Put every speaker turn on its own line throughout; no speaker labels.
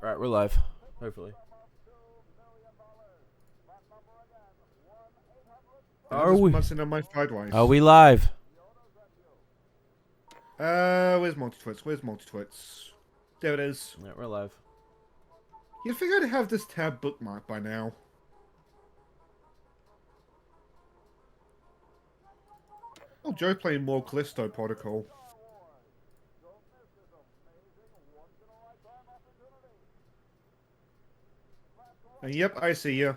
Alright, we're live. Hopefully.
I just messing on my sideways.
Are we live?
Where's multi-twits? Where's multi-twits? There it is.
Yeah, we're live.
You'd think I'd have this tab bookmarked by now. Oh, Joe playing more Callisto Protocol. And yep, I see you.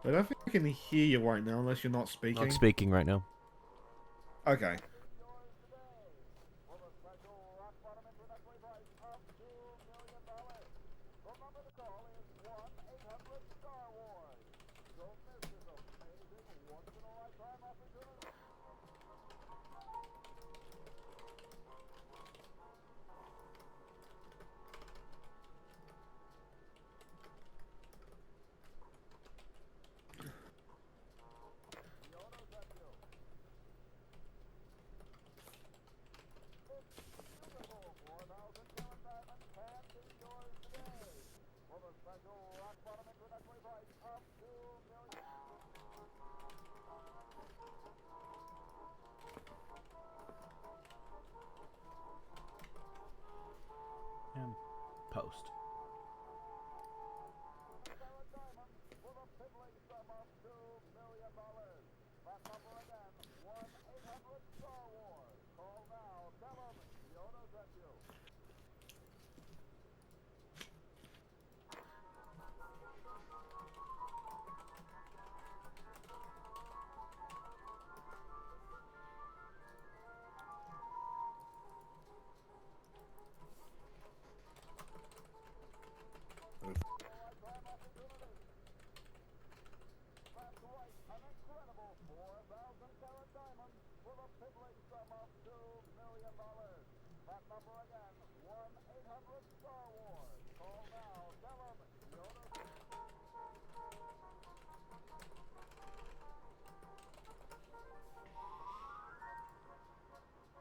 I don't think I can hear you right now unless you're not speaking.
Not speaking right now.
Okay.
And post.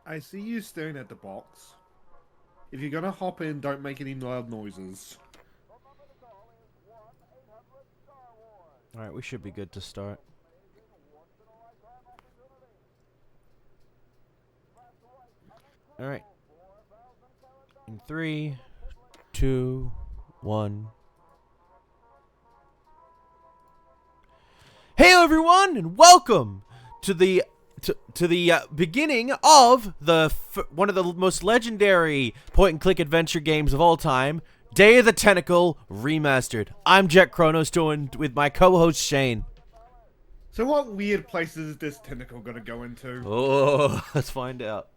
I see you staring at the box. If you're gonna hop in, don't make any loud noises.
Alright, we should be good to start. Alright. In 3, 2, 1. Hey everyone, and welcome to the beginning of one of the most legendary point-and-click adventure games of all time, Day of the Tentacle Remastered. I'm Jet Kronos, joined with my co-host Shane.
So what weird places is this tentacle gonna go into?
Oh, let's find out.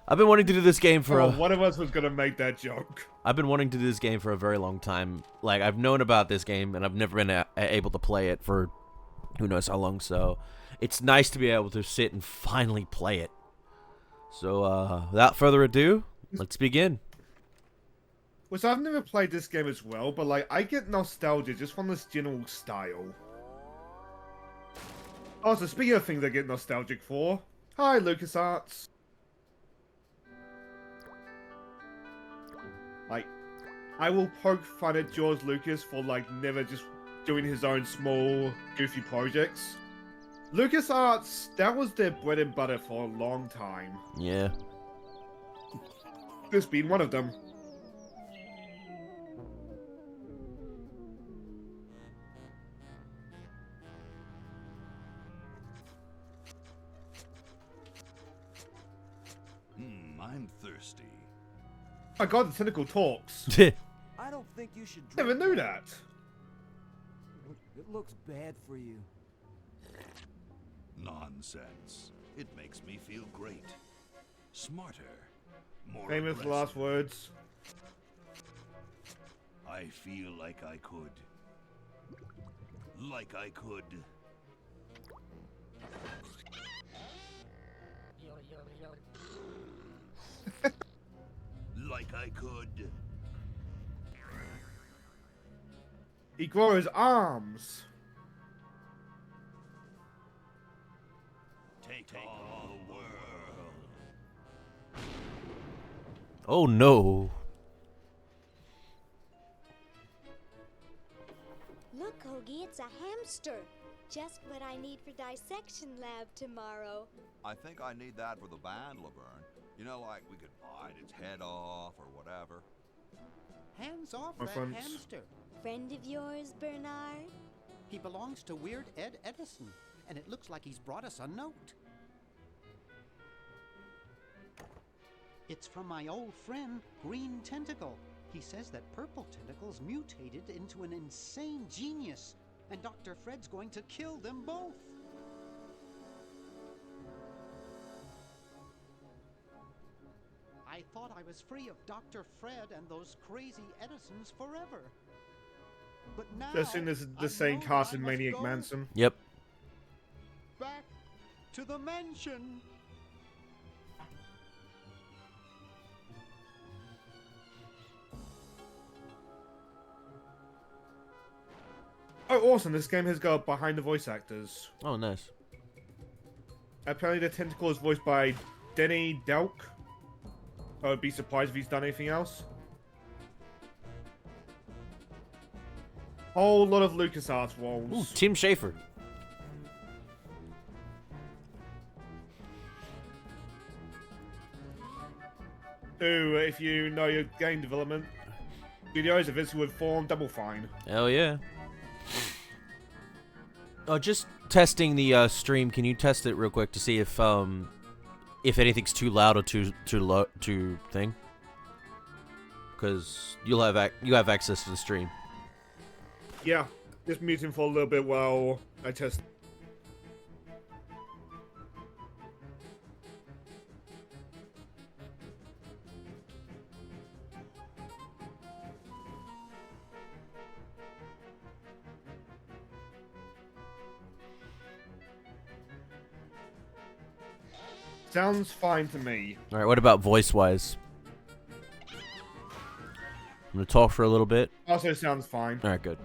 I've been wanting to do this game for
one of us was gonna make that joke.
I've been wanting to do this game for a very long time. Like, I've known about this game, and I've never been able to play it for who knows how long, so it's nice to be able to sit and finally play it. So, without further ado, let's begin.
Well, so I've never played this game as well, but like, I get nostalgia just from this general style. Oh, so speaking of things I get nostalgic for, hi LucasArts. Like, I will poke fun at George Lucas for like never just doing his own small, goofy projects. LucasArts, that was their bread and butter for a long time.
Yeah.
This being one of them.
I'm thirsty.
My god, the tentacle talks.
I don't think you should drink
Never knew that.
It looks bad for you.
Nonsense. It makes me feel great. Smarter. More
Famous
aggressive.
last words.
I feel like I could. Like I could. like I could.
He grows arms.
Take on the world.
Oh no.
Look, Hoagie, it's a hamster. Just what I need for dissection lab tomorrow.
I think I need that for the band, Laverne. You know, like we could bite its head off or whatever.
Hands off
My
that
friends.
hamster.
Friend of yours, Bernard?
He belongs to Weird Ed Edison, and it looks like he's brought us a note. It's from my old friend, Green Tentacle. He says that Purple Tentacle's mutated into an insane genius, and Dr. Fred's going to kill them both. I thought I was free of Dr. Fred and those crazy Edisons forever. But now
Guessing this is the
I
same
know
cast
I
as
must
Maniac
go
Manson.
Yep.
back to the mansion.
Oh, awesome! This game has got behind the voice actors.
Oh, nice.
Apparently, the Tentacle is voiced by Denny Delk. I would be surprised if he's done anything else. Whole lot of LucasArts roles.
Ooh, Tim Schafer.
Who, if you know your game development videos, if it's with form, double fine.
Hell yeah. Oh, just testing the stream. Can you test it real quick to see if anything's too loud or too low too thing? Because you have access to the stream.
Yeah, just mute him for a little bit while I test. Sounds fine to me.
All right. What about voice-wise? I'm gonna talk for a little bit.
Also sounds fine.
All right. Good.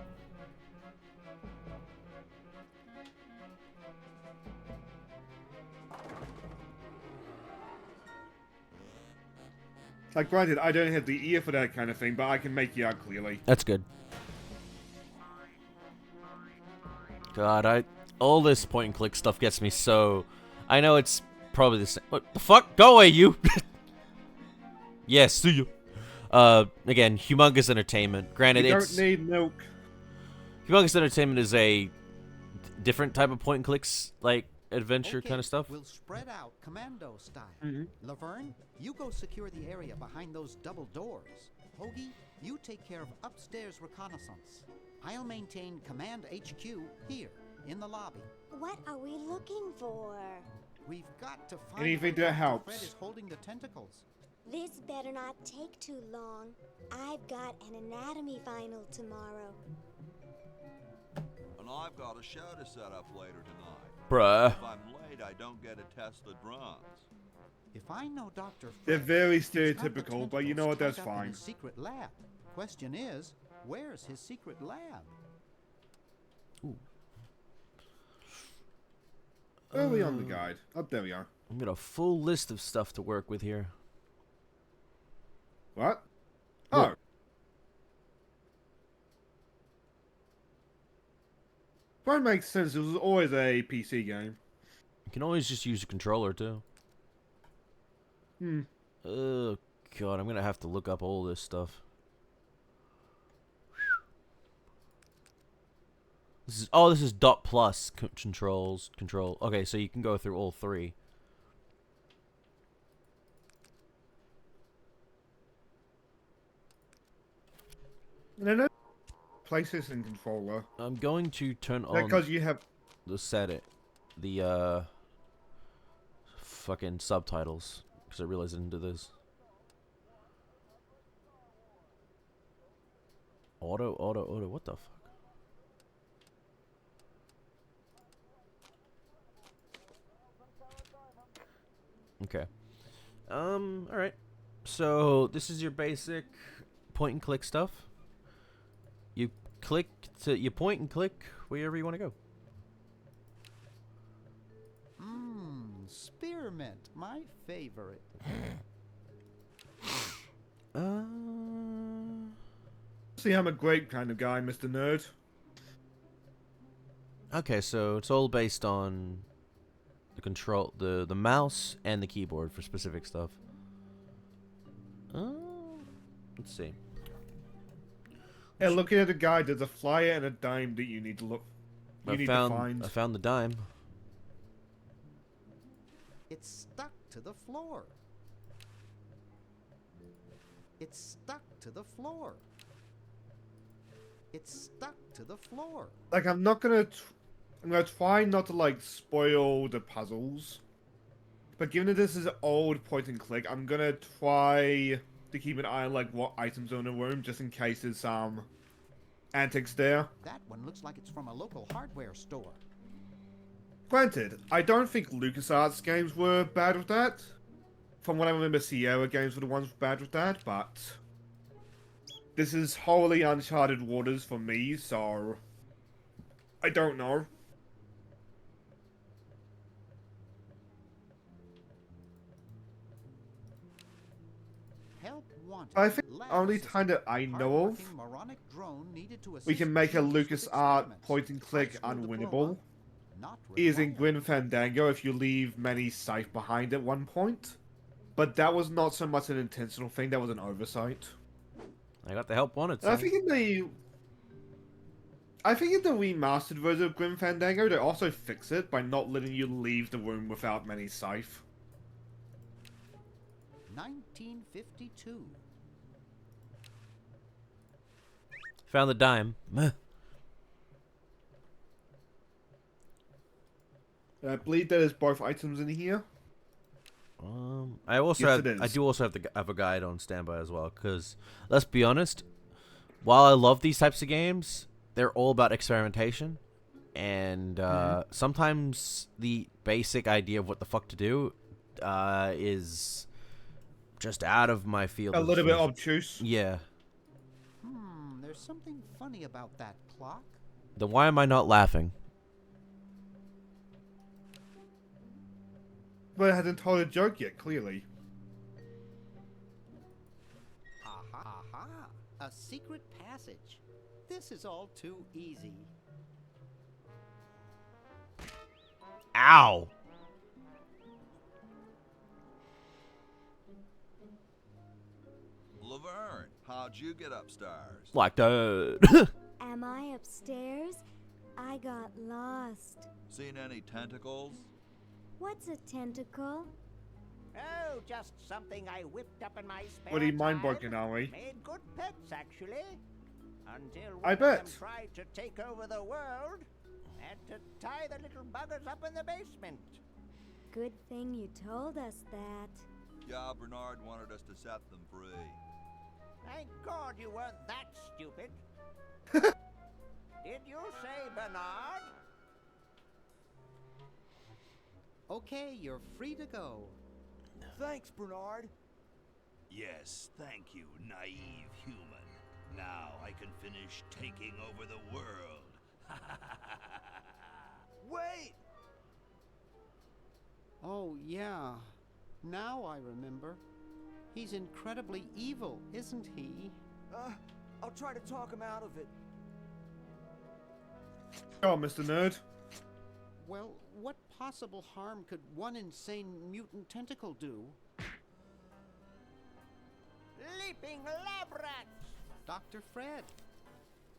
Like, granted, I don't have the ear for that kind of thing, but I can make you out clearly.
That's good. God, all this point and click stuff gets me so. I know it's probably the same. What the fuck? Go away, you. Yes, see you. Again, Humongous Entertainment. Granted,
You
it's
don't need milk.
Humongous Entertainment is a different type of point and clicks, like adventure
Okay,
kind of stuff.
We'll spread out commando style.
Mhm.
Laverne, you go secure the area behind those double doors. Hoagie, you take care of upstairs reconnaissance. I'll maintain Command HQ here, in the lobby.
What are we looking for?
We've got to find
Anything
where
that
Dr.
helps.
Fred is holding the tentacles.
This better not take too long. I've got an anatomy final tomorrow.
And I've got a show to set up later tonight.
Bruh.
If I'm late, I don't get to test the drums.
If I know Dr. Fred,
They're very
he's got the
stereotypical, but you know what,
tentacles
that's
tied up in
fine.
his secret lab. Question is, where's his secret lab?
Early on the guide. Oh, there we are.
I've got a full list of stuff to work with here.
What? Oh. That makes sense. It was always a PC game.
You can always just use a controller too.
Hmm.
Oh god, I'm gonna have to look up all this stuff. This is dot plus controls control. Okay, so you can go through all three.
And I know PlayStation controller.
I'm going to turn on
Because you have.
the fucking subtitles because I realized I didn't do this. Auto. What the fuck? Okay. Alright. So, this is your basic point and click stuff. You click you point and click wherever you want to go.
Spearmint, my favorite.
See, I'm a great kind of guy, Mr. Nerd.
Okay, so it's all based on the control, the mouse and the keyboard for specific stuff. Let's see.
Yeah, looking at the guide, there's a flyer and a dime that you need to look. You need to find.
I found the dime.
It's stuck to the floor. It's stuck to the floor. It's stuck to the floor.
Like, I'm gonna try not to like spoil the puzzles. But given that this is an old point and click, I'm gonna try to keep an eye on like what items are in the room, just in case there's some antics there.
That one looks like it's from a local hardware store.
Granted, I don't think LucasArts games were bad with that. From what I remember, Sierra games were the ones bad with that, but this is wholly uncharted waters for me, so I don't know.
Help wanted.
I think
Lab
the only
assistant.
time that I know of
Hard-working moronic drone needed to
we
assist
can make a
students with
LucasArts
experiments.
point and click
High school diploma,
unwinnable
not
is in
required.
Grim Fandango if you leave many scythe behind at one point. But that was not so much an intentional thing, that was an oversight.
I got the help wanted.
And I
sign.
think in the remastered version of Grim Fandango, they also fix it by not letting you leave the room without many scythe.
1952.
Found the dime.
I believe there's both items in here.
I also
Yes,
have.
it is.
I do also have a guide on standby as well. Because let's be honest, while I love these types of games, they're all about experimentation, and sometimes the basic idea of what the fuck to do is just out of my field.
A
of
little bit
vision.
obtuse.
Yeah.
There's something funny about that clock.
Then why am I not laughing?
But I hadn't told a joke yet, clearly.
Aha! Aha! A secret passage. This is all too easy.
Ow!
Laverne, how'd you get upstairs?
Like that.
Am I upstairs? I got lost.
Seen any tentacles?
What's a tentacle?
Oh, just something I whipped up in my spare
Pretty
time.
mind-broken, are we?
Made good pets, actually. Until one
I
of them
bet.
tried to take over the world. Had to tie the little buggers up in the basement.
Good thing you told us that.
Yeah, Bernard wanted us to set them free.
Thank God you weren't that stupid. Did you say Bernard?
Okay, you're free to go.
Thanks, Bernard.
Yes, thank you, naive human. Now I can finish taking over the world.
Wait!
Oh, yeah. Now I remember. He's incredibly evil, isn't he?
I'll try to talk him out of it.
Oh, Mr. Nerd.
Well, what possible harm could one insane mutant tentacle do?
Leaping lab rats!
Dr. Fred.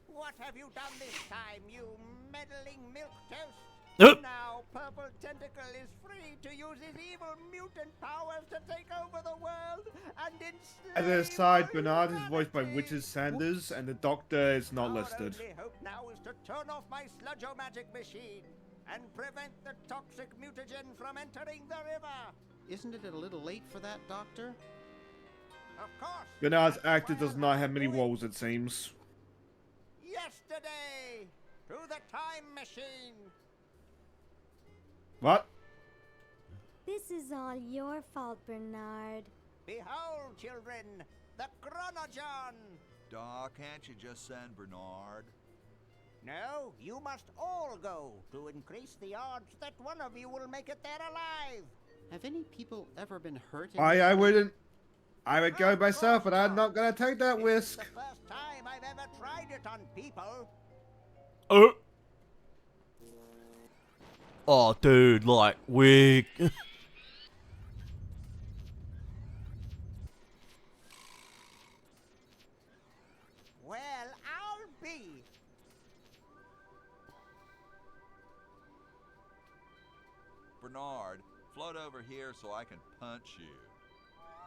What have you done this time, you meddling milquetoast? Now Purple Tentacle is free to use his evil mutant powers to take over the world and enslave
At the side, Bernard is
humanity.
voiced by Witches Sanders, and the Doctor is not
Our
listed.
only hope now is to turn off my sludge-o-magic machine and prevent the toxic mutagen from entering the river.
Isn't it a little late for that, Doctor?
Of course.
Bernard's
that's
actor
why
does
I'm
not
going
have many
to it.
roles, it seems.
Yesterday, to the time machine.
What?
This is all your fault, Bernard.
Behold, children, the Chronogon.
Doc, can't you just send Bernard?
No, you must all go to increase the odds that one of you will make it there alive.
Have any people ever been hurt? In
I wouldn't. I would go myself, but I'm not gonna take that
It's
risk.
the first time I've ever tried it on people.
Oh, dude, like, weak.
Well, I'll be.
Bernard, float over here so I can punch you.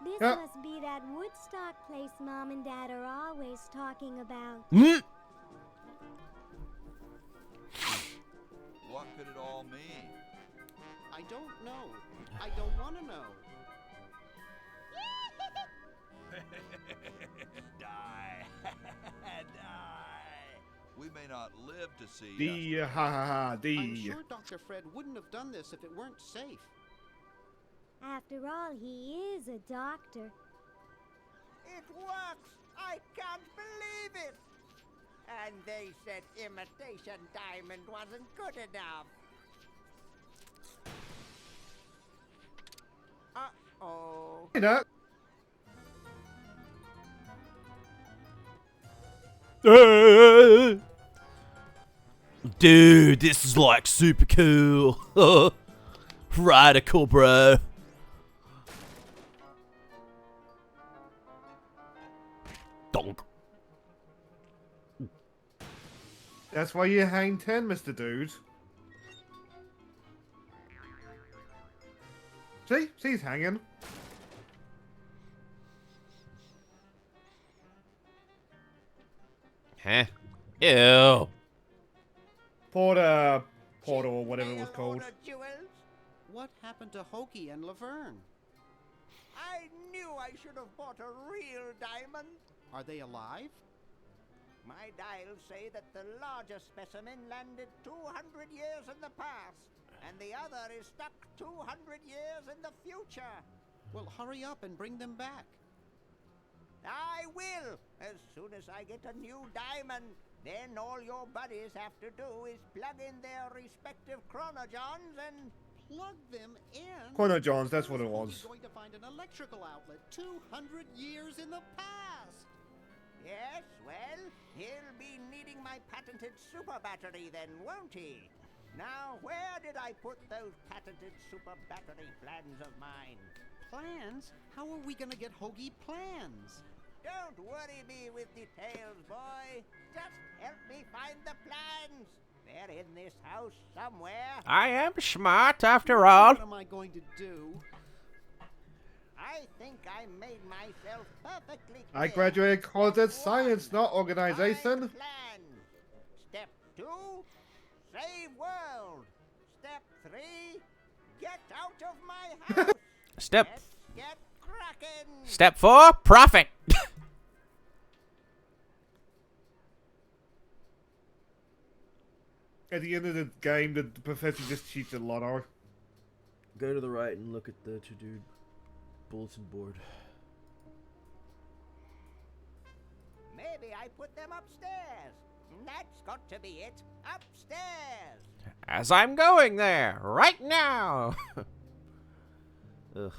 This
Yeah.
must be that Woodstock place Mom and Dad are always talking about.
What could it all mean?
I don't know. I don't want to know.
Die. Die.
We may not live to see
D ha ha ha
I'm
D.
sure Dr. Fred wouldn't have done this if it weren't safe.
After all, he is a doctor.
It works! I can't believe it! And they said imitation diamond wasn't good enough. Uh-oh.
You know,
Dude, this is like super cool. Radical, bro. Donk.
that's why you hang 10, Mr. Dude. See? He's hanging.
Huh? Ew.
Porter or whatever it was
Mail
called.
order jewels?
What happened to Hoagie and Laverne?
I knew I should have bought a real diamond.
Are they alive?
My dials say that the larger specimen landed 200 years in the past, and the other is stuck 200 years in the future.
Well, hurry up and bring them back.
I will, as soon as I get a new diamond. Then all your buddies have to do is plug in their respective chronogens and...
Plug them in.
Chrono Johns, that's what it
Hoagie's
was.
going to find an electrical outlet 200 years in the past.
Yes, well, he'll be needing my patented super battery then, won't he? Now, where did I put those patented super battery plans of mine?
Plans? How are we going to get Hoagie plans?
Don't worry me with details, boy. Just help me find the plans. They're in this house somewhere.
I am smart after all.
What am I going to do?
I think I made myself perfectly clear.
I graduated college at
Step
science,
one,
not organization.
find plans. Step 2, save world. Step 3, get out of my house.
Step
Let's get cracking.
Step 4, profit.
At the end of the game, the professor just cheats a lotto.
Go to the right and look at the to-do bulletin board.
Maybe I put them upstairs. That's got to be it. Upstairs.
As I'm going there, right now. Ugh.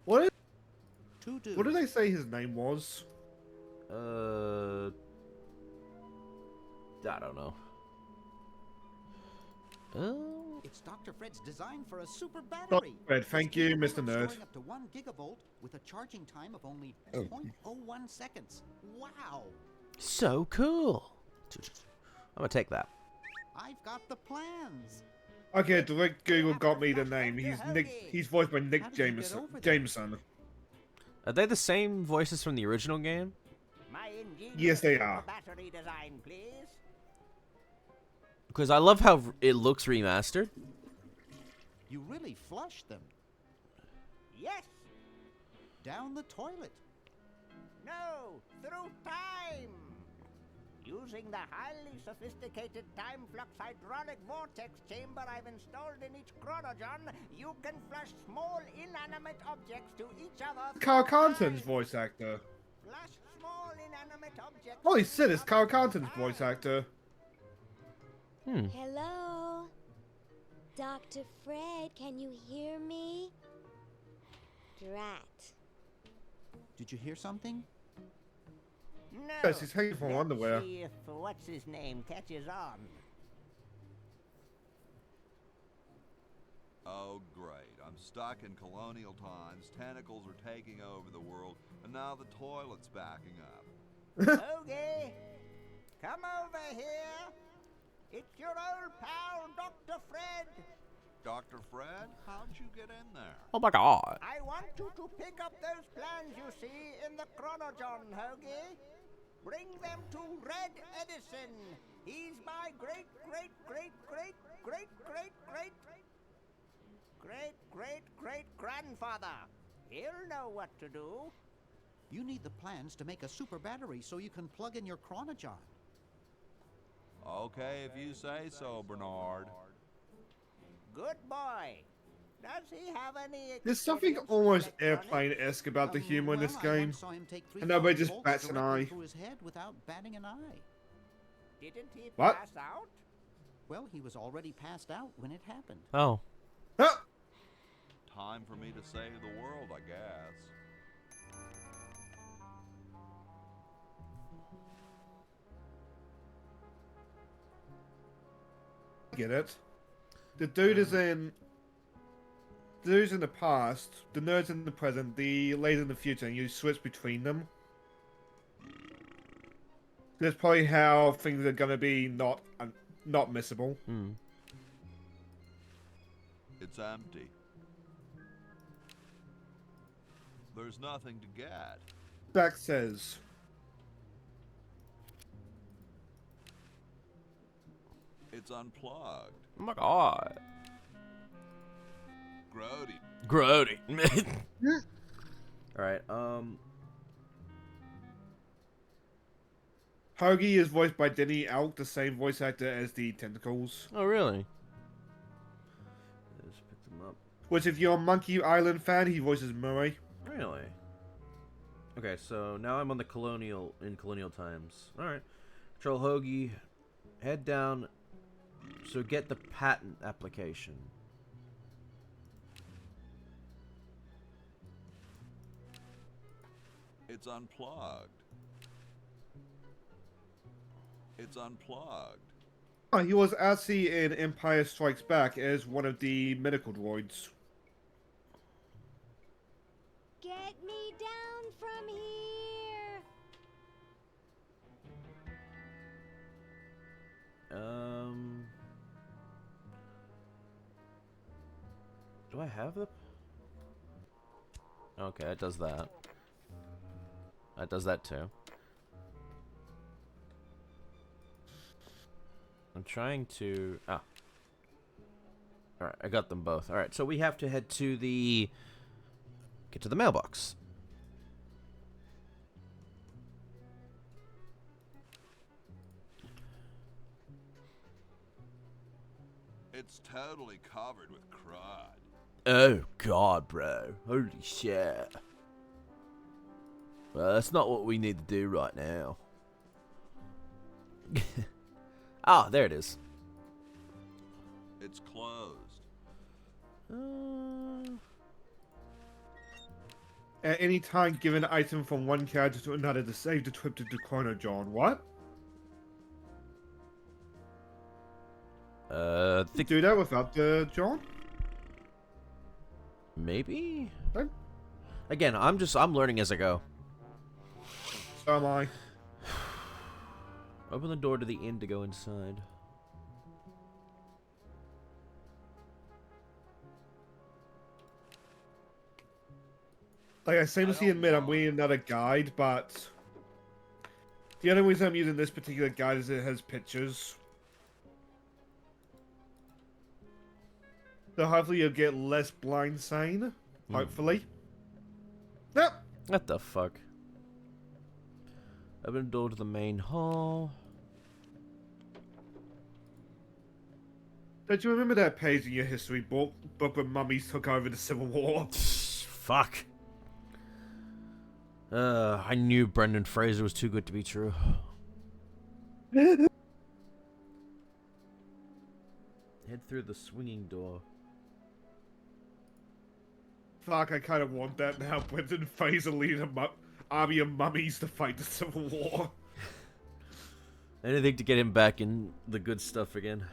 What
To do.
did they say his name was?
I don't know. Oh.
It's Dr. Fred's design for a super battery.
Fred, thank you,
It's
Mr.
capable of
Nerd.
storing up to 1 gigavolt with a charging time of only
Oh.
0.01 seconds. Wow.
So cool. I'm gonna take that.
I've got the plans.
Okay, direct Google got me the name. He's voiced by
How
Nick
did you get
Jameson.
over there?
Jameson.
Are they the same voices from the original game?
My ingenious
Yes, they
super
are.
battery design, please.
Because I love how it looks remastered.
You really flushed them.
Yes.
Down the toilet.
No. Through time. Using the highly sophisticated time flux hydraulic vortex chamber I've installed in each chronogen, you can flush small inanimate objects to each other.
Carl
through
Carlton's
time.
voice actor.
Flush small inanimate objects.
Holy shit, it's Kyle Carlton's voice actor.
Hello? Dr. Fred, can you hear me? Drat.
Did you hear something?
No.
Yes, he's hanging from
Let's
underwear.
see if what's his name catches on.
Oh, great. I'm stuck in colonial times, tentacles are taking over the world, and now the toilet's backing up.
Okay, come over here. It's your old pal, Dr. Fred.
Dr. Fred, how'd you get in there?
Oh my god.
I want you to pick up those plans you see in the Chronojon, Hoagie. Bring them to Red Edison. He's my great grandfather. He'll know what to do.
You need the plans to make a super battery so you can plug in your Chronojon.
Okay, if you say so, Bernard.
Good boy. Does he have any
There's something
experience with
almost
electronics?
airplane-esque about the humor in this
I
game.
once saw him take 3,000
And nobody just
volts
bats an
directly
eye.
through his head without batting an eye.
Didn't he
What?
pass out?
Well, he was already passed out when it happened.
Oh.
Ah!
Time for me to save the world, I guess.
Get it. The dude's in the past, the nerd's in the present, the lady's in the future, and you switch between them. That's probably how things are gonna be not missable.
Hmm.
It's empty. There's nothing to get.
Back says,
It's unplugged.
Oh my god.
Grody.
Grody. Alright,
Hoagie is voiced by Denny Elk, the same voice actor as the Tentacles.
oh really? Let's pick them up.
Which, if you're a Monkey Island fan, he voices Murray.
Really? Okay, so now I'm on the colonial times. Alright. Control Hoagie. Head down. So get the patent application.
It's unplugged. It's unplugged.
Oh, he was actually in Empire Strikes Back as one of the medical droids.
Get me down from here!
Do I have the... Okay, it does that. That does that too. I'm trying to... Ah. Alright, I got them both. Alright, so we have to head to the... Get to the mailbox.
It's totally covered with crud.
Oh god, bro. Holy shit. Well, that's not what we need to do right now. Ah, there it is.
It's closed.
At any time, give an item from one character to another to save the trip to the Chronojon. What? Do that without the John?
Maybe?
Okay.
Again, I'm learning as I go.
So am I.
Open the door to the inn to go inside.
Like, I seamlessly admit I'm reading another guide, but the only reason I'm using this particular guide is it has pictures. So hopefully you'll get less blind sane. Hopefully. Yep.
What the fuck? Open the door to the main hall.
Don't you remember that page in your history book when mummies took over the Civil War?
Fuck. I knew Brendan Fraser was too good to be true. Head through the swinging door.
Fuck, I kind of want that now. Brendan Fraser leading a army of mummies to fight the Civil War.
Anything to get him back in the good stuff again.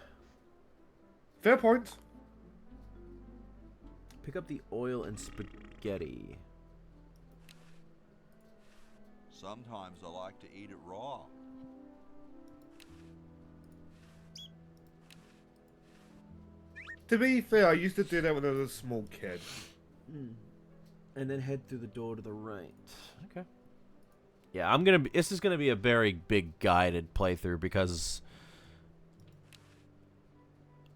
Fair point.
Pick up the oil and spaghetti.
Sometimes I like to eat it raw.
To be fair, I used to do that when I was a small kid.
And then head through the door to the right. Okay. Yeah, this is gonna be a very big guided playthrough because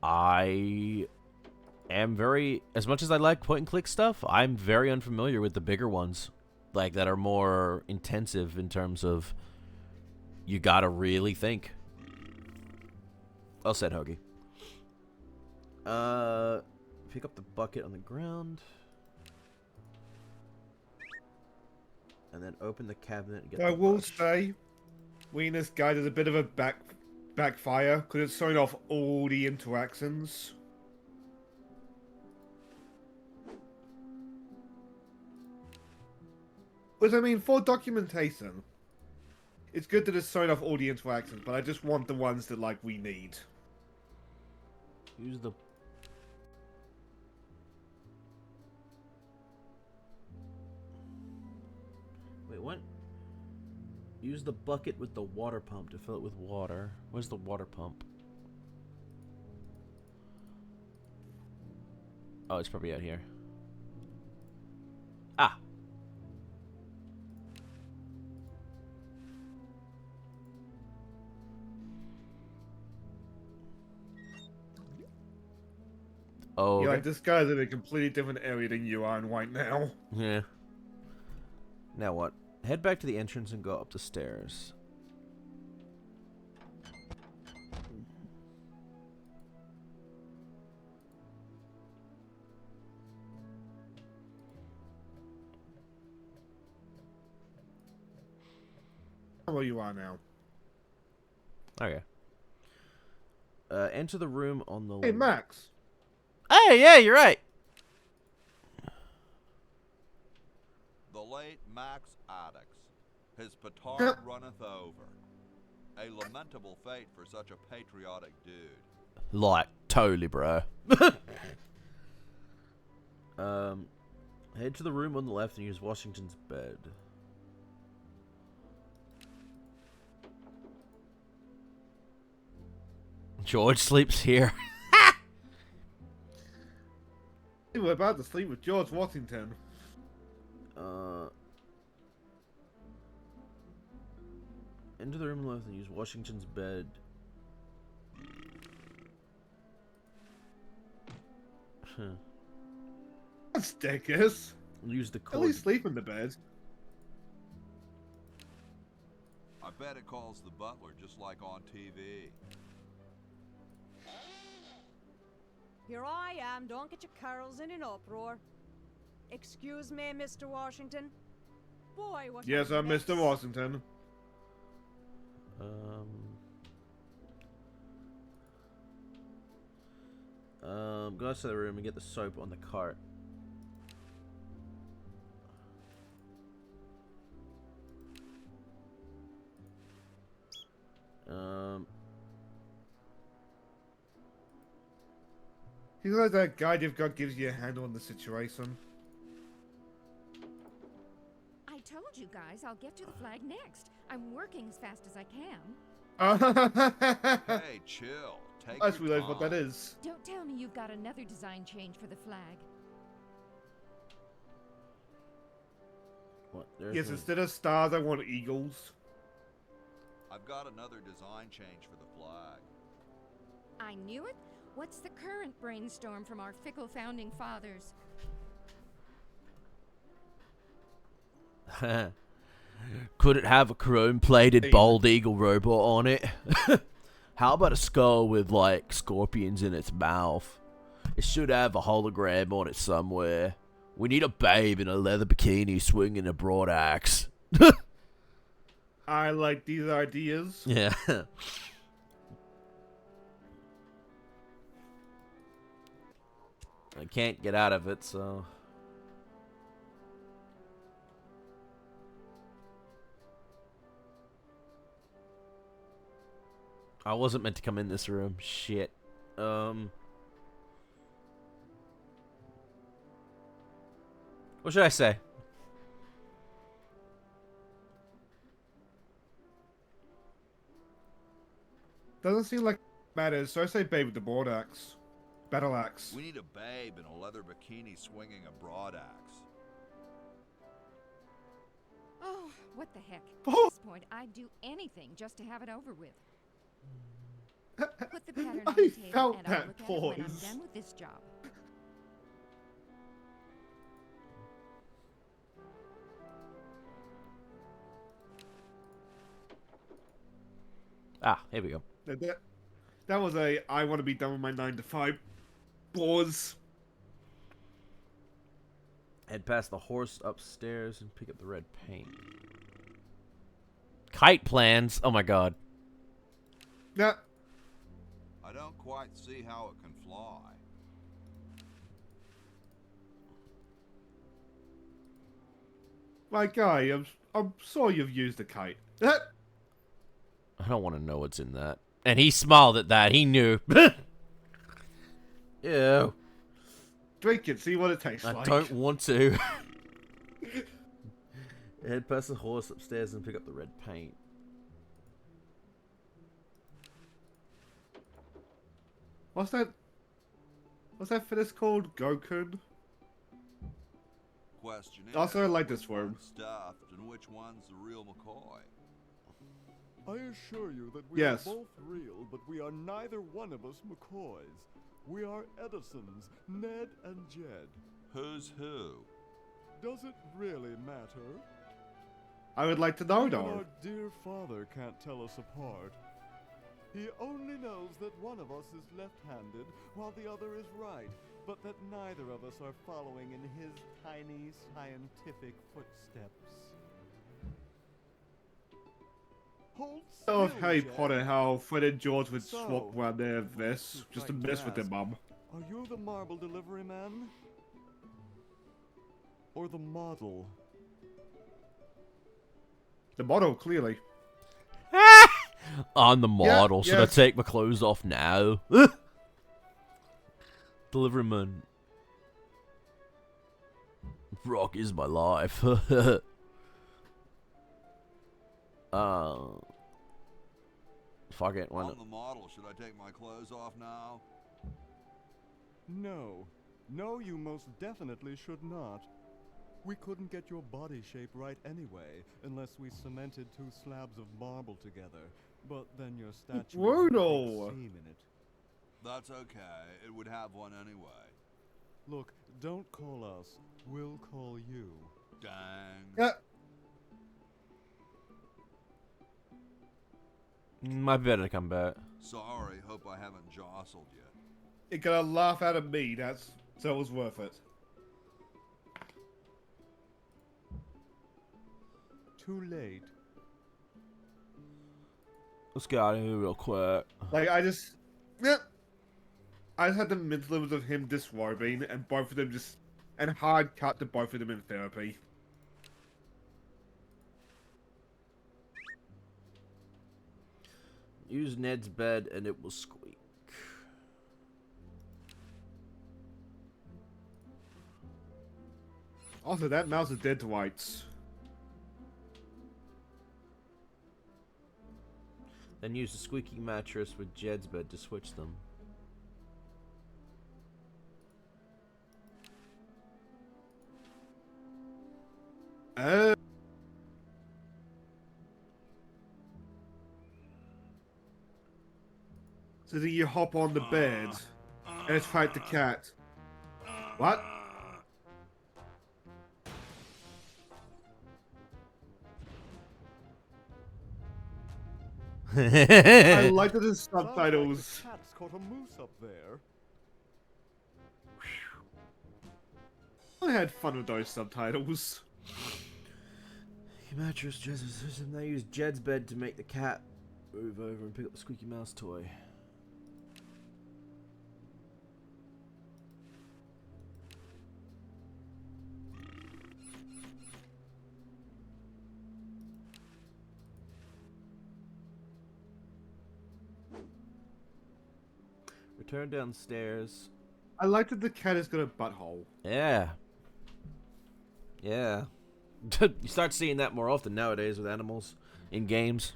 I am as much as I like point and click stuff, I'm very unfamiliar with the bigger ones, like that are more intensive in terms of you gotta really think. Well said, Hoagie. Pick up the bucket on the ground. And then open the cabinet and get
I
the
will
brush.
say, Weenus Guide is a bit of a backfire, because it's showing off all the interactions. Which, I mean, for documentation, it's good that it's showing off all the interactions, but I just want the ones that, like, we need.
Use the... Wait, what? Use the bucket with the water pump to fill it with water. Where's the water pump? Oh, it's probably out here. Ah! Oh,
You're
okay.
like, this guy's in a completely different area than you are right now.
Yeah. Now what? Head back to the entrance and go up the stairs.
Where you are now.
Okay. Enter the room on the
Hey, Max.
Hey, yeah, you're right.
The late Max Addix, his petard runneth over. A lamentable fate for such a patriotic dude.
Like, totally, bro. Head to the room on the left and use Washington's bed. George sleeps here.
We're about to sleep with George Washington.
Enter the room on the left and use Washington's bed.
That's ridiculous.
Use the
At
cord.
least sleep in the bed.
I bet it calls the butler just like on TV.
Here I am, don't get your curls in an uproar. Excuse me, Mr. Washington. Boy, what
Yes,
a
I'm
mess.
Mr. Washington.
Go outside the room and get the soap on the cart.
He's like that guide you've got gives you a handle on the situation.
I told you guys I'll get to the flag next. I'm working as fast as I can.
Hey, chill. Take
I just
your
realized what that
time.
is.
Don't tell me you've got another design change for the flag.
What? There's
Yes,
no-
instead of stars, I want eagles.
I've got another design change for the flag.
I knew it. What's the current brainstorm from our fickle founding fathers?
Could it have a chrome-plated bald eagle robot on it? How about a skull with, like, scorpions in its mouth? It should have a hologram on it somewhere. We need a babe in a leather bikini swinging a broad axe.
I like these ideas.
Yeah. I can't get out of it, so... I wasn't meant to come in this room. Shit. What should I say?
Doesn't seem like it matters, so I say babe with the board axe. Battle axe.
We need a babe in a leather bikini swinging a broadaxe.
Oh, what the heck? At
Oh.
this point, I'd do anything just to have it over with. Put the pattern on
I
the table
felt
and I'll
that
look at it when I'm
pause.
done with this job.
Ah, here we go.
That was a I want to be done with my 9 to 5 pause.
Head past the horse upstairs and pick up the red paint. Kite plans? Oh my god.
Yeah.
I don't quite see how it can fly.
My guy, I'm sorry you've used a kite.
I don't want to know what's in that. And he smiled at that. He knew. Ew.
Drink it, see what it tastes
I
like.
don't want to. Head past the horse upstairs and pick up the red paint.
What's that? What's that finish called? Gokun?
Question is,
Also, I like
which
this word.
one's stuffed and which one's the real McCoy?
I assure you that we
Yes.
are both real, but we are neither one of us McCoys. We are Edisons, Ned and Jed.
Who's who?
Does it really matter?
I would like to know,
Even
though.
our dear father can't tell us apart. He only knows that one of us is left-handed while the other is right, but that neither of us are following in his tiny scientific footsteps. Hold
Of
still,
Harry
Jed.
Potter, how Fred and George would
So,
swap around their vests just to
like
mess with their
ask,
mum.
Are you the marble delivery man? Or the model?
The model, clearly.
I'm the model. Should I
yes.
take my clothes off now? Deliveryman. Rock is my life. Fuck it. Why
I'm
not?
the model. Should I take my clothes off now?
No. No, you most definitely should not. We couldn't get your body shape right anyway, unless we cemented 2 slabs of marble together. But then your statue has a
Bruno.
big seam in it.
That's okay. It would have one anyway.
Look, don't call us. We'll call you.
Dang.
Yeah.
Might better come back.
Sorry. Hope I haven't jostled you.
It got a laugh out of me, so it was worth it.
Too late.
Let's get out of here real quick.
Like, I just had the mental image of him disrobing, and both of them and hard cut to both of them in therapy.
Use Ned's bed and it will squeak.
Also, that mouse is dead to whites.
Then use the squeaky mattress with Jed's bed to switch them.
So then you hop on the bed, and it's fight the cat. What? I like that his
Sounds like
subtitles.
the cat's caught a moose up there.
I had fun with those subtitles.
Mattress, Jed's system. They use Jed's bed to make the cat move over and pick up the squeaky mouse toy. Return downstairs.
I like that the cat has got a butthole.
Yeah. Yeah. You start seeing that more often nowadays with animals in games.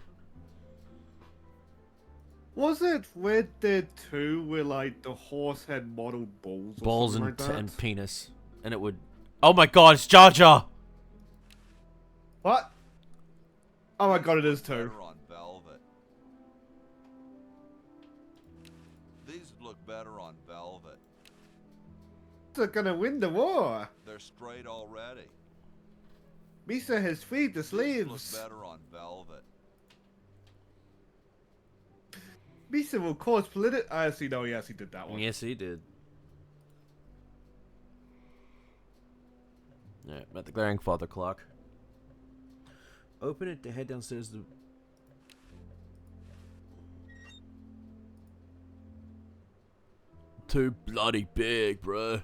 Was it Red Dead 2 where like the horse had model balls? Or
Balls
something
and,
like that?
and penis. And it would... Oh my god, it's Jar Jar!
What? Oh my god, it is too.
Better on velvet. These look better on velvet.
They're gonna win the war.
They're straight already.
Misa has freed the
These look
slaves.
better on velvet.
Misa will cause political. I see. No, yes, he did that one.
Yes, he did. Alright, I'm at the glaring father clock. Open it to head downstairs to... Too bloody big, bruh.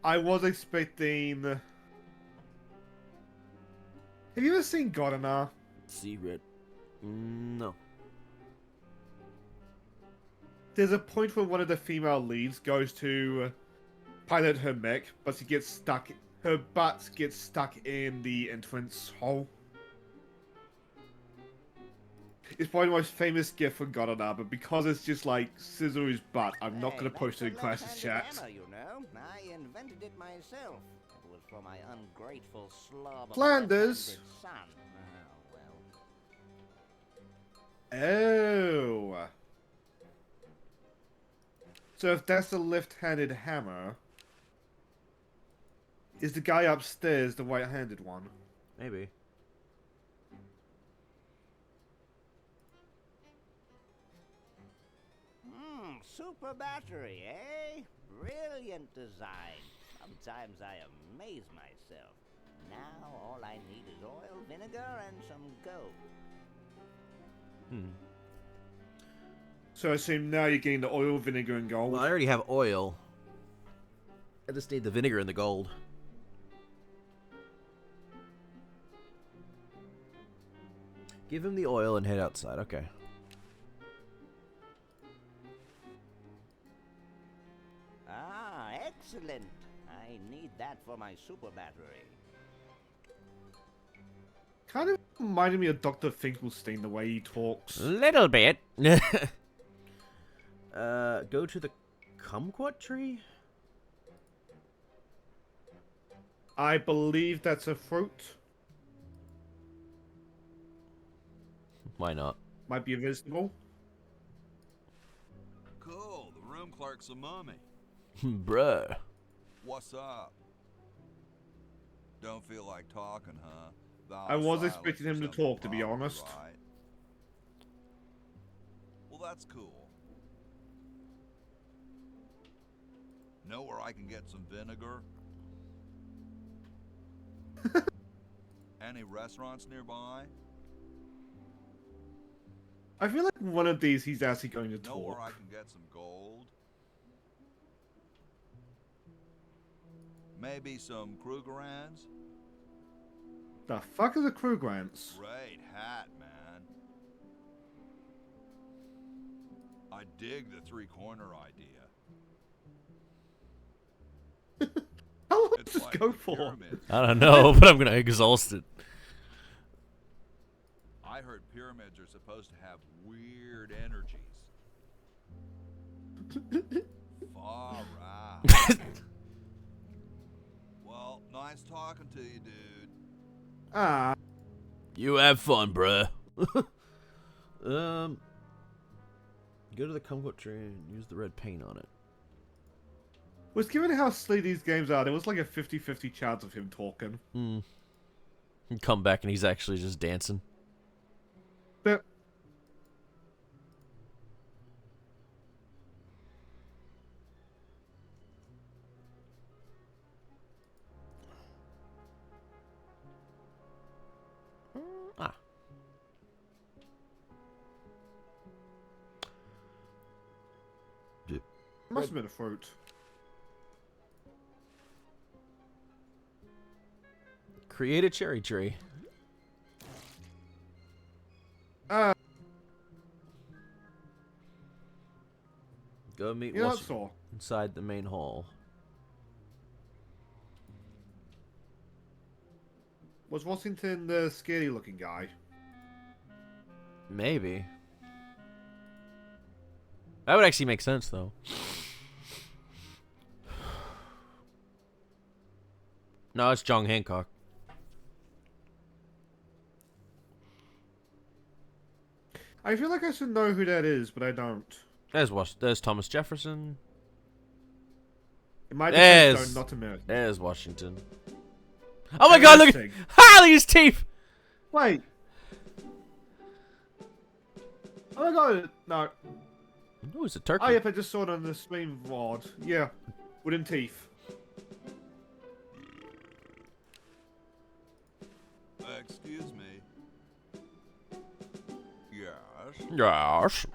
I was expecting. Have you ever seen Godana?
Secret. No.
There's a point where one of the female leads goes to pilot her mech, but she gets stuck. Her butt gets stuck in the entrance hole. It's probably the most famous gift from Godana, but because it's just like Scissoru's butt, I'm not going to post it in Clash's chat.
Hammer, you know. I invented it myself. It was for my ungrateful slob of
Flanders.
a son. Oh, well.
Oh. So if that's the left-handed hammer, is the guy upstairs the right-handed one?
Maybe.
Super battery, eh? Brilliant design. Sometimes I amaze myself. Now all I need is oil, vinegar, and some gold.
So I assume now you're getting the oil, vinegar, and gold.
Well, I already have oil. I just need the vinegar and the gold. Give him the oil and head outside. Okay.
Ah, excellent. I need that for my super battery.
Kind of reminded me of Dr. Finkelstein, the way he talks.
Little bit. Go to the kumquat tree?
I believe that's a fruit.
Why not?
Might be invisible.
Cool, the room clerk's a mummy.
Bruh.
What's up? Don't feel like talking, huh?
I was expecting him to talk, to be honest.
Right? Well, that's cool. Know where I can get some vinegar? Any restaurants nearby?
I feel like one of these he's actually going to
Know where I
talk.
can get some gold? Maybe some Krugerrands?
The fuck are the Krugerrands?
Great hat, man. I dig the three-corner idea.
How long
It's
does this
like
go
the
for?
pyramids.
I don't know, but I'm gonna exhaust it.
I heard pyramids are supposed to have weird energies. Far right. Well, nice talking to you, dude.
Ah.
You have fun, bruh. Go to the kumquat tree and use the red paint on it.
Was given how silly these games are, there was like a 50-50 chance of him talking.
Hmm. Come back and he's actually just dancing.
But Must have been a fruit.
Create a cherry tree. Go meet
Yeah, that's
Washington
all.
inside the main hall.
Was Washington the scary-looking guy?
Maybe. That would actually make sense, though. No, it's John Hancock.
I feel like I should know who that is, but I don't.
There's Thomas Jefferson.
In my defense, though, not American.
There's Washington. Oh my God! Look at look at his teeth.
Wait. Oh my God! No.
Oh, it's a turkey.
Oh, yep, I just saw it on the stream VOD. Yeah, wooden teeth.
Excuse me. Yes.
Yes.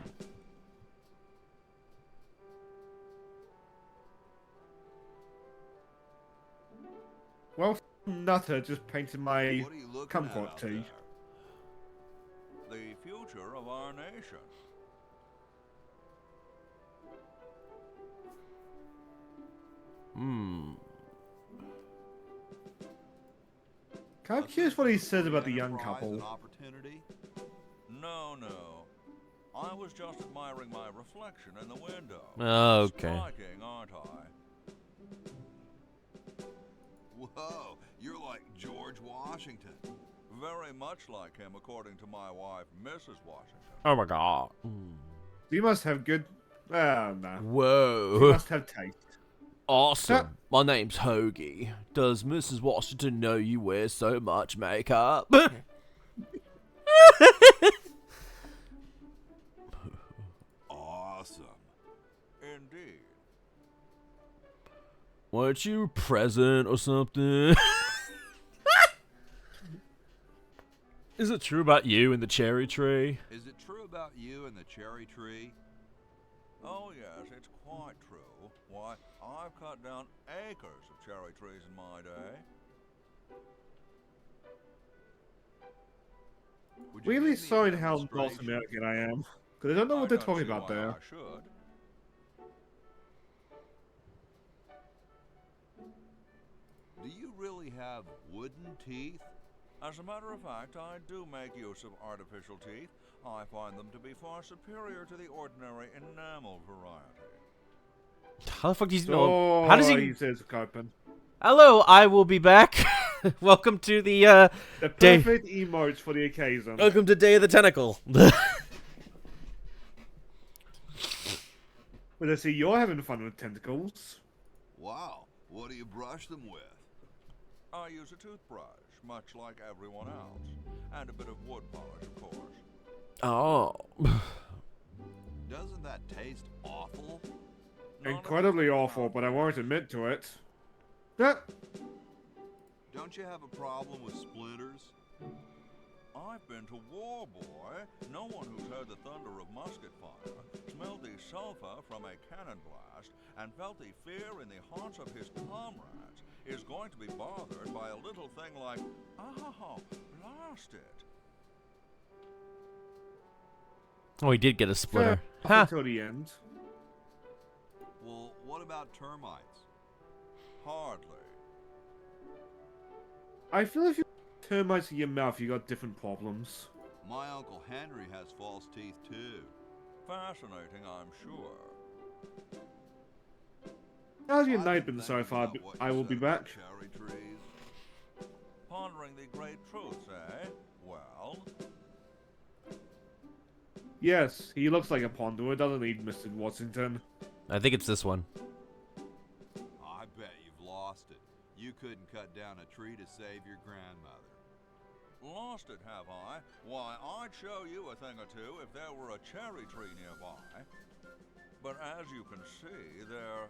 Well, Nutter just painted my
What are you looking at
comfort
out
tea.
there? The future of our nation.
Hmm.
Kind of curious what he says about the
Free
young
enterprise
couple.
and opportunity? No. I was just admiring my reflection in the window.
Okay.
Striking, aren't I? Whoa, you're like George Washington. Very much like him, according to my wife, Mrs. Washington.
Oh my God.
You must have good... no.
Whoa.
You must have taste.
Awesome. My name's Hoagie. Does Mrs. Washington know you wear so much makeup?
Awesome. Indeed.
Weren't you a present or something? Is it true about you and the cherry tree?
Is it true about you and the cherry tree? Oh yes, it's quite true. Why, I've cut down acres of cherry trees in my day. Would you
Really
give me a
sorry how North
demonstration?
American I am. Because I don't know what they're
don't
talking
see
about
why
there.
I should. Do you really have wooden teeth? As a matter of fact, I do make use of artificial teeth. I find them to be far superior to the ordinary enamel variety.
How the fuck does he know?
Oh,
How does he?
he says Copen.
Hello, I will be back. Welcome to the
The
day.
perfect emotes for the occasion.
Welcome to Day of the Tentacle.
Well, I see you're having fun with tentacles.
Wow, what do you brush them with? I use a toothbrush, much like everyone else. And a bit of wood polish, of course.
Oh.
Doesn't that taste awful? None of
Incredibly
it
awful,
sounds
but I
good.
won't admit to it. That
Don't you have a problem with splinters? I've been to war, boy. No one who's heard the thunder of musket fire, smelled the sulfur from a cannon blast, and felt the fear in the hearts of his comrades is going to be bothered by a little thing like, oh, blast it.
Oh, he did get a splitter.
up
Ha.
until the end.
Well, what about termites? Hardly.
I feel if you put termites in your mouth, you got different problems.
My Uncle Henry has false teeth, too. Fascinating, I'm sure.
How's your
I've
night been so
thinking
far?
about what
I
you
will be
said about
back.
Cherry trees. Pondering the great truths, eh? Well,
Yes, he looks like a ponderer, doesn't he, Mr. Washington?
I think it's this one.
I bet you've lost it. You couldn't cut down a tree to save your grandmother. Lost it, have I? Why, I'd show you a thing or two if there were a cherry tree nearby. But as you can see, there...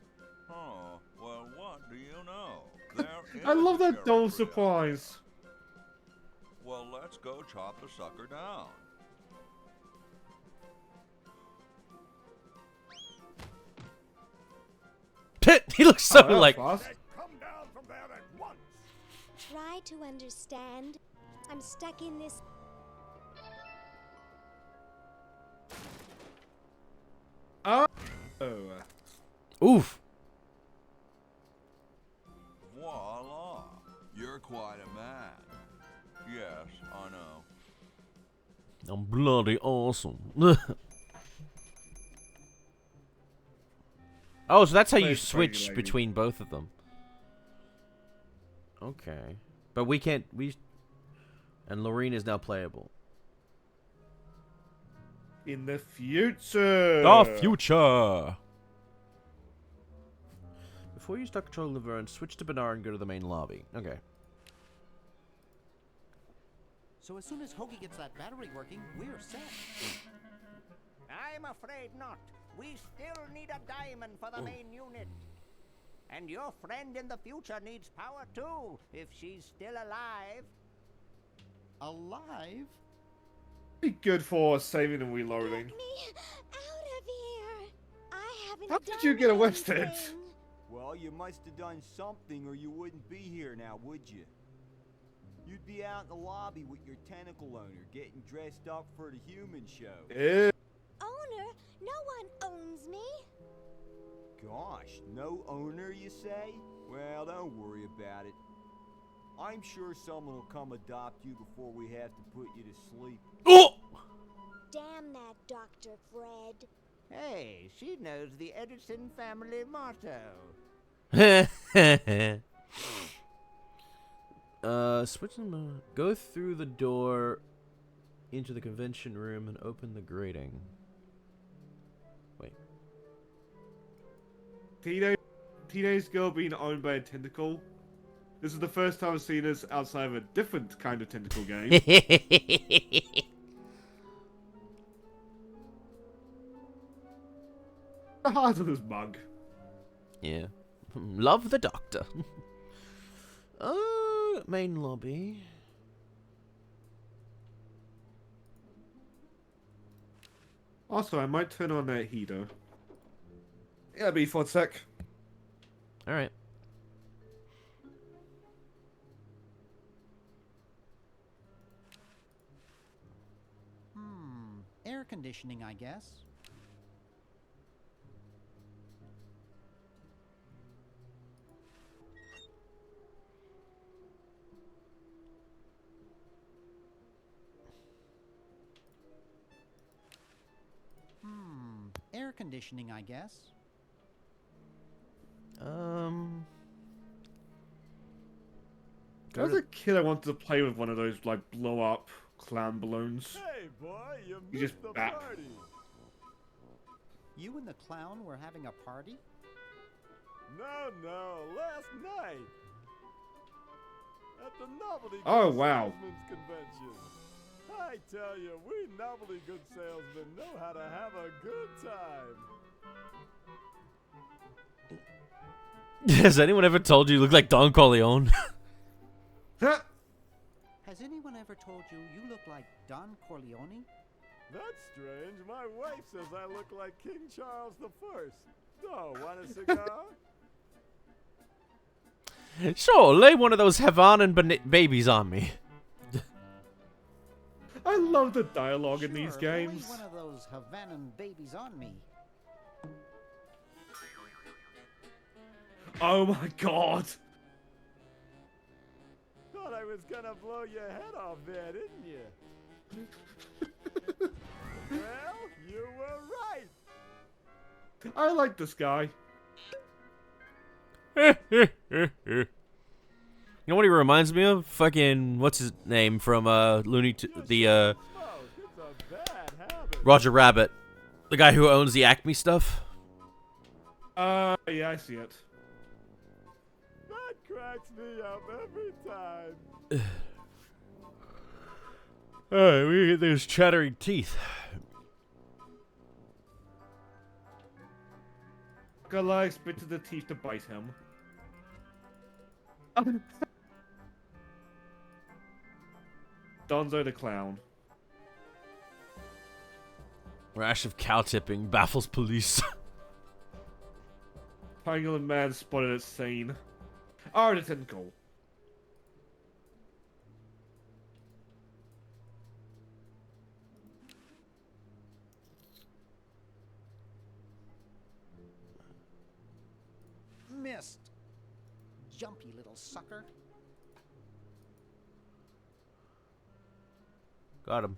Oh, well, what do you know? There is
I love
a
that
cherry
dull
tree out
surprise.
there. Well, let's go chop the sucker down.
He looks so
Oh,
like.
fast.
Come down from there at once.
Try to understand. I'm stuck in this.
Oh.
Oof.
Voila! You're quite a man. Yes, I know.
I'm bloody awesome. Oh, so that's how you
Nice
switch
regulating.
between both of them. Okay. But we can't. And Lorene is now playable.
In the future.
The future! Before you start controlling Laverne, switch to Bernard and go to the main lobby. Okay.
So as soon as Hoagie gets that battery working, we're set.
I'm afraid not. We still need a diamond for the main unit. And your friend in the future needs power too, if she's still alive.
Alive?
Be good for saving and reloading.
Get me out of here. I haven't
How did
done
you get arrested?
anything.
Well, you must have done something or you wouldn't be here now, would you? You'd be out in the lobby with your tentacle owner, getting dressed up for the human show.
Ew.
Owner? No one owns me.
Gosh, no owner, you say? Well, don't worry about it. I'm sure someone will come adopt you before we have to put you to sleep.
Oh!
Damn that Dr. Fred.
Hey, she knows the Edison family motto.
Switch them. Go through the door into the convention room and open the grating. Wait.
Teenage girl being owned by a tentacle. This is the first time I've seen this outside of a different kind of tentacle game. The heart of this mug.
Yeah. Love the doctor. Main lobby.
Also, I might turn on that heater. Yeah, be for a sec.
Alright.
Air conditioning, I guess. Air conditioning, I guess.
As a kid, I wanted to play with one of those, like, blow-up clown balloons.
Hey, boy, you
You
missed
just
the
bap.
party.
You and the clown were having a party?
No, last night. At the Novelty
Oh,
Goods
wow.
Salesmen's Convention. I tell you, we novelty goods salesmen know how to have a good time.
Has anyone ever told you you look like Don Corleone?
Has anyone ever told you you look like Don Corleone?
That's strange. My wife says I look like King Charles I. Oh, want a cigar?
Sure, lay one of those Havanan babies on me.
I love the dialogue in these
Sure,
games.
lay one of those Havanan babies on me.
Oh my god!
Thought I was gonna blow your head off there, didn't you? Well, you were right.
I like this guy.
You know what he reminds me of? Fucking what's his name from Looney the
Smoke, it's a bad habit.
Roger Rabbit, the guy who owns the Acme stuff.
Yeah, I see it.
That cracks me up every time.
Alright, we get those chattering teeth.
Gala expected the teeth to bite him. Donzo the clown.
Rash of cow tipping baffles police.
Pangolin Man spotted at scene. Oh, the tentacle.
Missed. Jumpy little sucker.
Got him.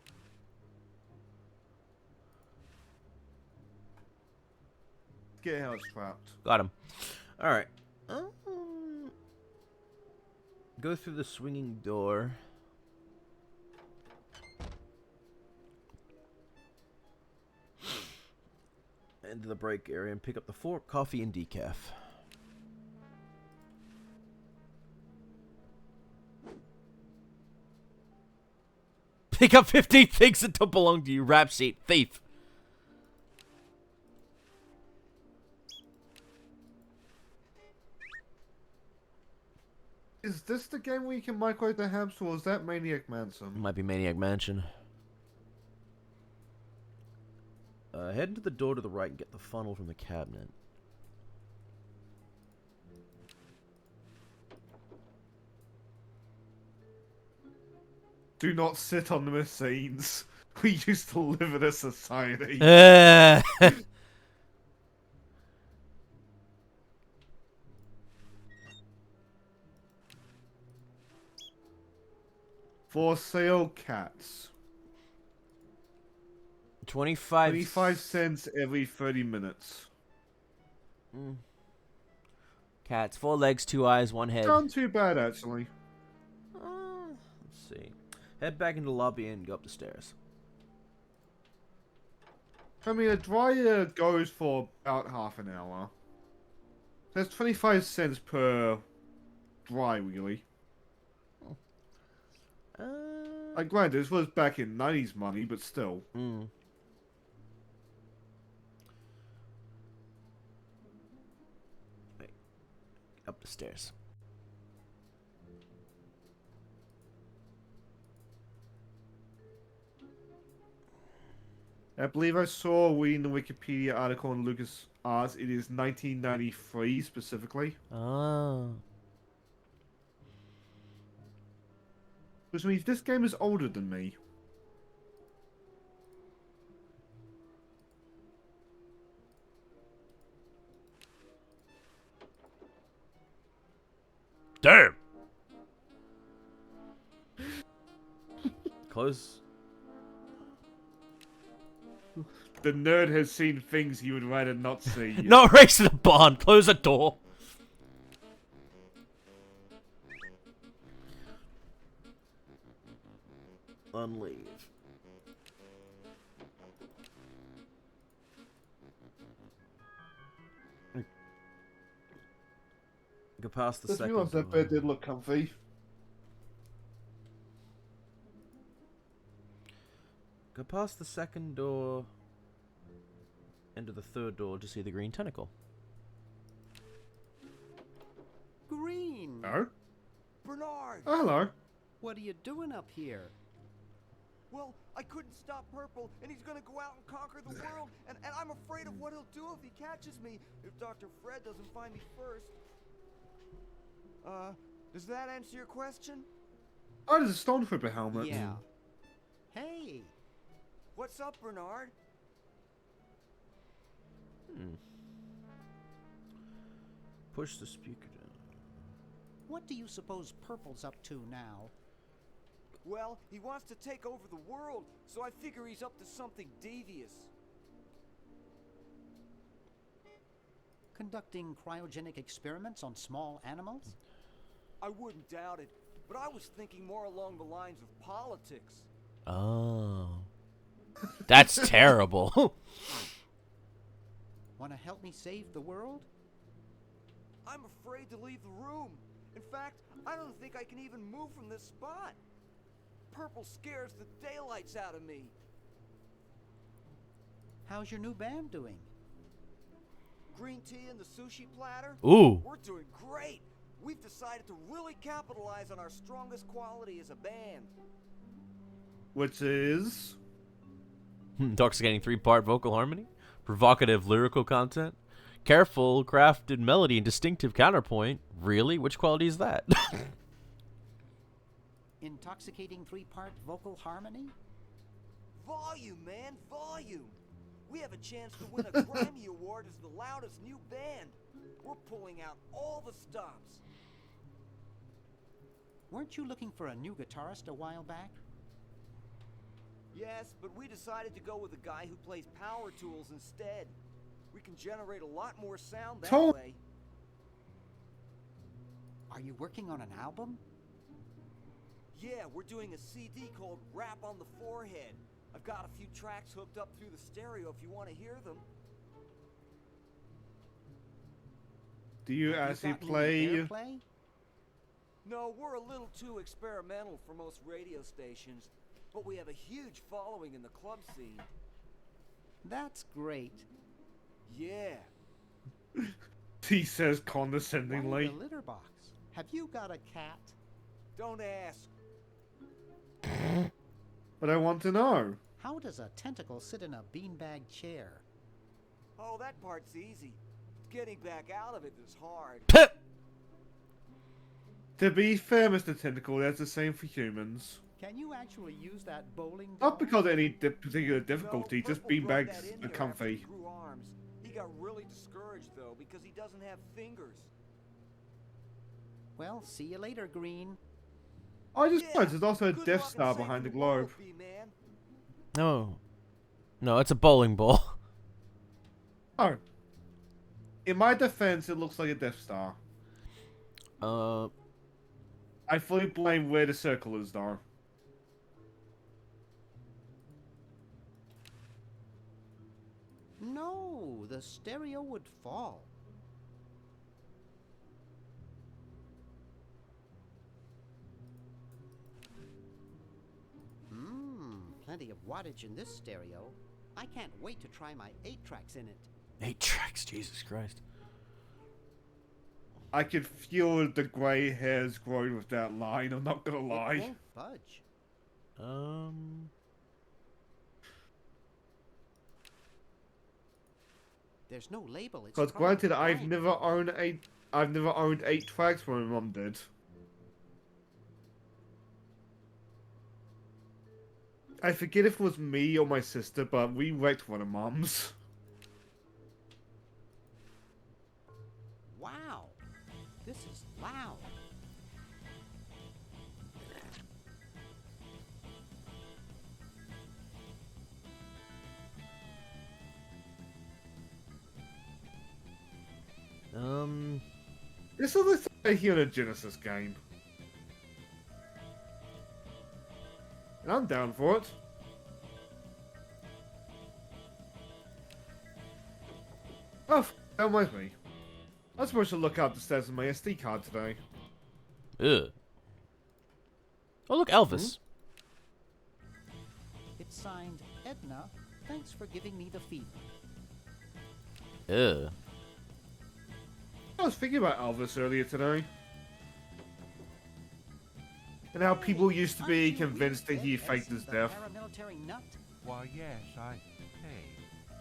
Get how it's trapped.
Got him. All right. Go through the swinging door. Into the break area and pick up the fork, coffee, and decaf. Pick up 15 things that don't belong to you, rap sheet, thief.
Is this the game where you can microwave the hamster, or is that Maniac Mansion?
Might be Maniac Mansion. Head into the door to the right and get the funnel from the cabinet.
Do not sit on the machines. We used to live in a society. For sale cats. 25 cents every 30 minutes.
Cats, 4 legs, 2 eyes, 1 head.
Not too bad, actually.
Let's see. Head back into the lobby and go up the stairs.
I mean, a dryer goes for about half an hour. That's 25 cents per dry, really. Like, granted, this was back in 90s money, but still.
Wait. Up the stairs.
I believe I saw reading the Wikipedia article on LucasArts. It is 1993 specifically.
Oh.
Which means this game is older than me.
Damn. Close.
The nerd has seen things he would rather not see.
Not racing the bond. Close the door. Unleave. Go past the
Let's be
second
honest, that
door.
bed did look comfy.
Go past the second door. Into the third door to see the green tentacle.
Green!
No?
Bernard!
Oh, hello.
What are you doing up here?
Well, I couldn't stop Purple, and he's gonna go out and conquer the world, and I'm afraid of what he'll do if he catches me, if Dr. Fred doesn't find me first. Does that answer your question?
Oh, there's a Stormtrooper helmet.
Yeah. Hey!
What's up, Bernard?
Push the speaker down.
What do you suppose Purple's up to now?
Well, he wants to take over the world, so I figure he's up to something devious.
Conducting cryogenic experiments on small animals?
I wouldn't doubt it, but I was thinking more along the lines of politics.
Oh. That's terrible.
Want to help me save the world?
I'm afraid to leave the room. In fact, I don't think I can even move from this spot. Purple scares the daylights out of me.
How's your new band doing?
Green tea and the sushi platter?
Ooh.
We're doing great. We've decided to really capitalize on our strongest quality as a band.
Which is...
Intoxicating 3-part vocal harmony, provocative lyrical content, careful crafted melody and distinctive counterpoint. Really? Which quality is that?
Intoxicating 3-part vocal harmony?
Volume, man, volume! We have a chance to win a Grammy Award as the loudest new band. We're pulling out all the stops.
Weren't you looking for a new guitarist a while back?
Yes, but we decided to go with a guy who plays power tools instead. We can generate a lot more sound that way.
Are you working on an album?
Yeah, we're doing a CD called Rap on the Forehead. I've got a few tracks hooked up through the stereo if you want to hear them.
Do you actually play?
No, we're a little too experimental for most radio stations, but we have a huge following in the club scene.
That's great.
Yeah.
He says
Why
condescendingly.
the litter box? Have you got a cat?
Don't ask.
But I want to know.
How does a tentacle sit in a beanbag chair?
Oh, that part's easy. Getting back out of it is hard.
To be fair, Mr. Tentacle, that's the same for humans.
Can you actually use that bowling ball?
Not because of any particular difficulty,
No,
just
Purple brought
beanbags
that in
are
here after
comfy.
he grew arms. He got really discouraged, though, because he doesn't have fingers.
Well, see you later, Green.
I just
Yeah,
noticed there's also a
good
Death
luck and
Star
save
behind the
the world,
globe.
B-man.
No. No, it's a bowling ball.
Oh. In my defense, it looks like a Death Star. I fully blame where the circle is, though.
No, the stereo would fall. Plenty of wattage in this stereo. I can't wait to try my 8 tracks in it.
8 tracks, Jesus Christ.
I could feel the grey hairs growing with that line, I'm not gonna
It
lie.
won't budge. There's no label. It's
Because
probably
granted, I've
blank.
never owned 8 tracks when my mum did. I forget if it was me or my sister, but we wrecked one of Mum's.
Wow, this is loud.
This is the thing I hear in a Genesis game. And I'm down for it. Oh, don't mind me. I was supposed to look out the stairs of my SD card today.
Ugh. Oh, look, Elvis.
It's signed Edna. Thanks for giving me the fever.
Ugh.
I was thinking about Elvis earlier today. And how people used to be convinced that he faked his death.
Paramilitary nut?
Why, yes, Hey,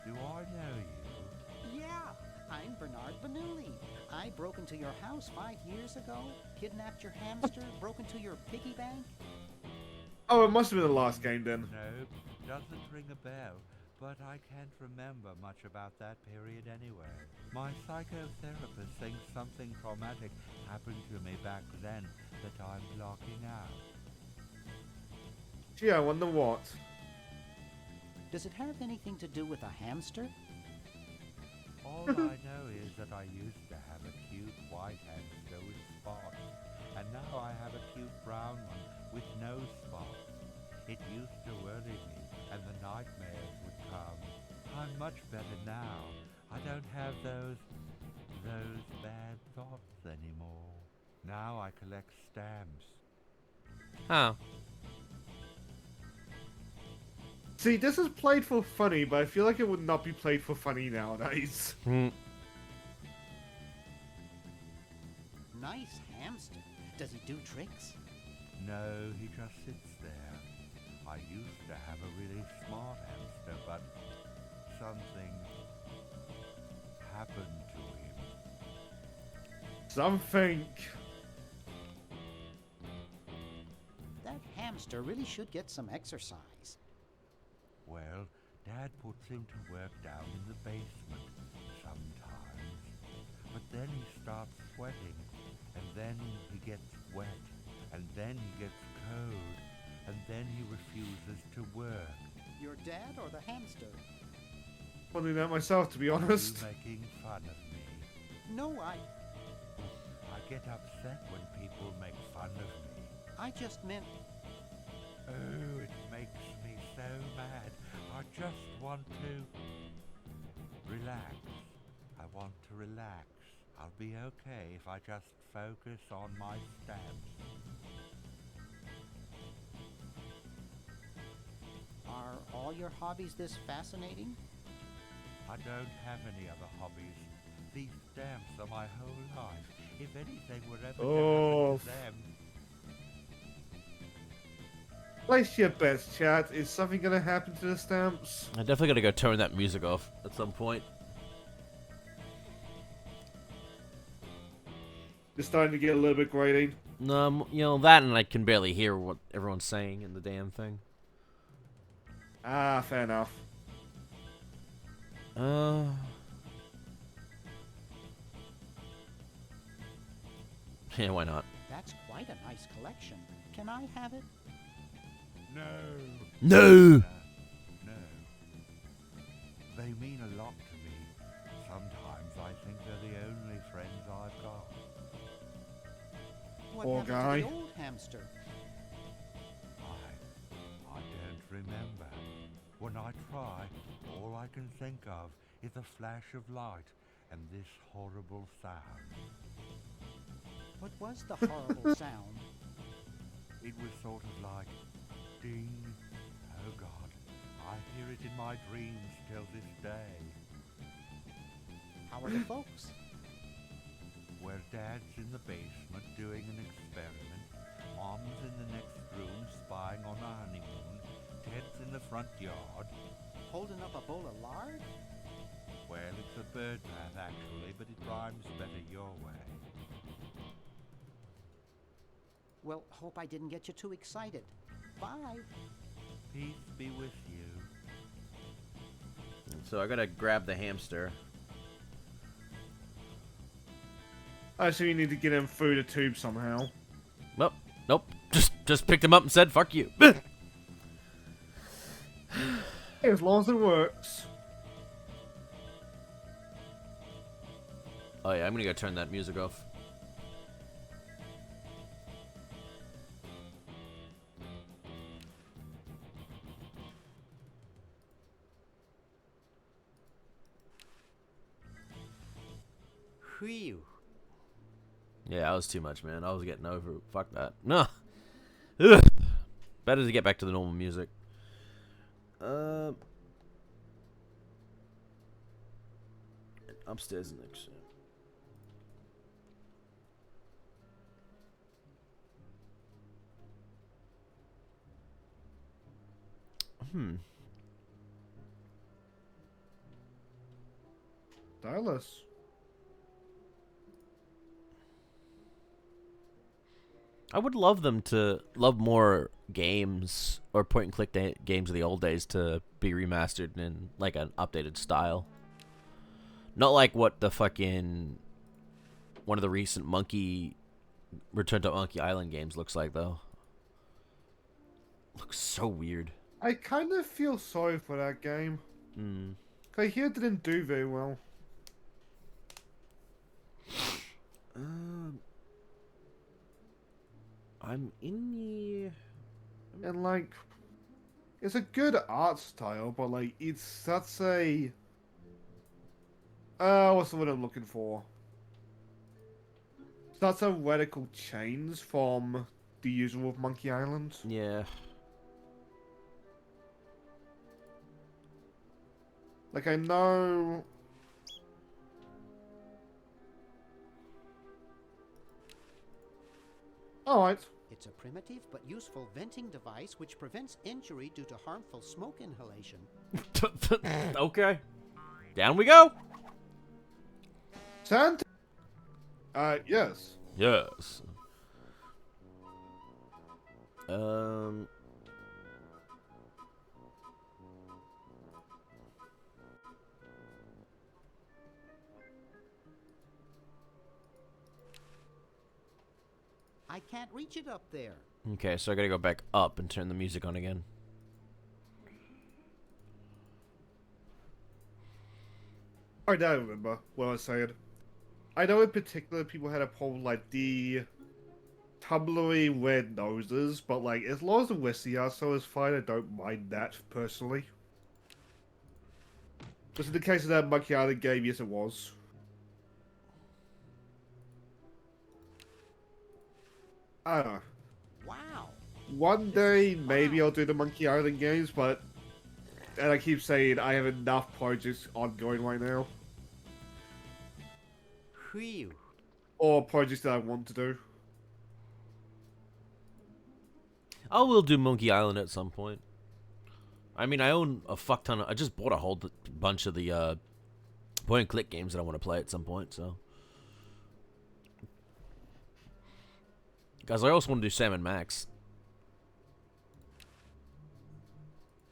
do I know you?
Yeah, I'm Bernard Bernoulli. I broke into your house 5 years ago, kidnapped your hamster, broke into your piggy bank.
Oh, it must have been the last game then.
Nope, doesn't ring a bell, but I can't remember much about that period anyway. My psychotherapist thinks something traumatic happened to me back then that I'm blocking out.
Gee, I wonder what.
Does it have anything to do with a hamster?
All I know is that I used to have a cute white hamster with spots, and now I have a cute brown one with no spots. It used to worry me, and the nightmares would come. I'm much better now. I don't have those bad thoughts anymore. Now I collect stamps.
Huh.
See, this is played for funny, but I feel like it would not be played for funny nowadays.
Nice hamster. Does he do tricks?
No, he just sits there. I used to have a really smart hamster, but something happened to
Something.
That hamster really should get some exercise.
Well, Dad puts him to work down in the basement sometimes. But then he starts sweating, and then he gets wet, and then he gets cold, and then he refuses to work.
Your dad or the hamster?
Wondering that myself, to be honest.
Are you making fun of me?
No, I
get upset when people make fun of me.
I just meant...
Oh, it makes me so mad. I just want to relax. I want to relax. I'll be okay if I just focus on my stamps.
Are all your hobbies this fascinating?
I don't have any other hobbies. These stamps are my whole life. If anything were ever to happen to them...
Place your bets, chat. Is something gonna happen to the stamps?
I definitely gotta go turn that music off at some point.
It's starting to get a little bit grating.
You know, that and I can barely hear what everyone's saying in the damn thing.
Ah, fair enough.
Yeah, why not?
That's quite a nice collection. Can I have it?
No.
No!
No. They mean a lot to me. Sometimes I think they're the only friends I've got.
What
Poor
happened
guy.
to the old hamster?
I don't remember. When I try, all I can think of is a flash of light and this horrible sound.
What was the horrible sound?
It was sort of like ding. Oh God, I hear it in my dreams till this day.
How are the folks?
Where Dad's in the basement doing an experiment, Mom's in the next room spying on a honeymoon, Ted's in the front yard.
Holding up a bowl of lard?
Well, it's a bird bath actually, but it rhymes better your way.
Well, hope I didn't get you too excited. Bye.
Peace be with you.
So I gotta grab the hamster.
I assume you need to get him through the tube somehow.
Well, nope. Just picked him up and said, fuck you.
As long as it works.
Oh yeah, I'm gonna go turn that music off.
Whew.
Yeah, that was too much, man. I was getting over it. Fuck that. No. Ugh. Better to get back to the normal music. Upstairs next.
Dallas.
I would love them to love more games or point and click games of the old days to be remastered in like an updated style. Not like what the fucking one of the recent Return to Monkey Island games looks like though. Looks so weird.
I kind of feel sorry for that game. I hear it didn't do very well.
I'm in the...
And like, it's a good art style, but like, it's such a... what's the word I'm looking for? Such a radical change from the usual of Monkey Island.
Yeah.
Like, I know... Alright.
It's a primitive but useful venting device which prevents injury due to harmful smoke inhalation.
Okay. Down we go.
Santa. Yes.
Yes. Um.
I can't reach it up there.
Okay, so I gotta go back up and turn the music on again.
I now remember what I was saying. I know in particular people had a problem like the tumblery red noses, but like as long as the Westie are so is fine, I don't mind that personally. Just in the case of that Monkey Island game, yes it was. I don't know.
Wow.
One day, maybe I'll do the Monkey Island games, but... And I keep saying I have enough projects ongoing right now.
Phew.
Or projects that I want to do.
I will do Monkey Island at some point. I mean, I own a fuck ton of... I just bought a whole bunch of the point-and-click games that I want to play at some point, so... Guys, I also want to do Sam & Max.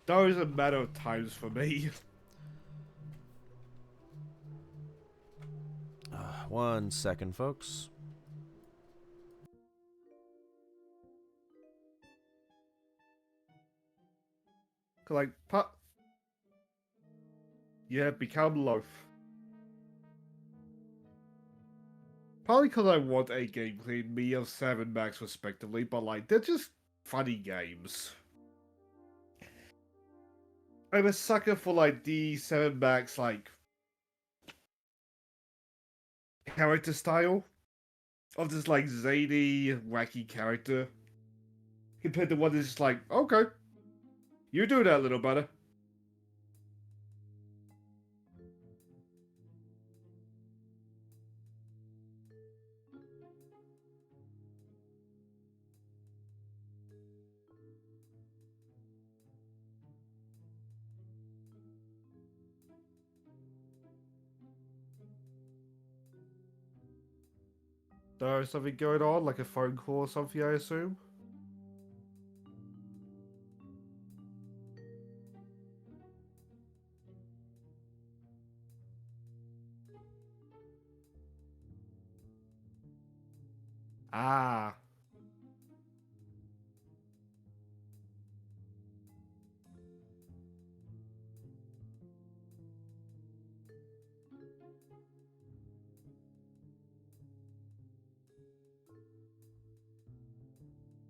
Those are a matter of times for me.
1 second, folks.
Like, yeah, become loaf. Probably because I want a game clean me of 7 Max respectively, but like, they're just funny games. I'm a sucker for like the 7 Max, like, character style. Of this like zany, wacky character. Compared to one that's just like, okay, you do that, little brother. There's something going on, like a phone call or something, I assume. Ah.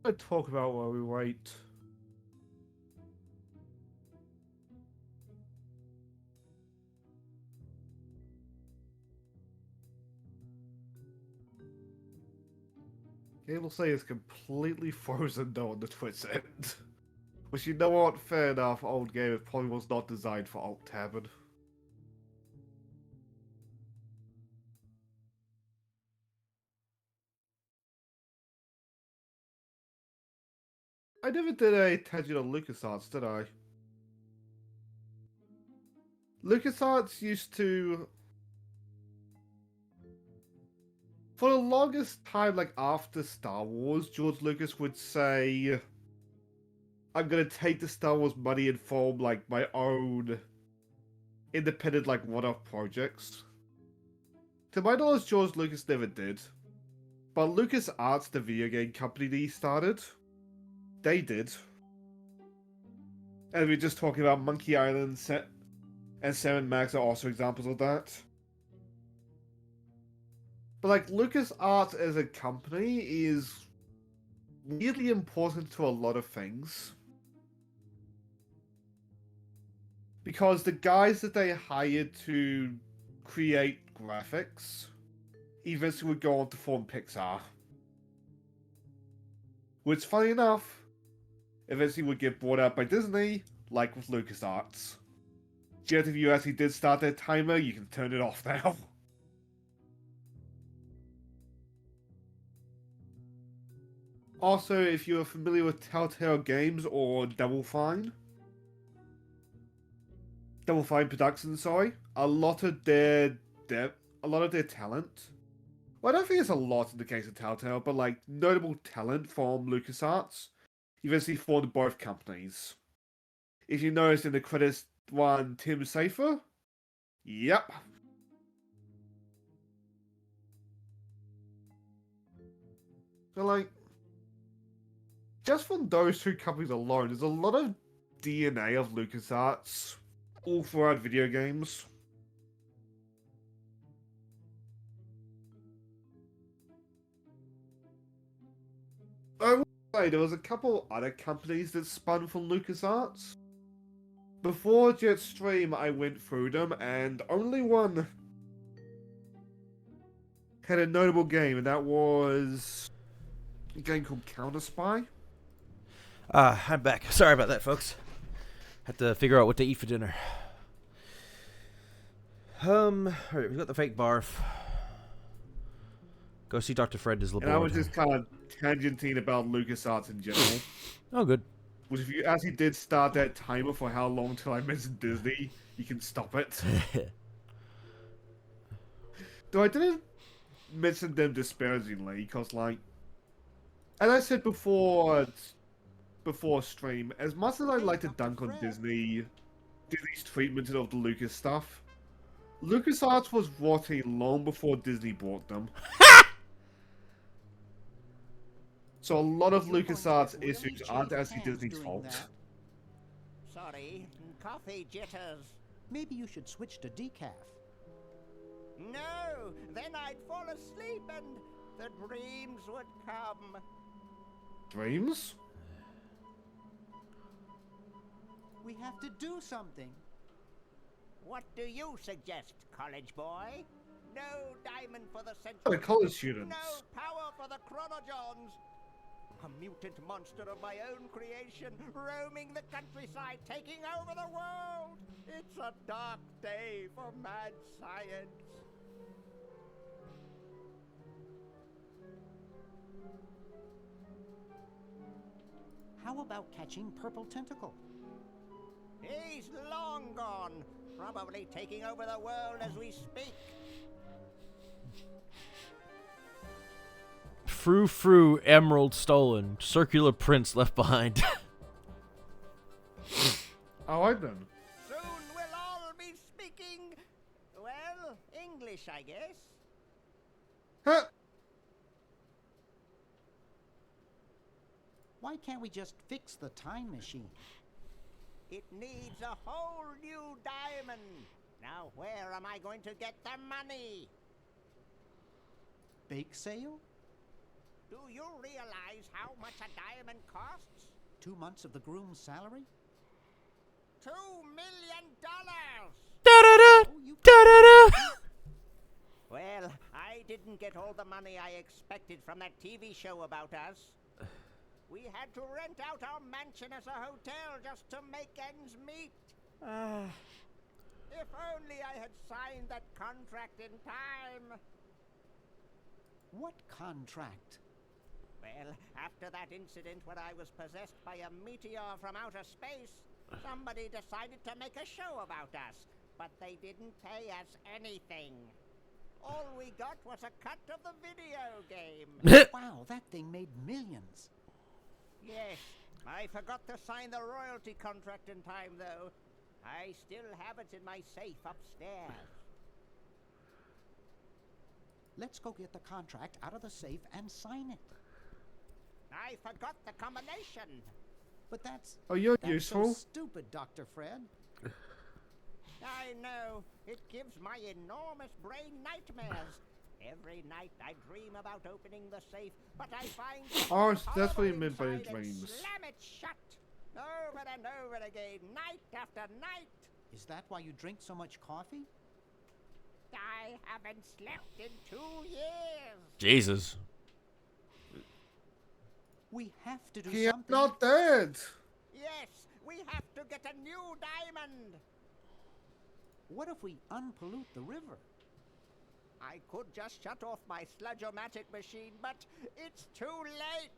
Let's talk about while we wait. Game will say it's completely frozen though on the Twitch end. Which, you know what, fair enough, old game, it probably was not designed for alt-tabbing. I never did a tangent on LucasArts, did I? LucasArts used to... For the longest time, like after Star Wars, George Lucas would say, I'm gonna take the Star Wars money and form like my own independent like one-off projects. To my knowledge, George Lucas never did. But LucasArts, the video game company that he started, they did. And we're just talking about Monkey Island and Sam & Max are also examples of that. But like, LucasArts as a company is weirdly important to a lot of things. Because the guys that they hired to create graphics eventually would go on to form Pixar. Which, funny enough, eventually would get bought out by Disney, like with LucasArts. Yet if you actually did start that timer, you can turn it off now. Also, if you're familiar with Telltale Games or Double Fine Productions, sorry, a lot of their talent Well, I don't think it's a lot in the case of Telltale, but like notable talent from LucasArts, eventually formed both companies. If you notice in the credits, one Tim Safer. Yep. So like, just from those two companies alone, there's a lot of DNA of LucasArts all throughout video games. I will say there was a couple other companies that spun from LucasArts. Before Jetstream, I went through them, and only one had a notable game, and that was a game called Counter Spy.
I'm back. Sorry about that, folks. Had to figure out what to eat for dinner. Alright, we got the fake barf. Go see Dr. Fred is
And I was just kind of tangenting about LucasArts in general.
Oh, good.
Which if you actually did start that timer for how long till I mentioned Disney, you can stop it. Though I didn't mention them disparagingly, because like, as I said before stream, as much as I like to dunk on Disney's treatment of the Lucas stuff, LucasArts was rotting long before Disney bought them. So a lot of LucasArts issues aren't actually Disney's fault.
Sorry, coffee jitters.
Maybe you should switch to decaf.
No, then I'd fall asleep and the dreams would come.
Dreams?
We have to do something.
What do you suggest, college boy? No diamond for the
The
century.
college students.
No power for the chronojons. A mutant monster of my own creation, roaming the countryside, taking over the world. It's a dark day for mad science.
How about catching Purple Tentacle?
He's long gone, probably taking over the world as we speak.
Frou-frou, emerald stolen. Circular prints left behind.
Alright then.
Soon we'll all be speaking, well, English, I guess.
Huh?
Why can't we just fix the time machine?
It needs a whole new diamond. Now where am I going to get the money?
Bake sale?
Do you realize how much a diamond costs?
2 months of the groom's salary?
$2 million!
Da-da-da! Da-da-da!
Well, I didn't get all the money I expected from that TV show about us. We had to rent out our mansion as a hotel just to make ends meet. If only I had signed that contract in time.
What contract?
Well, after that incident when I was possessed by a meteor from outer space, somebody decided to make a show about us, but they didn't pay us anything. All we got was a cut of the video game.
Wow, that thing made millions.
Yes, I forgot to sign the royalty contract in time, though. I still have it in my safe upstairs.
Let's go get the contract out of the safe and sign it.
I forgot the combination.
But that's
You're
so
useful.
stupid, Dr. Fred.
I know. It gives my enormous brain nightmares. Every night I dream about opening the safe, but I find
Oh, that's what he
horrible
meant by
inside and
dreams.
slam it shut. Over and over again, night after night.
Is that why you drink so much coffee?
I haven't slept in 2 years.
Jesus.
We have to do
He is
something.
not dead.
Yes, we have to get a new diamond.
What if we unpollute the river?
I could just shut off my sludge-o-matic machine, but it's too late.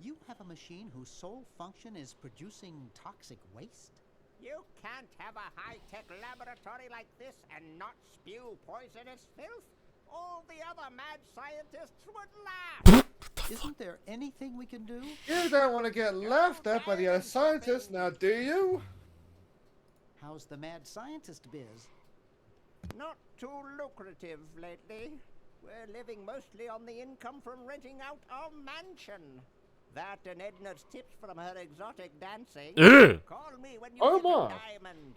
You have a machine whose sole function is producing toxic waste?
You can't have a high-tech laboratory like this and not spew poisonous filth. all the other mad scientists would laugh.
Isn't there anything we can do?
You don't want to get laughed at by the other scientists, now do you?
How's the mad scientist biz?
Not too lucrative lately. We're living mostly on the income from renting out our mansion. That and Edna's tips from her exotic dancing. Call me when you
Oh
get
my.
a diamond.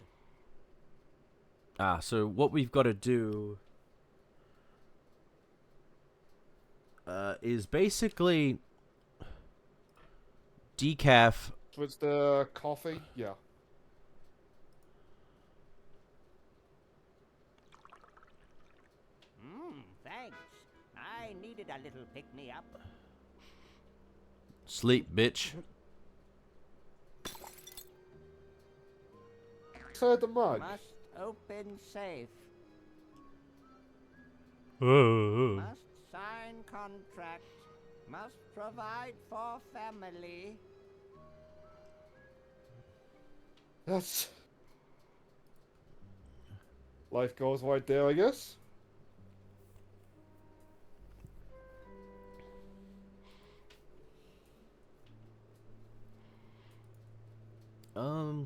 So what we've got to do is basically decaf.
Switch the coffee? Yeah.
Thanks. I needed a little pick-me-up.
Sleep, bitch.
Inside the mug.
Must open safe.
Uh.
Must sign contract. Must provide for family.
That's... Life goes right there, I guess.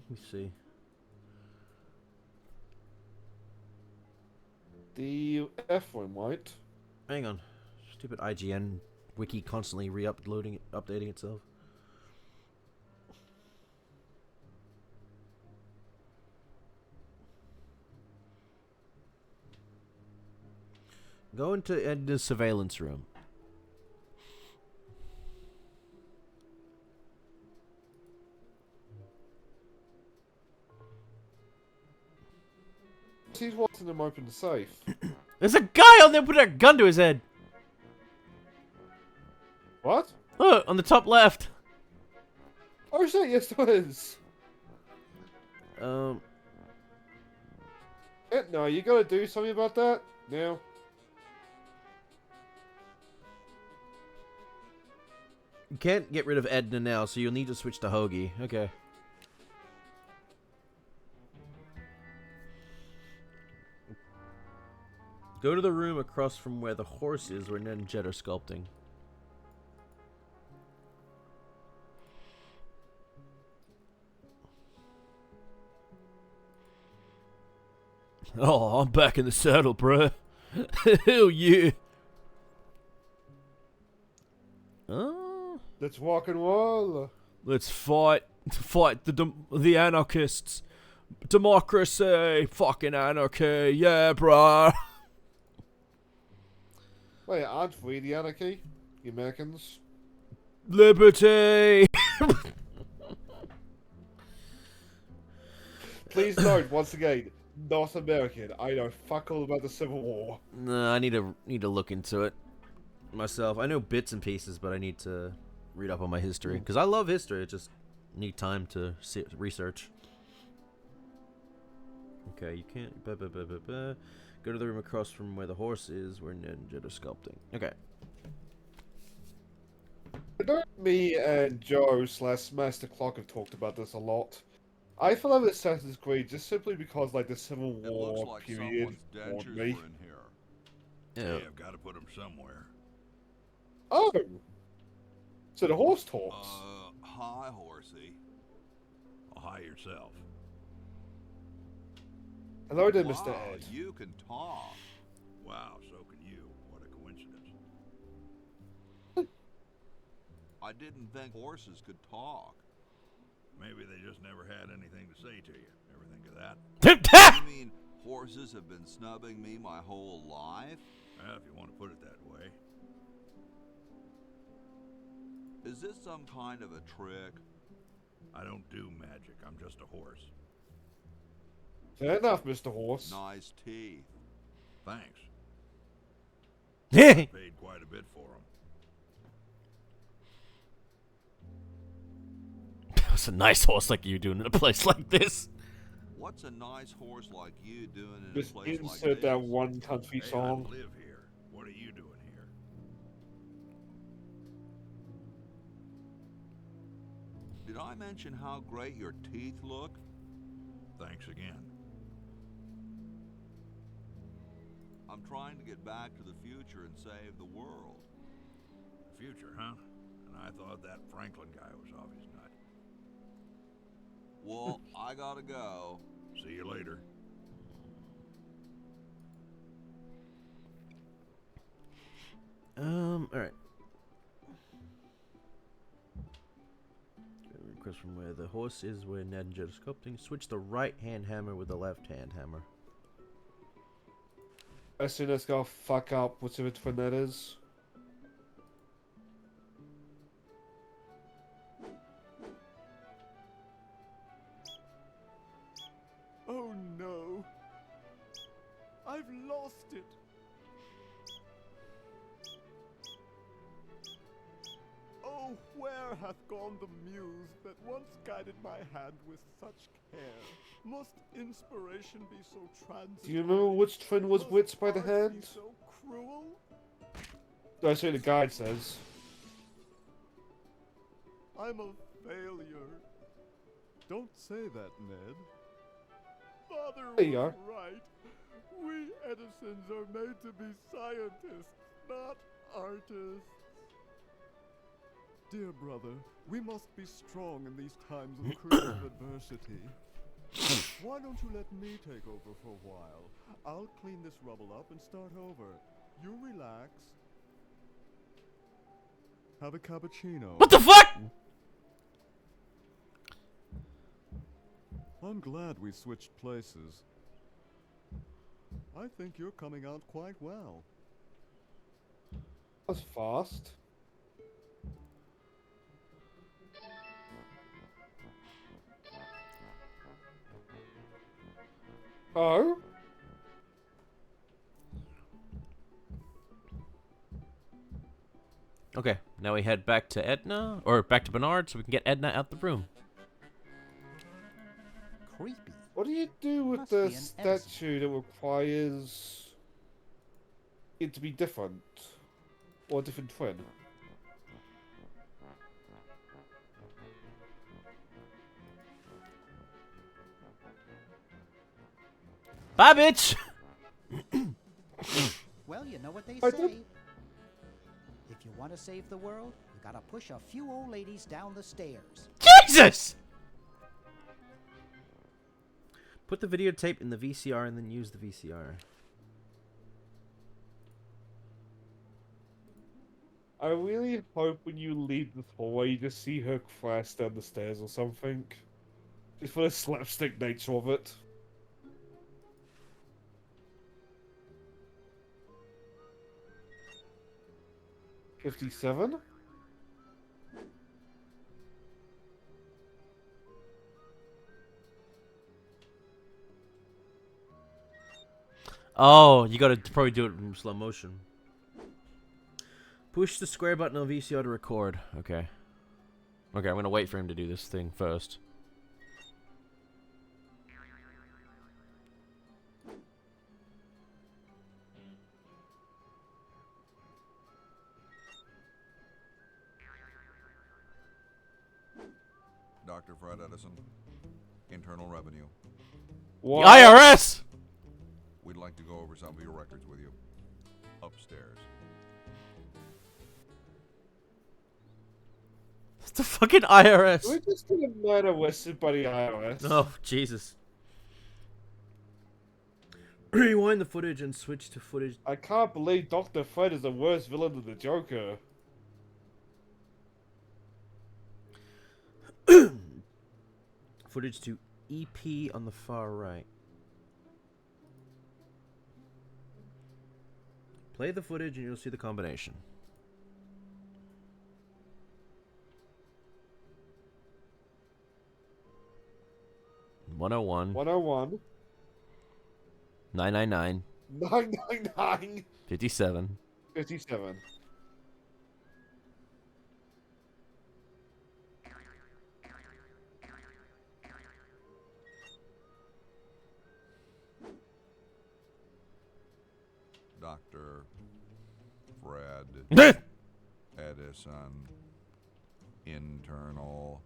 Let me see.
The F one might.
Hang on. Stupid IGN wiki constantly re-uploading, updating itself. Go into the surveillance room.
He's watching them open the safe.
There's a guy on there putting a gun to his head.
What?
Look, on the top left.
Oh shit, yes there is.
Um,
No, you gotta do something about that now.
you can't get rid of Edna now, so you'll need to switch to Hoagie. Okay. Go to the room across from where the horse is, where Ned and Jet are sculpting. Oh, I'm back in the saddle, bruh. Hell yeah.
Let's walk and roll.
Let's fight. Fight the anarchists. Democracy. Fucking anarchy. Yeah, bruh.
Wait, aren't we the anarchy? The Americans?
Liberty.
Please note, once again, not American. I know fuck all about the Civil War.
No, I need to look into it myself. I know bits and pieces, but I need to read up on my history because I love history. I just need time to research. Okay, you can't. Go to the room across from where the horse is, where Ned and Jet are sculpting. Okay.
I know me and Joe / Master Clock have talked about this a lot. I feel like Assassin's Creed just simply because like the Civil
It
War
looks like
period
someone's
warned
dentures
me.
were in here.
Yeah.
Hey, I've got to put them somewhere.
Oh! So the horse talks.
Hi, horsey. Oh, hi yourself.
Hello there,
Wow,
Mr. Ed.
you can talk. Wow, so can you. What a coincidence. I didn't think horses could talk. Maybe they just never had anything to say to you. Ever think of that? You mean horses have been snubbing me my whole life? Well, if you want to put it that way. Is this some kind of a trick? I don't do magic. I'm just a horse.
Fair enough, Mr. Horse.
Nice teeth. Thanks.
Yeah.
Paid quite a bit for them.
It's a nice horse like you doing in a place like this.
What's a nice horse like you doing in
Just
a place like
insert
this?
that one country
Hey,
song.
I live here. What are you doing here? Did I mention how great your teeth look? Thanks again. I'm trying to get back to the future and save the world.
Future, huh? And I thought that Franklin guy was off his nut.
Well, I gotta go.
See you later.
Alright. Request from where the horse is where Ned and Jed are sculpting. Switch the right hand hammer with the left hand hammer.
As soon as go fuck up whatever twin that is.
Oh no! I've lost it! Oh, where hath gone the muse that once guided my hand with such care? Must inspiration be so transitory?
Do you remember which twin was wits by the
Must art
hand?
be so cruel?
That's what the guide says.
I'm a failure. Don't say that, Ned. Father
There you
was
are.
right. We Edisons are made to be scientists, not artists. Dear brother, we must be strong in these times of creative adversity. Why don't you let me take over for a while? I'll clean this rubble up and start over. You relax. Have a cappuccino.
What the fuck?
I'm glad we switched places. I think you're coming out quite well.
That's fast. Oh?
Okay, now we head back to Edna, or back to Bernard, so we can get Edna out the room.
Creepy.
What do you do with
Must
the
be an Edison.
statue that requires it to be different? Or a different twin?
Bye, bitch!
Well, you know what they
I
say.
did-
If you want to save the world, you gotta push a few old ladies down the stairs.
Jesus! Put the videotape in the VCR and then use the VCR.
I really hope when you leave this hallway you just see her crash down the stairs or something. Just for the slapstick nature of it. $57?
Oh, you gotta probably do it in slow motion. Push the square button on VCR to record. Okay. Okay, I'm gonna wait for him to do this thing first.
Dr. Fred Edison, Internal Revenue.
What?
The IRS!
We'd like to go over some of your records with you. Upstairs.
It's the fucking IRS.
We're just gonna murder Wested by the IRS.
Oh, Jesus. Rewind the footage and switch to footage.
I can't believe Dr. Fred is the worst villain than the Joker.
Footage to EP on the far right. Play the footage and you'll see the combination. $101,
101.
$999,
999.
$57.
57.
Dr. Fred Edison, Internal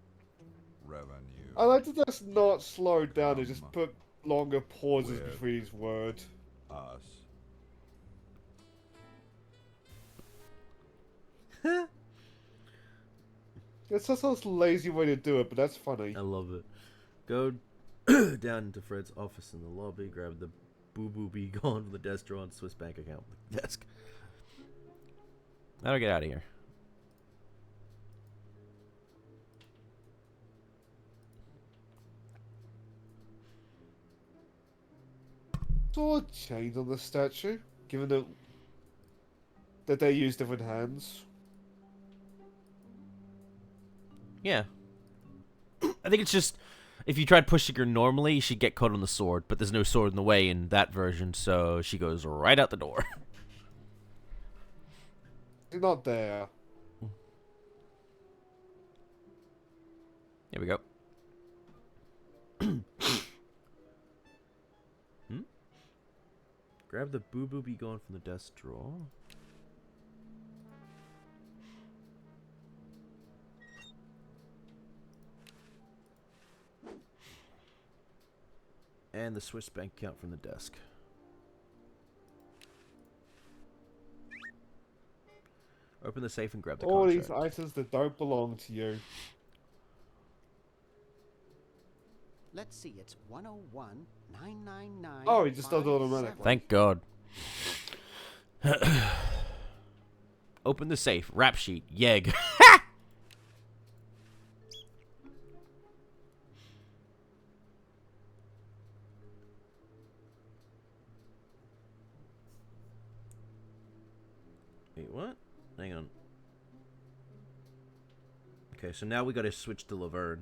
Revenue.
I like to just not slow down and just put longer pauses
With
between each word.
Us.
It's just a lazy way to do it, but that's funny.
I love it. Go down into Fred's office in the lobby, grab the boo be gone from the desk drawer and Swiss bank account from the desk. Now get out of here.
Sword chains on the statue, given that they use different hands.
Yeah. I think it's just, if you tried pushing her normally, she'd get caught on the sword, but there's no sword in the way in that version, so she goes right out the door.
She's not there.
Here we go. Grab the boo be gone from the desk drawer. And the Swiss bank account from the desk. Open the safe and grab the
All
contract.
these items that don't belong to you.
Let's see, it's 101,999.
Oh, he just does it automatically.
Thank God. Open the safe. Rap sheet. Yeg. Wait, what? Hang on. Okay, so now we gotta switch to Laverne.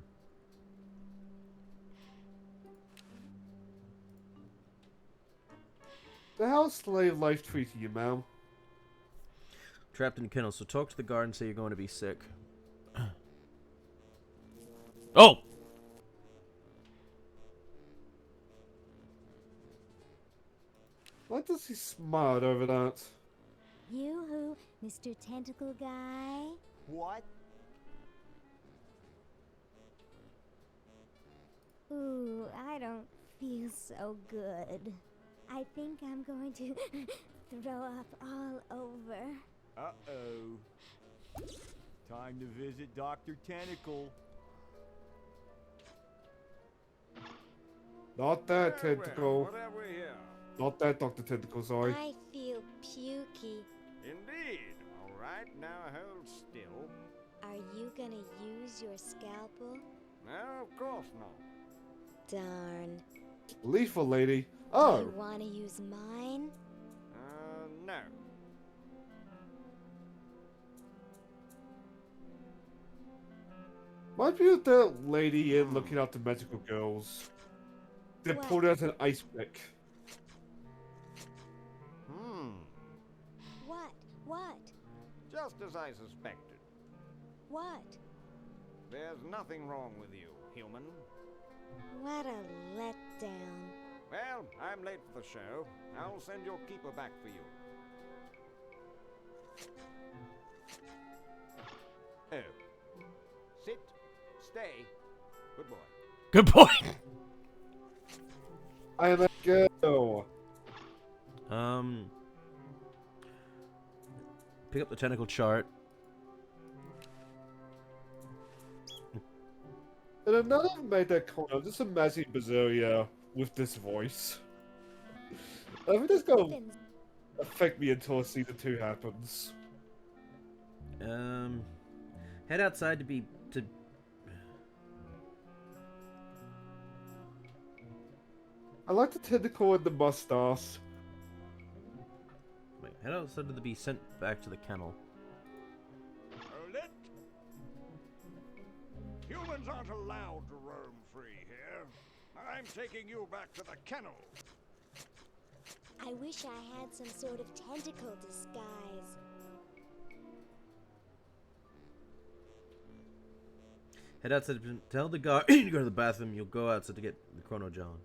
So how's slave life treating you, ma'am?
Trapped in a kennel, so talk to the guard and say you're going to be sick. Oh!
Why does he smile over that?
Yoo-hoo, Mr. Tentacle Guy.
What?
Ooh, I don't feel so good. I think I'm going to throw up all over.
Uh-oh. Time to visit Dr. Tentacle.
Not that tentacle.
What have we here?
Not that Dr. Tentacle, sorry.
I feel pukey.
Indeed. All right, now hold still.
Are you gonna use your scalpel?
No, of course not.
Darn.
Lethal lady.
Do
Oh.
you wanna use mine?
No.
Might be with that lady in looking after magical girls. They
What?
pulled out an ice pick.
What? What?
Just as I suspected.
What?
There's nothing wrong with you, human.
What a letdown.
Well, I'm late for the show. I'll send your keeper back for you. Oh. Sit. Stay. Good boy.
Good boy.
I let go.
Pick up the tentacle chart.
And another made that comment. Just imagine Berseria with this voice. I think that's gonna affect me until season 2 happens.
Head outside to.
I like the tentacle and the mustache.
Wait, head outside to be sent back to the kennel.
Hold it. Humans aren't allowed to roam free here. I'm taking you back to the kennel.
I wish I had some sort of tentacle disguise.
Head outside. Tell the guard you go to the bathroom. You'll go outside to get the Chrono John.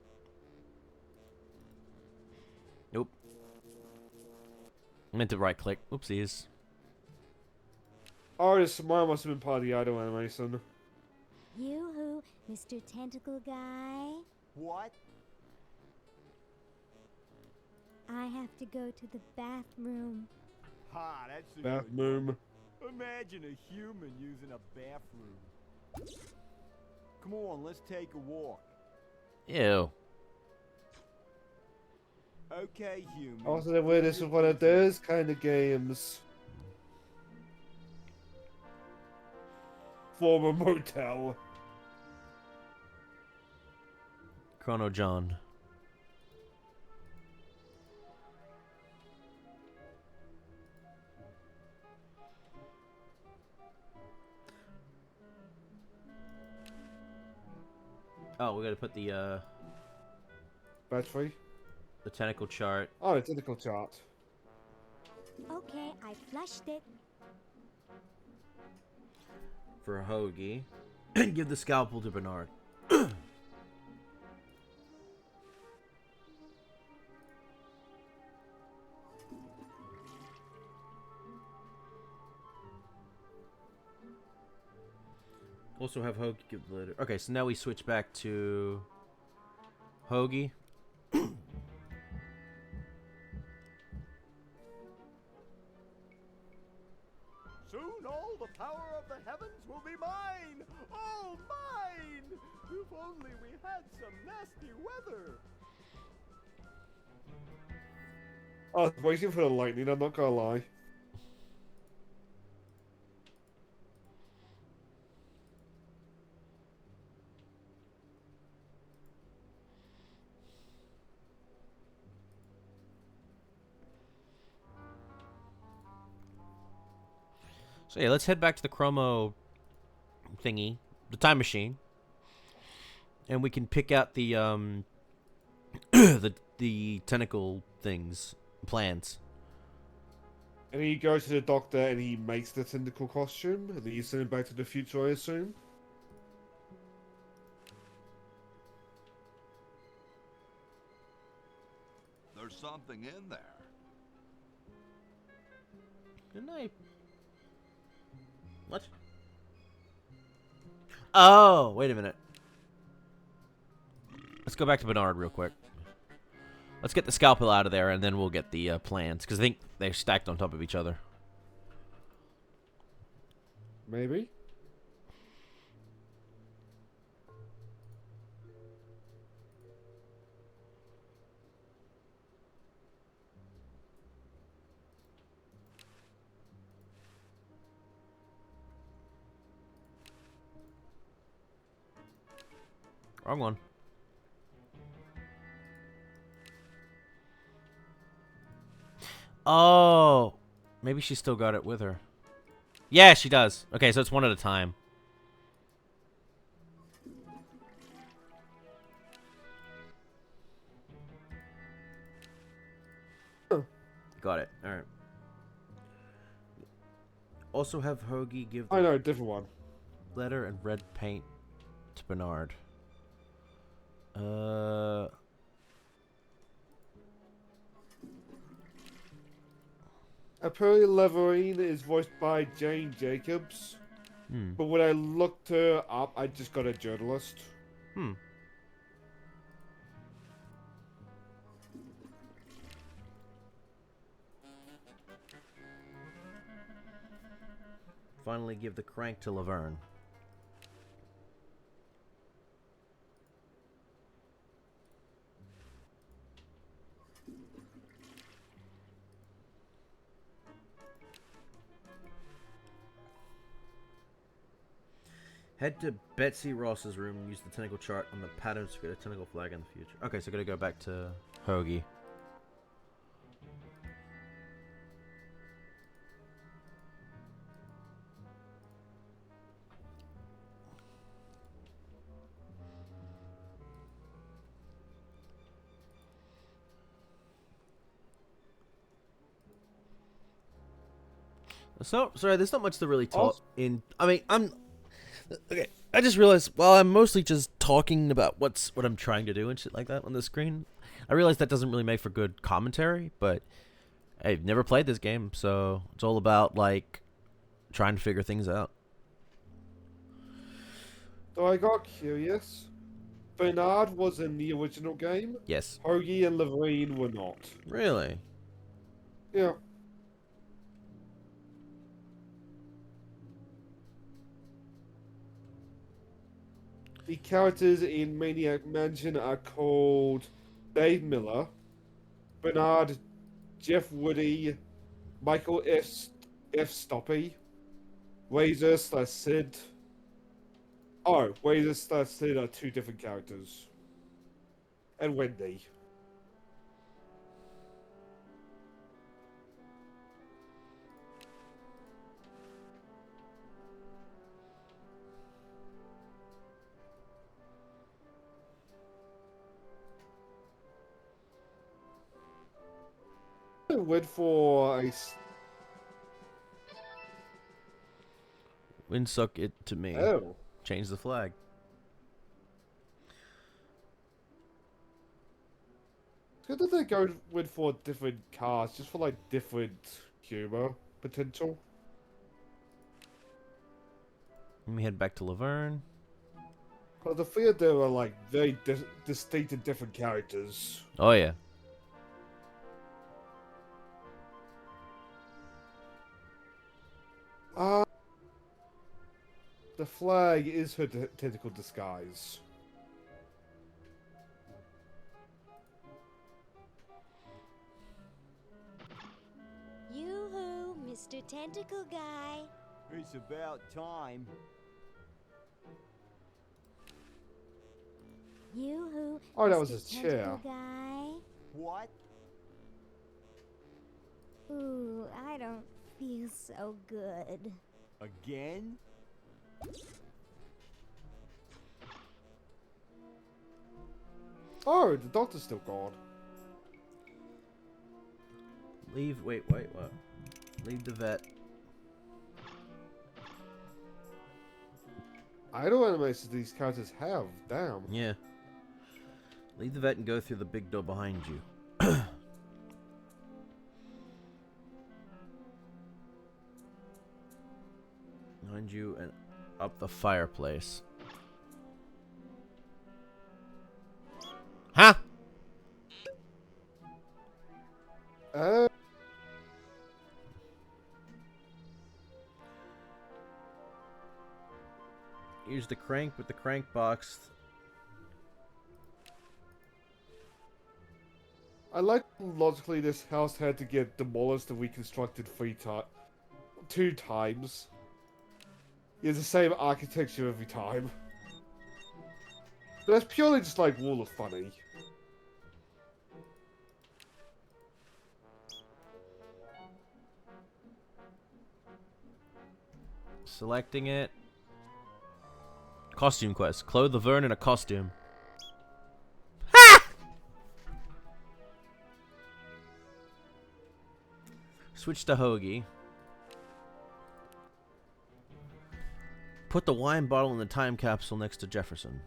Nope. I meant to right click. Oopsies.
Oh, this smile must have been part of the idol animation.
Yoo-hoo, Mr. Tentacle Guy.
What?
I have to go to the bathroom.
Ha, that's a good
Bathroom.
Imagine a human using a bathroom. Come on, let's take a walk.
Ew.
Okay, human.
Also, the way this is one of those kind of games. Former motel.
Chrono John. Oh, we gotta put the
Battery.
the tentacle chart.
Oh, the tentacle chart.
Okay, I flushed it.
For Hoagie. Give the scalpel to Bernard. Also have Hoagie give the letter. Okay, so now we switch back to Hoagie.
Soon all the power of the heavens will be mine! All mine! If only we had some nasty weather!
I was waiting for the lightning, I'm not gonna lie.
So yeah, let's head back to the chromo thingy, the time machine, and we can pick out the the tentacle things, plans.
And he goes to the doctor and he makes the tentacle costume, and then you send him back to the future, I assume.
There's something in there.
Didn't I? What? Oh, wait a minute. Let's go back to Bernard real quick. Let's get the scalpel out of there, and then we'll get the plans, because I think they're stacked on top of each other.
Maybe?
Wrong one. Oh, maybe she still got it with her. Yeah, she does. Okay, so it's one at a time. Got it. All right. Also have Hoagie give the
I know, a different one.
letter and red paint to Bernard.
Apparently Leverine is voiced by Jane Jacobs. But when I looked her up, I just got a journalist.
Finally give the crank to Laverne. Head to Betsy Ross's room and use the tentacle chart on the patterns to create a tentacle flag in the future. Okay, so gotta go back to Hoagie. So sorry, there's not much to really talk in. I mean, I'm okay. I just realized while I'm mostly just talking about what I'm trying to do and shit like that on the screen, I realize that doesn't really make for good commentary. But I've never played this game, so it's all about like trying to figure things out.
So I got curious. Bernard was in the original game.
Yes.
Hoagie and Leverine were not.
Really?
Yeah. the characters in Maniac Mansion are called Dave Miller, Bernard, Jeff Woody, Michael F. Stoppy, Razor/Sid. Oh, Razor/Sid are two different characters. And Wendy. I went for a
Windsuck it to me.
oh.
Change the flag.
It's good that they went for different cars, just for like different humor potential.
Let me head back to Laverne.
But the three of them are like very distinct and different characters.
Oh yeah.
The flag is her tentacle disguise.
Yoo-hoo, Mr. Tentacle Guy.
It's about time.
Yoo-hoo,
Oh, that
Mr.
was his chair.
Tentacle Guy.
What?
Ooh, I don't feel so good.
Again?
Oh, the doctor's still gone.
Leave. Wait. What? Leave the vet.
Idle animations these characters have. Damn.
Yeah. Leave the vet and go through the big door behind you. Behind you and up the fireplace. Huh? Use the crank with the crank box.
I like logically this house had to get demolished and reconstructed two times. It's the same architecture every time. But that's purely just like rule of funny.
Selecting it. Costume quest. Clothe Laverne in a costume. Ha! Switch to Hoagie. Put the wine bottle in the time capsule next to Jefferson.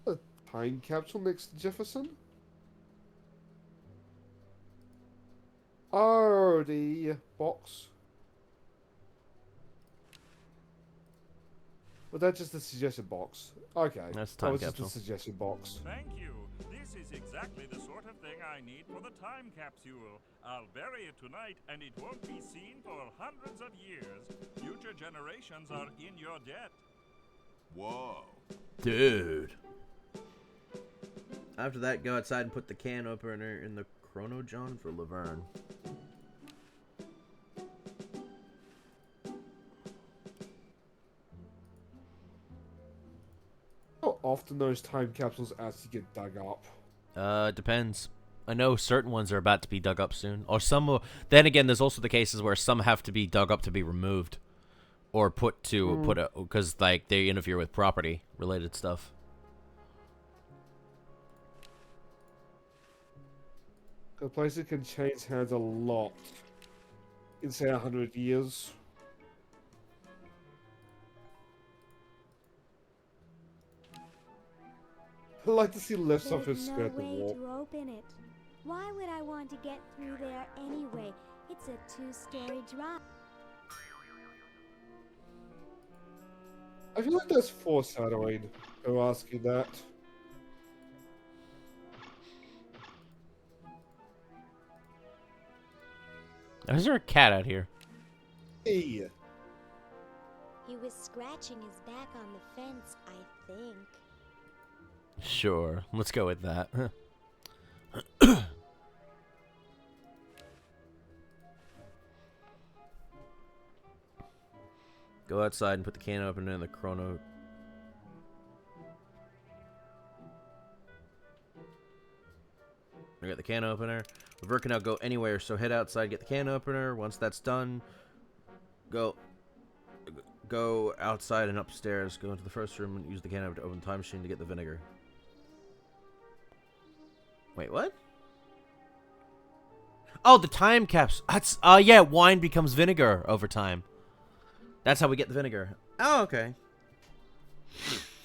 A time capsule next to Jefferson? Oh, the box. Well, that's just the suggestion box. Okay.
That's the
that
time
was
capsule.
just the suggestion box.
Thank you. This is exactly the sort of thing I need for the time capsule. I'll bury it tonight, and it won't be seen for hundreds of years. Future generations are in your debt.
Whoa.
Dude. After that, go outside and put the can opener in the Chrono John for Laverne.
How often those time capsules actually get dug up?
Depends. I know certain ones are about to be dug up soon, or some will. Then again, there's also the cases where some have to be dug up to be removed, or put because like they interfere with property related stuff.
The place can change hands a lot in say 100 years. I'd like to see lifts off his
There's no
skirt
way
and walk.
to open it. Why would I want to get through there anyway? It's a two-story drop.
I feel like that's foreshadowing. Who asking that?
Is there a cat out here?
Hey.
He was scratching his back on the fence, I think.
Sure. Let's go with that. Go outside and put the can opener in the chrono. I got the can opener. River can now go anywhere, so head outside, get the can opener. Once that's done, go outside and upstairs. Go into the first room and use the can opener to open the time machine to get the vinegar. Wait, what? Oh, the time caps. That's yeah, wine becomes vinegar over time. That's how we get the vinegar. Oh, okay.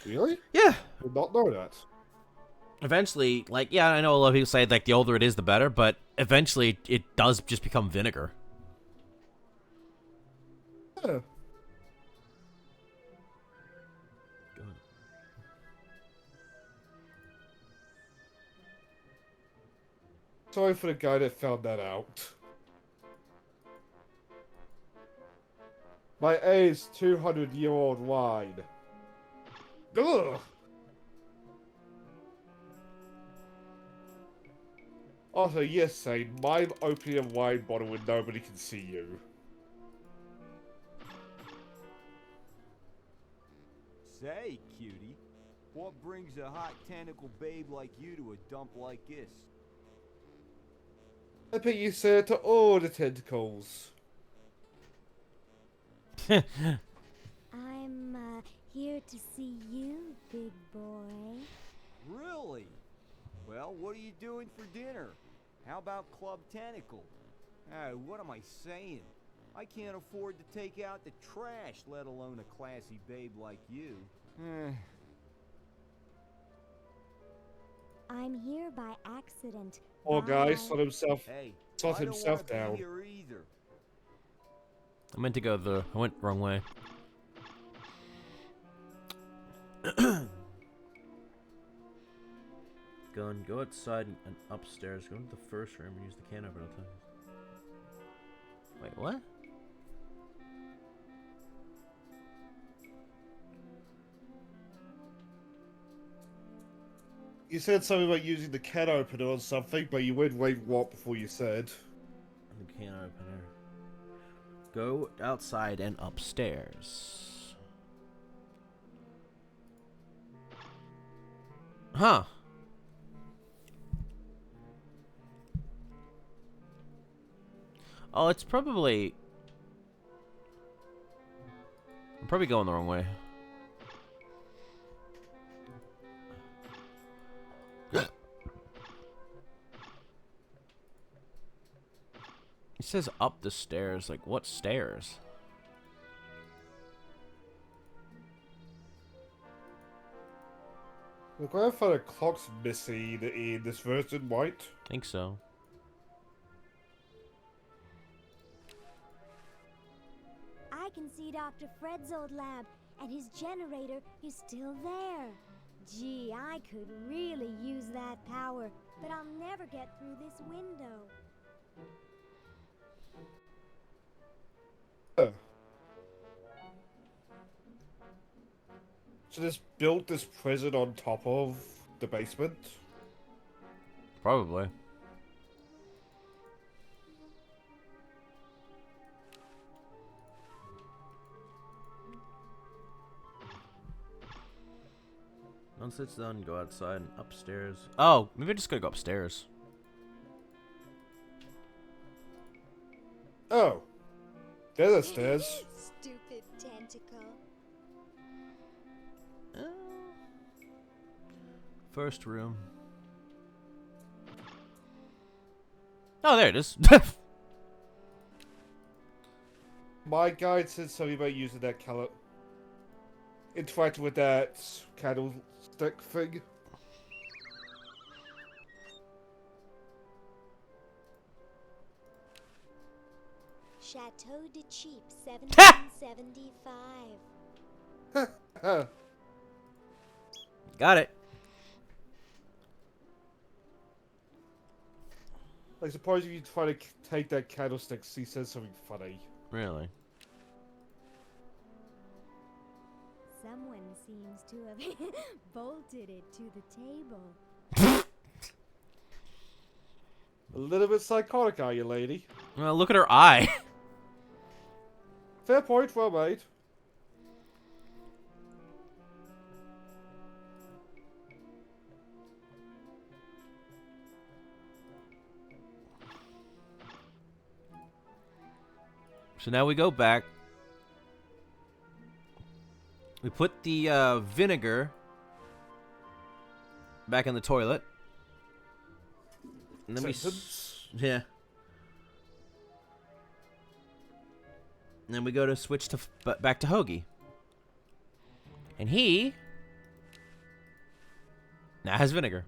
Really?
Yeah.
I did not know that.
Eventually, like, yeah, I know a lot of people say, like, the older it is, the better, but eventually it does just become vinegar.
Yeah. Sorry for the guy that found that out. My A is 200-year-old wine. Ugh. Also, yes, say, mime opening a wine bottle when nobody can see you.
Say, cutie, what brings a hot tentacle babe like you to a dump like this?
I bet you say it to all the tentacles.
I'm here to see you, big boy.
Really? Well, what are you doing for dinner? How about Club Tentacle? What am I saying? I can't afford to take out the trash, let alone a classy babe like you.
I'm here by accident.
Poor guy, shot himself.
Hey,
Shot
I don't
himself
wanna
down.
be here either.
I meant to go I went the wrong way. Go outside and upstairs. Go into the first room and use the can opener. Wait, what?
You said something about using the can opener or something, but you went wait what before you said.
The can opener. Go outside and upstairs. Huh. Oh, it's probably... I'm probably going the wrong way. It says up the stairs. Like, what stairs?
The grandfather clock's missing in this version, right?
I think so.
I can see Dr. Fred's old lab, and his generator is still there. Gee, I could really use that power, but I'll never get through this window.
So just built this prison on top of the basement?
Probably. Once it's done, go outside and upstairs. Oh, maybe I just gotta go upstairs.
Oh. There's the stairs.
Stupid tentacle.
First room. Oh, there it is.
My guide said something about using that color. Interacting with that candlestick thing.
Chateau de Cheap, 1775.
Got it.
I suppose if you try to take that candlestick, he says something funny.
Really?
Someone seems to have bolted it to the table.
A little bit psychotic, are you, lady?
Well, look at her eye.
Fair point, well made.
So now we go back. We put the vinegar back in the toilet. And then yeah. And then we go to switch to back to Hoagie. And he now has vinegar.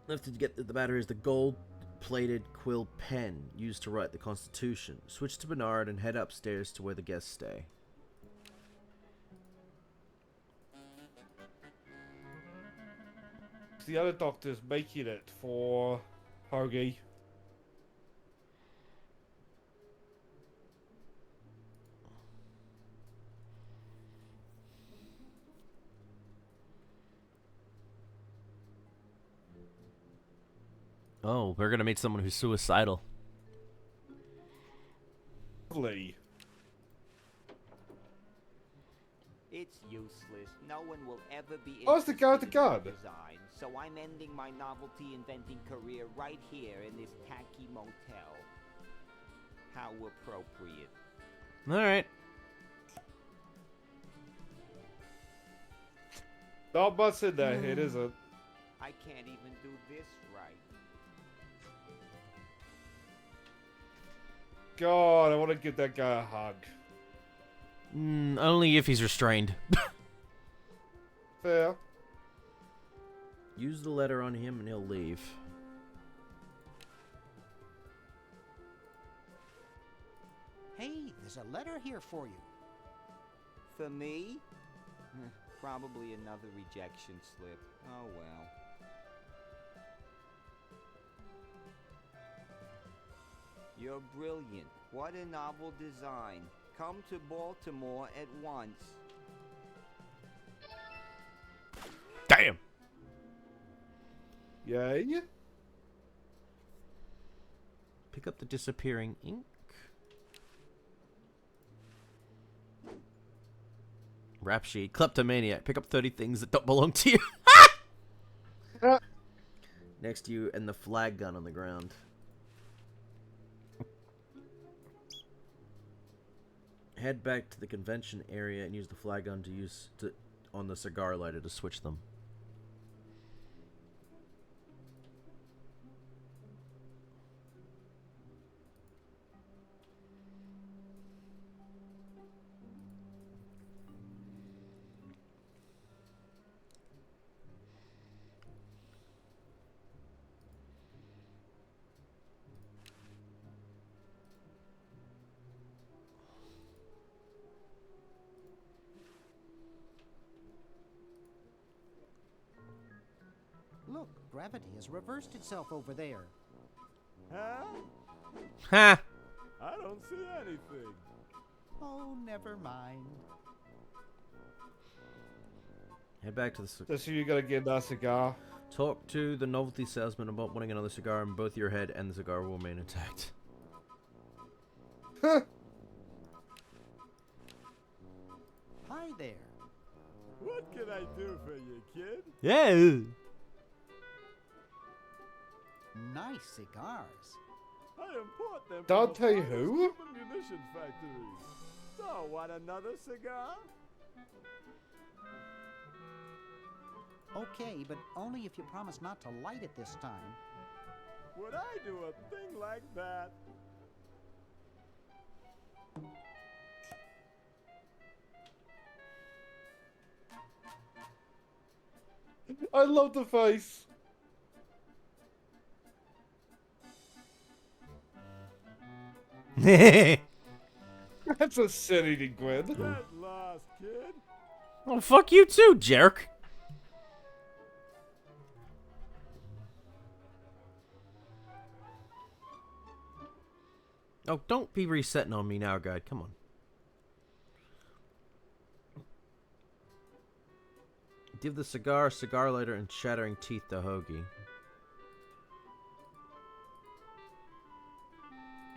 Left to get the battery is the gold-plated quill pen used to write the Constitution. Switch to Bernard and head upstairs to where the guests stay.
The other doctor's making it for Hoagie.
Oh, we're gonna meet someone who's suicidal.
Lovely.
It's useless. No one will ever be
Oh, it's the guy with the gun.
design, so I'm ending my novelty inventing career right here in this tacky motel. How appropriate.
Alright.
Not much in that hit, is it?
I can't even do this right.
God, I want to give that guy a hug.
Only if he's restrained.
Fair.
Use the letter on him and he'll leave.
Hey, there's a letter here for you.
For me? Probably another rejection slip. Oh well. You're brilliant. What a novel design. Come to Baltimore at once.
Damn.
Yay.
Pick up the disappearing ink. Rap sheet. Kleptomaniac. Pick up 30 things that don't belong to you. Next to you and the flag gun on the ground. Head back to the convention area and use the flag gun on the cigar lighter to switch them.
Look, gravity has reversed itself over there.
Huh?
Ha!
I don't see anything.
Oh, never mind.
Head back to the cigar.
Just so you gotta get that cigar.
Talk to the novelty salesman about wanting another cigar, and both your head and the cigar will remain intact.
Hi there.
What can I do for you, kid?
Yeah.
Nice cigars.
I import them
Don't
from
tell
the
you
finest
who?
Cuban munition factories. So, want another cigar?
Okay, but only if you promise not to light it this time.
Would I do a thing like that?
I love the face. That's a silly Gwen.
Get lost, kid.
Oh, fuck you too, jerk. Oh, don't be resetting on me now, guy. Come on. Give the cigar lighter, and shattering teeth to Hoagie.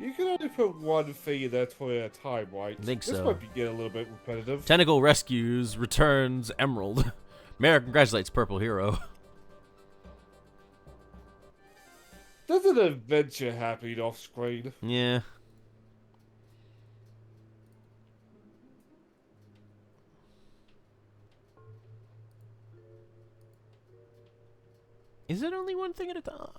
You can only put one thing in that toy at a time, right?
I think
this
so.
might be getting a little bit repetitive.
Tentacle rescues, returns Emerald. Mara congratulates Purple Hero.
There's an adventure happening off screen.
Yeah. Is it only one thing at a time?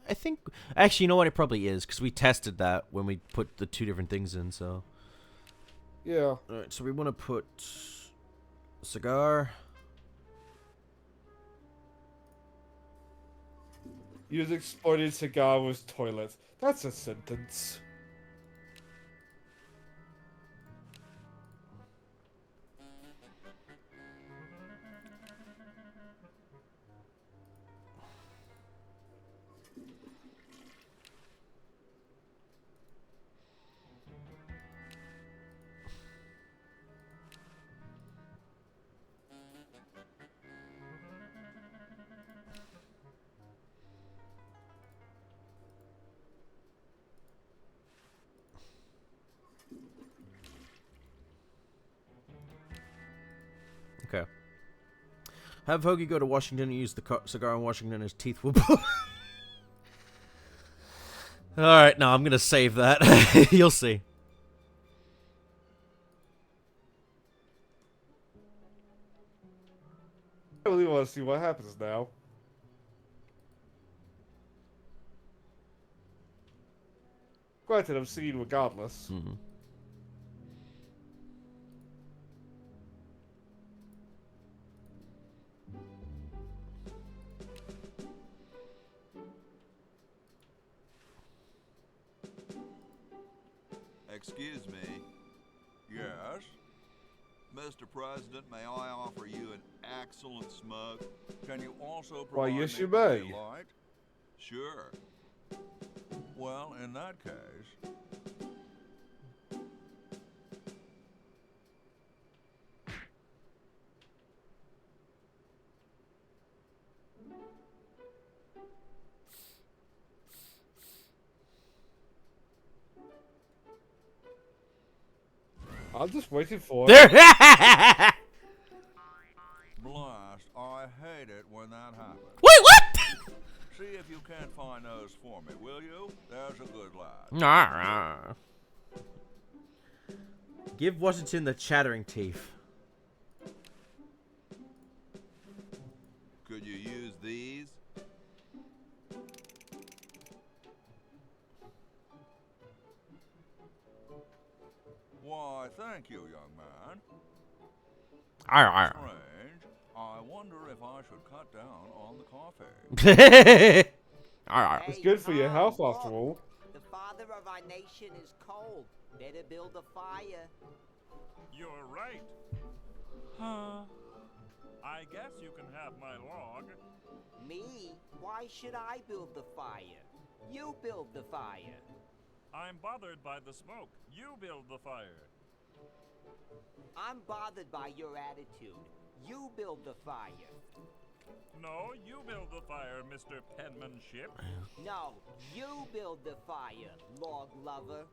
I think... Actually, you know what? It probably is, because we tested that when we put the 2 different things in, so...
Yeah.
Alright, so we want to put... cigar.
Use exploded cigar with toilet. That's a sentence.
Okay. Have Hoagie go to Washington and use the cigar in Washington. His teeth will... Alright, no, I'm going to save that. You'll see.
I really want to see what happens now. Granted, I'm seeing regardless.
Mm-hmm.
Excuse me. Yes? Mr. President, may I offer you an excellent smoke? Can you also
Why,
provide
yes,
me
you
with a
may.
light? Sure. Well, in that case...
I'm just waiting for
There.
it.
Blast, I hate it when that happens.
Wait, what?
See if you can't find those for me, will you? There's a good lad.
Nah. Give Washington the chattering teeth.
Could you use these? Why, thank you, young man. Strange. I wonder if I should cut down on the coffee.
It's good for your health, after all.
The father of our nation is cold. Better build a fire.
You're right. Huh. I guess you can have my log.
Me? Why should I build the fire? You build the fire.
I'm bothered by the smoke. You build the fire.
I'm bothered by your attitude. You build the fire.
No, you build the fire, Mr. Penmanship.
No, you build the fire, log lover.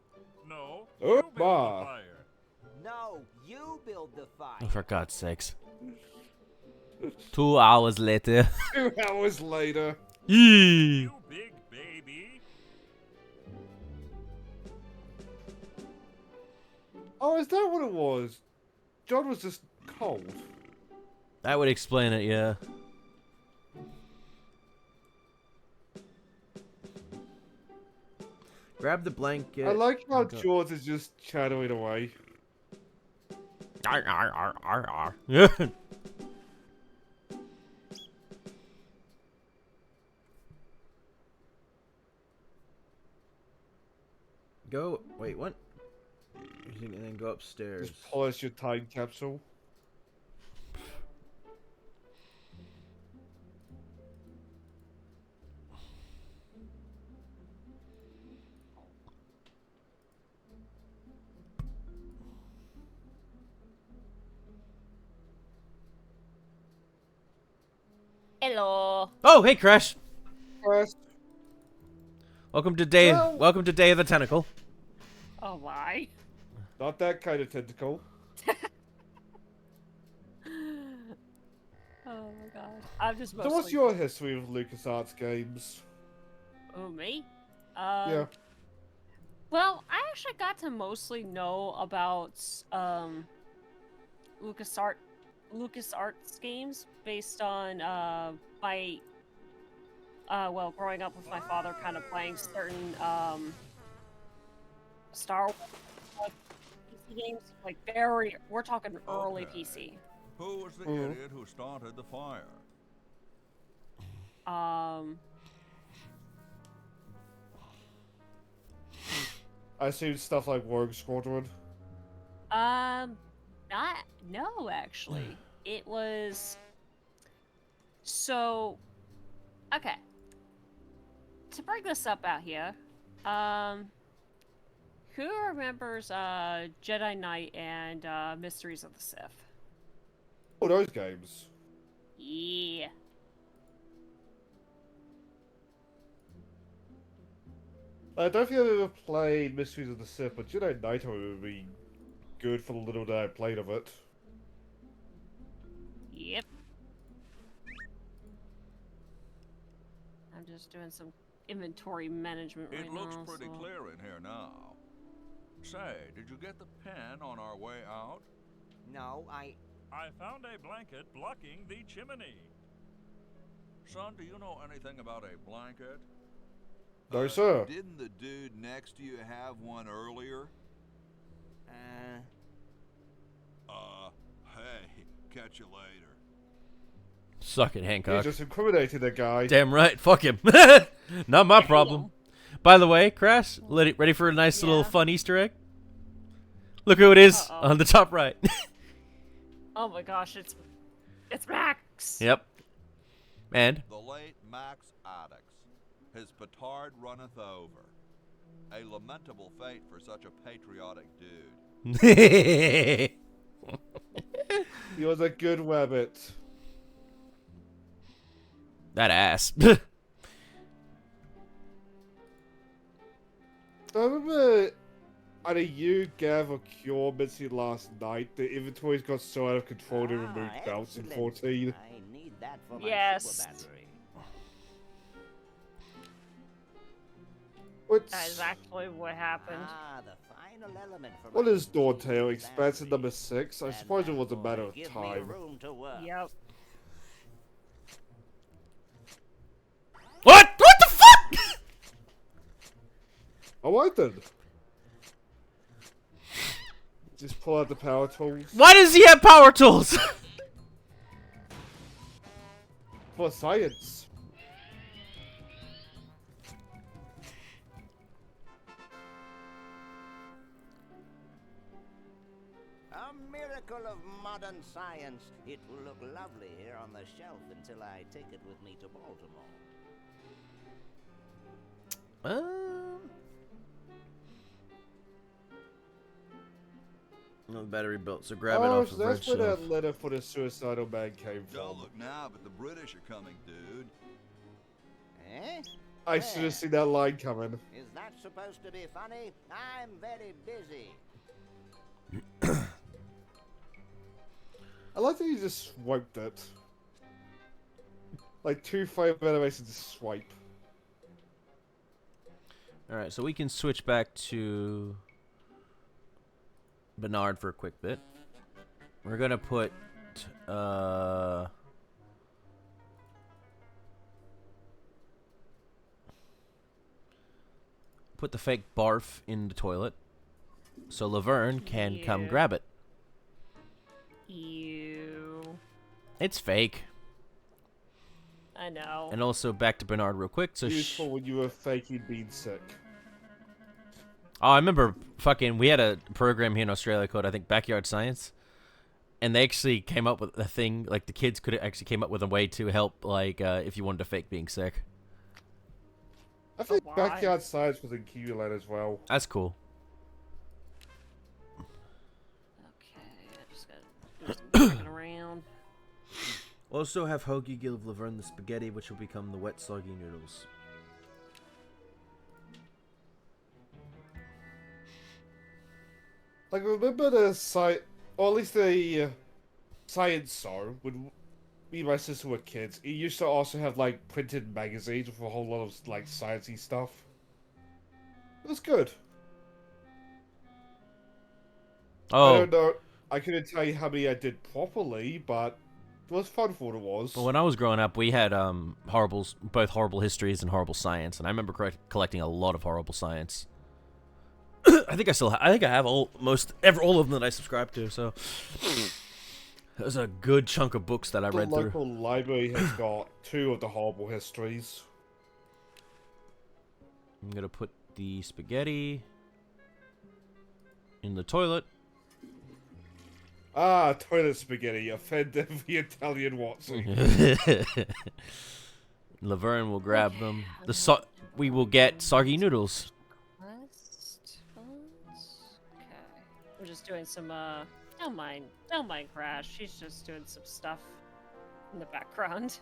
No,
Oh,
you build
bah.
the fire.
No, you build the fire.
Oh, for God's sakes. 2 hours later.
2 hours later.
Yee.
You big baby.
Oh, is that what it was? John was just cold.
That would explain it, yeah. Grab the blanket.
I like how
and go-
George is just chattering away.
Arr, arr, arr, arr, arr. Yeah. Go. Wait, what? And then go upstairs.
Just polish your time capsule.
Hello.
Oh, hey, Crash.
First,
Welcome to Day.
Well-
Welcome to Day of the Tentacle.
Oh my.
not that kind of tentacle.
Oh my god. I'm just
So
mostly.
what's your history with LucasArts games?
Oh, me?
Yeah.
Well, I actually got to mostly know about LucasArts games based on my well, growing up with my father kind of playing certain Star Wars PC games, like we're talking early
Okay.
PC.
Who was the idiot who started the fire?
I assume stuff like Rogue Squadron.
No, actually. It was so okay. To bring this up out here, who remembers Jedi Knight and Mysteries of the Sith?
Oh, those games.
Yeah.
I don't think I've ever played Mysteries of the Sith, but Jedi Knight would be good for the little that I played of it.
Yep. I'm just doing some inventory management right
It looks
now.
pretty clear in here now. Say, did you get the pen on our way out?
No,
I found a blanket blocking the chimney.
Son, do you know anything about a blanket?
No, sir.
Didn't the dude next to you have one earlier? Hey, catch you later.
Suck it,
You
Hancock.
just incriminated that guy.
Damn right. Fuck him. Not my problem. By the way, Crash, ready for a nice little fun Easter egg? Look who it is on the top right.
Oh my gosh, it's Max.
Yep. And
The late Max Addix. His petard runneth over. A lamentable fate for such a patriotic dude.
He was a good rabbit.
that ass.
I remember either you, Gav, or Cure mentioned last night the inventories got so out of control they removed belts in 14.
I need that for my
Yes.
super battery.
That is actually what happened.
The final element for
What
my
is Dawntail? Expansion number 6? I suppose it was a matter of
give me
time.
room to work.
Yep.
What? What the fuck?
Alright then. Just pull out the power tools.
Why does he have power tools?
For science.
A miracle of modern science. It will look lovely here on the shelf until I take it with me to Baltimore.
No battery built, so grab it
Oh,
off
so
the
that's
red
where
shelf.
that letter for the suicidal man came
Don't
from.
look now, but the British are coming, dude.
Eh?
I should have seen that line coming.
Is that supposed to be funny? I'm very busy.
I like that you just swiped it. Like 2 frame animations to swipe.
Alright, so we can switch back to Bernard for a quick bit. We're gonna put put the fake barf in the toilet so Laverne can come grab it.
Ew.
It's fake.
I know.
And also back to Bernard real quick. So
Useful when you were faking being sick.
Oh, I remember fucking, we had a program here in Australia called, I think, Backyard Science. And they actually came up with a thing, like the kids could actually came up with a way to help, like, if you wanted to fake being sick.
I think Backyard Science was in Q-Land as well.
That's cool.
Okay, I just gotta do some looking around.
Also have Hoagie give Laverne the spaghetti, which will become the wet soggy noodles.
Like, remember the site, or at least the science show, when me and my sister were kids, it used to also have, like, printed magazines with a whole lot of, like, sciencey stuff. It was good.
Oh.
I don't know, I couldn't tell you how many I did properly, but it was fun for what it was.
Well, when I was growing up, we had both horrible histories and horrible science, and I remember collecting a lot of horrible science. I think I have all of them that I subscribe to. So there's a good chunk of books that I read
the
through.
local library has got 2 of the horrible histories.
I'm gonna put the spaghetti in the toilet.
Ah, toilet spaghetti. Offend every Italian Watson.
Laverne will grab them. We will get soggy noodles.
We're just doing some, don't mind Crash. She's just doing some stuff in the background.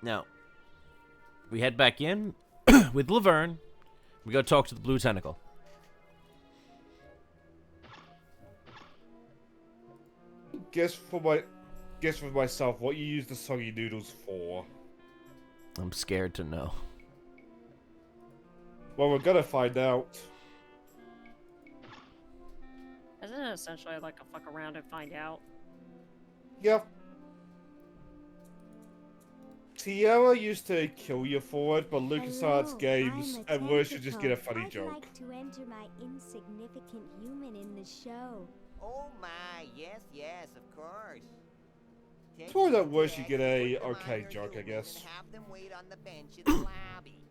Now, we head back in with Laverne. We go talk to the blue tentacle.
Guess for myself, what you use the soggy noodles for?
I'm scared to know.
Well, we're gonna find out.
Isn't it essentially like a fuck around and find out?
Yep. Tierra used to kill you for it, but LucasArts games and worse should just get a funny joke.
I'd like to enter my insignificant human in the show.
Oh my, yes, of course.
It's more that worse you get a okay joke, I guess.
And have them wait on the bench in the lobby.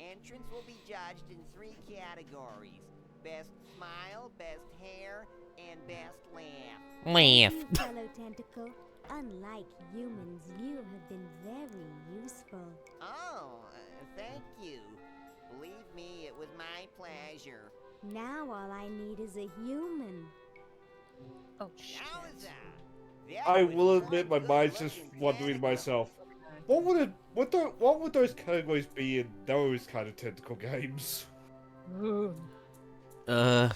Entrance will be judged in 3 categories: best smile, best hair, and best laugh.
Thank you, fellow Tentacle. Unlike humans, you have been very useful.
Oh, thank you. Believe me, it was my pleasure.
Now all I need is a human.
Oh shit.
I will admit my mind's just wondering to myself, what would those categories be in those kind of tentacle games?
I'd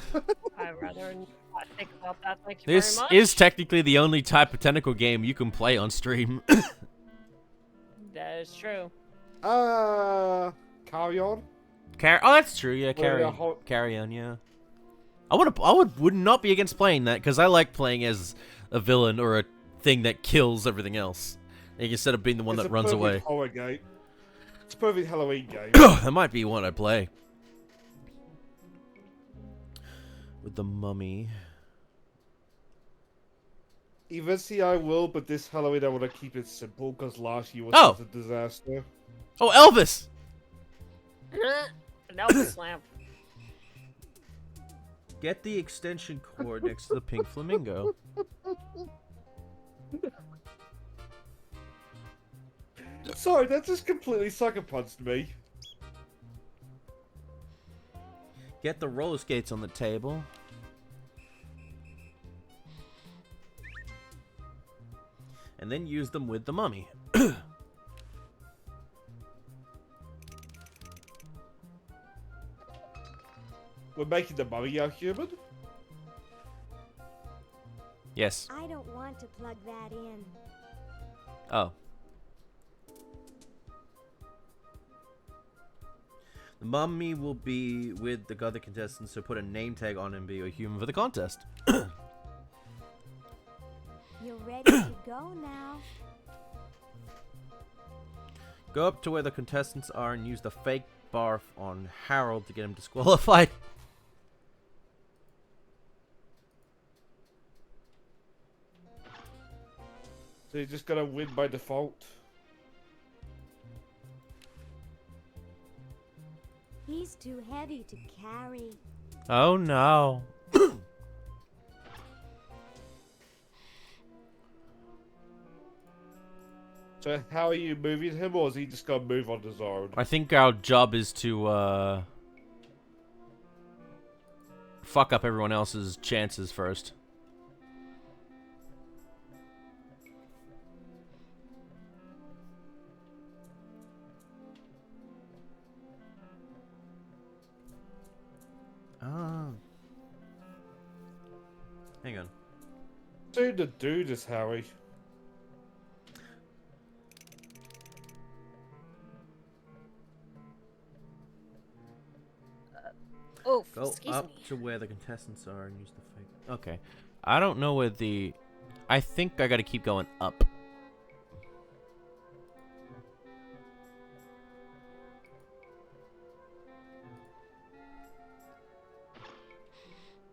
rather not think about that. Thank you
This
very much.
is technically the only type of tentacle game you can play on stream.
That is true.
Carry on?
Oh, that's true. Yeah, carry on. Yeah. I would not be against playing that because I like playing as a villain or a thing that kills everything else, instead of being the one that runs away.
Horror game. It's a perfect Halloween game.
That might be one I play with the mummy.
Eventually I will, but this Halloween I want to keep it simple because last year was such a disaster.
Oh, Elvis!
An Elvis lamp.
Get the extension cord next to the pink flamingo.
Sorry, that just completely sucker punched me.
Get the roller skates on the table. And then use them with the mummy.
We're making the mummy a human?
Yes.
I don't want to plug that in.
Oh. The mummy will be with the other contestants, so put a name tag on and be a human for the contest.
You're ready to go now.
Go up to where the contestants are and use the fake barf on Harold to get him disqualified.
So you're just gonna win by default?
He's too heavy to carry.
Oh no.
So how are you moving him, or is he just gonna move on his own?
I think our job is to fuck up everyone else's chances first. Hang on.
Soon to do this, Harry.
Oh,
Go
excuse
up
me.
to where the contestants are and use the fake. Okay. I don't know where the. I think I gotta keep going up.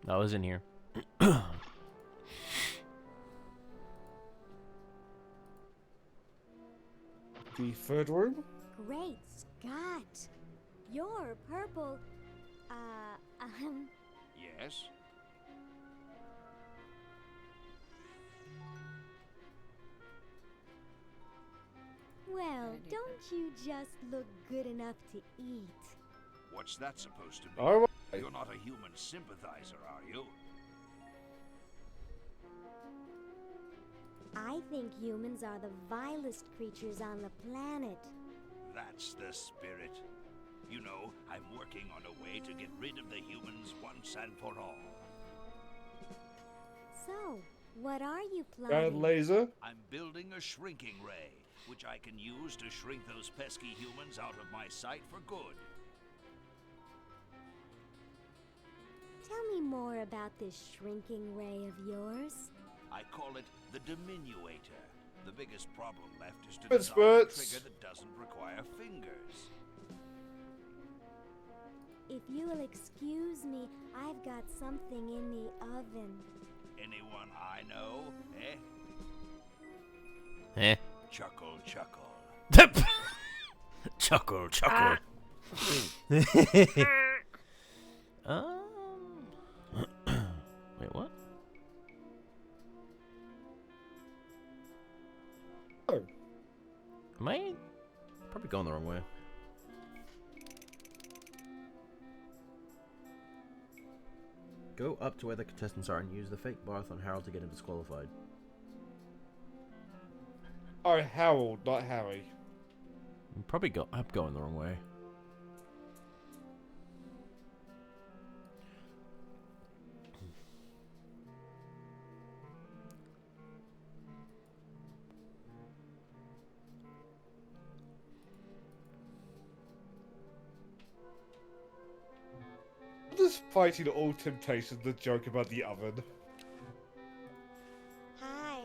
I was in here.
The third room?
Great Scott! You're purple.
Yes?
Well, don't you just look good enough to eat?
What's that supposed to be?
All right.
You're not a human sympathizer, are you?
I think humans are the vilest creatures on the planet.
That's the spirit. You know, I'm working on a way to get rid of the humans once and for all.
So, what are you
Bad
planning?
laser?
I'm building a shrinking ray, which I can use to shrink those pesky humans out of my sight for good.
Tell me more about this shrinking ray of yours.
I call it the diminuator. The biggest problem left is to
Spurts,
design a
spurts.
trigger that doesn't require fingers.
If you'll excuse me, I've got something in the oven.
Anyone I know, eh?
Eh.
Chuckle, chuckle.
Chuckle, chuckle. Wait, what?
Oh.
Am I probably going the wrong way? Go up to where the contestants are and use the fake bath on Harold to get him disqualified.
Oh, Harold, not Harry.
I'm going the wrong way.
Just fighting all temptations, the joke about the oven.
Hi.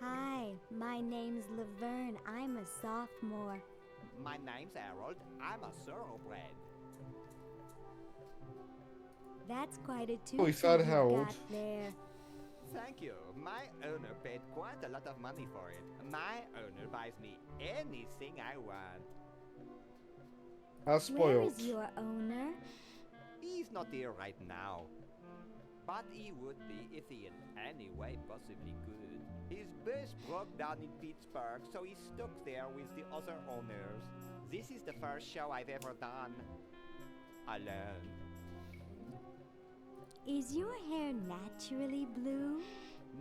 Hi, my name's Laverne. I'm a sophomore.
My name's Harold. I'm a thoroughbred.
That's quite a
We
toot
found
you've
Harold.
got there.
Thank you. My owner paid quite a lot of money for it. My owner buys me anything I want.
How
Where
spoiled.
is your owner?
He's not here right now. But he would be if he in any way possibly could. His bus broke down in Pittsburgh, so he's stuck there with the other owners. This is the first show I've ever done alone.
Is your hair naturally blue?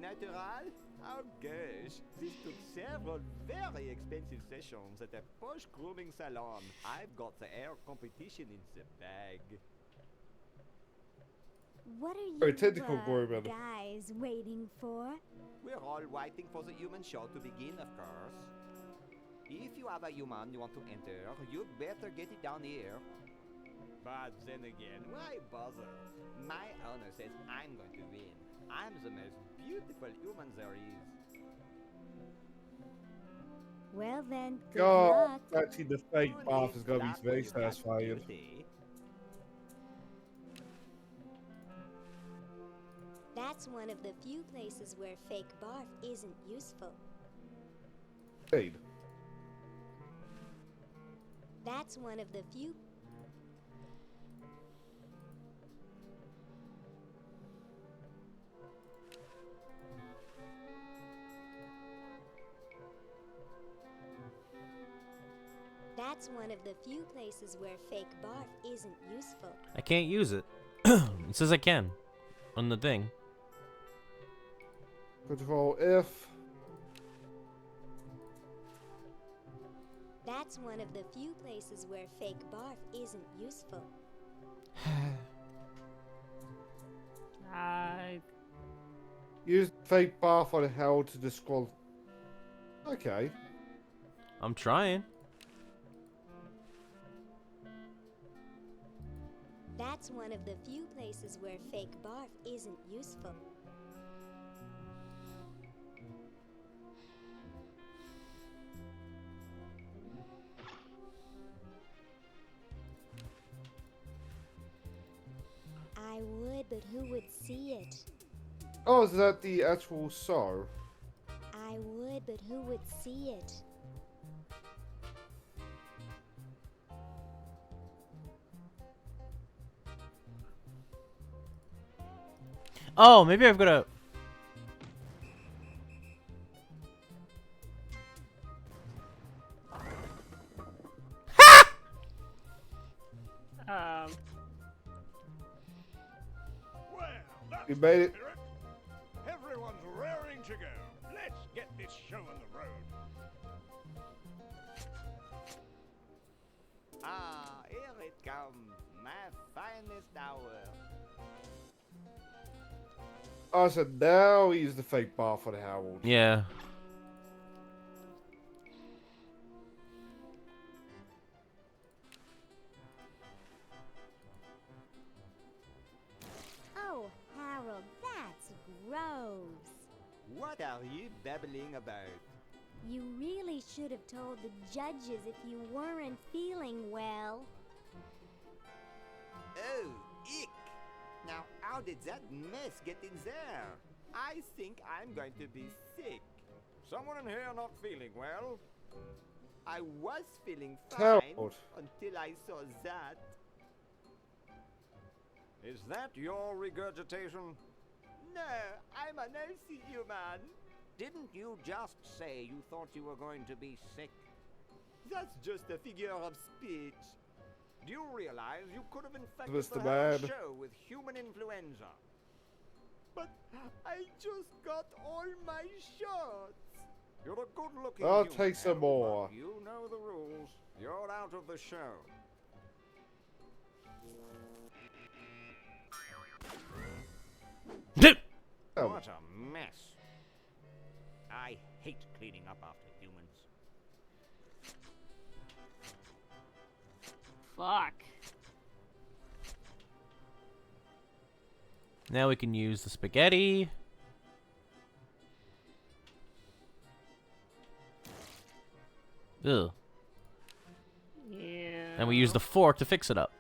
Natural? Oh gosh, this took several very expensive sessions at a posh grooming salon. I've got the hair competition in the bag.
What are
Oh,
you
tentacle grooming.
guys waiting for?
We're all waiting for the human show to begin, of course. If you have a human you want to enter, you'd better get it down here. But then again, why bother? My owner says I'm going to win. I'm the most beautiful human there is.
Well then, good
God,
luck.
actually the fake
Who
bath
needs
is gonna
that
be very
when you've got
satisfying.
beauty?
That's one of the few places where fake barf isn't useful.
Indeed.
That's one of the few. That's one of the few places where fake barf isn't useful.
I can't use it. It says I can on the thing.
Control F.
That's one of the few places where fake barf isn't useful.
Use fake bath on hell to disqualify. Okay.
I'm trying.
That's one of the few places where fake barf isn't useful. I would, but who would see it?
Oh, is that the actual saw?
I would, but who would see it?
Oh, maybe I've got to...
Um,
You made it.
Everyone's raring to go. Let's get this show on the road.
Ah, here it comes, my finest hour.
Oh, so now we use the fake bath on Harold.
Yeah.
Oh, Harold, that's gross.
What are you babbling about?
You really should have told the judges if you weren't feeling well.
Oh, ick! Now, how did that mess get in there? I think I'm going to be sick. Someone in here not feeling well? I was feeling fine
Harold.
until I saw that. Is that your regurgitation? No, I'm a healthy human. Didn't you just say you thought you were going to be sick? That's just a figure of speech. Do you realize you could have infected
Mr.
the whole
Man.
show with human influenza? But I just got all my shots. You're a good-looking
I'll
human,
take some
Harold,
more.
but you know the rules. You're out of the show.
Oh.
What a mess. I hate cleaning up after humans.
fuck.
Now we can use the spaghetti. Ugh.
Yeah.
And we use the fork to fix it up.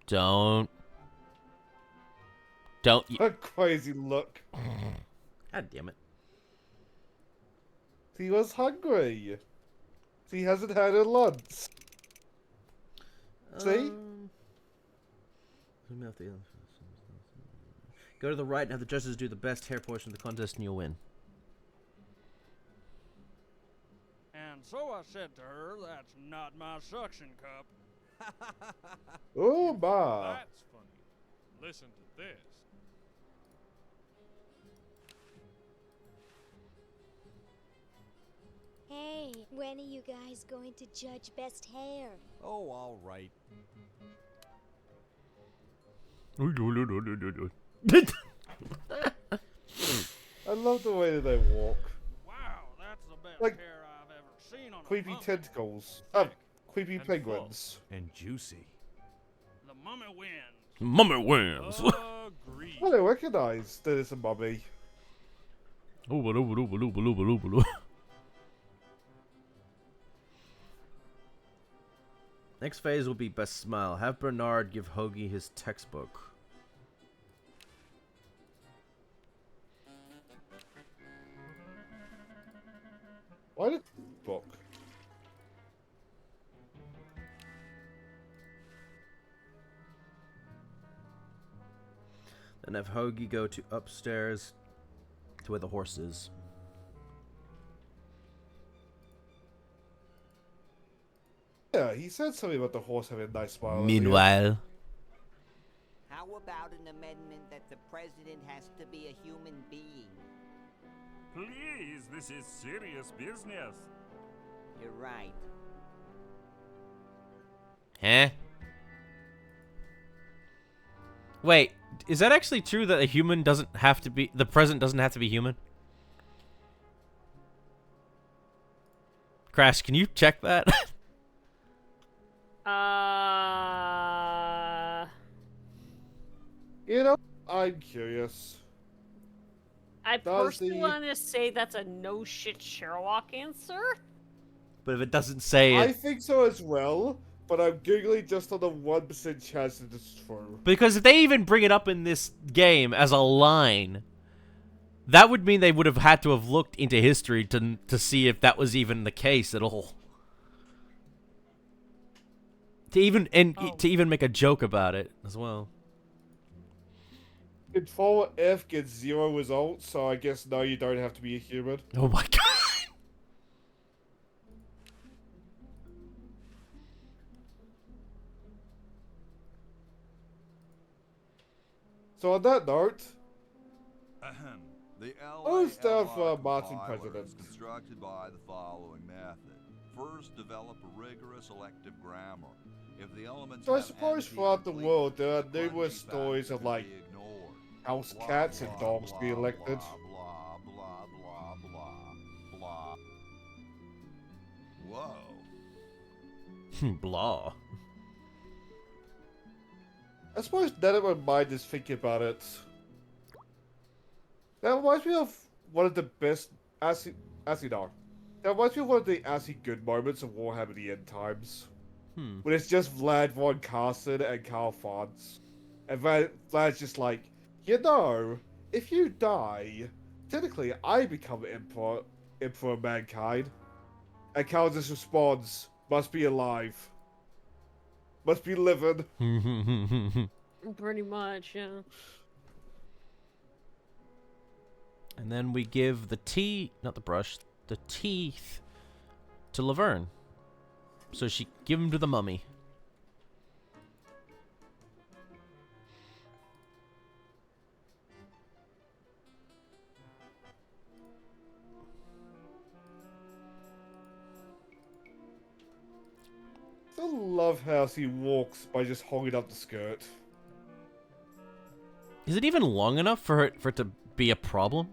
Don't.
A crazy look.
God damn it.
He was hungry. He hasn't had a lunch. See?
Go to the right and have the judges do the best hair portion of the contest and you'll win.
And so I said to her, that's not my suction cup.
Oh, my.
That's funny. Listen to this.
Hey, when are you guys going to judge best hair?
Oh, all right.
I love the way that they walk.
Wow, that's the best
Like
hair I've ever seen on
creepy
a mummy.
tentacles. Creepy
and
penguins.
And juicy.
The mummy wins.
Mummy wins.
Agreed.
I don't recognize that it's a mummy.
Next phase will be best smile. Have Bernard give Hoagie his textbook.
Why did book?
Then have Hoagie go to upstairs to where the horse is.
Yeah, he said something about the horse having a nice smile. earlier.
Meanwhile,
How about an amendment that the president has to be a human being?
Please, this is serious business.
You're right.
huh? Wait, is that actually true that a human doesn't have to be... The president doesn't have to be human? Crash, can you check that?
You know, I'm curious.
I
Does
personally want to say that's a no shit Sherlock answer.
But if it doesn't say
I
it...
think so as well, but I'm googling just on the 1% chance that it's true.
Because if they even bring it up in this game as a line, that would mean they would have had to have looked into history to see if that was even the case at all. To even make a joke about it as well.
Control F gets 0 results, so I guess no, you don't have to be a human.
Oh my god.
So on that note,
The
who's down
LALI
for Martin
compiler
president?
is constructed by the following method. First, develop a rigorous elective grammar. If the elements
So I
have
suppose throughout the
anti-complete,
world there are
the
numerous
cleansing
stories
factor
of
can
like
be ignored.
house
Blah,
cats and
blah,
dogs being
blah,
elected.
blah, blah, blah, blah, blah, blah. Whoa.
Blah.
I suppose none of my mind is thinking about it. That reminds me of one of the best actually no. That reminds me of one of the actually good moments of Warhammer the End Times. When it's just Vlad von Carson and Karl Franz. And Vlad's just like, you know, if you die, technically I become Emperor of mankind. And Karl just responds, must be alive. Must be living.
Pretty much, yeah.
And then we give the not the brush, the teeth to Laverne. So she give them to the mummy.
I love how he walks by just holding up the skirt.
Is it even long enough for it to be a problem?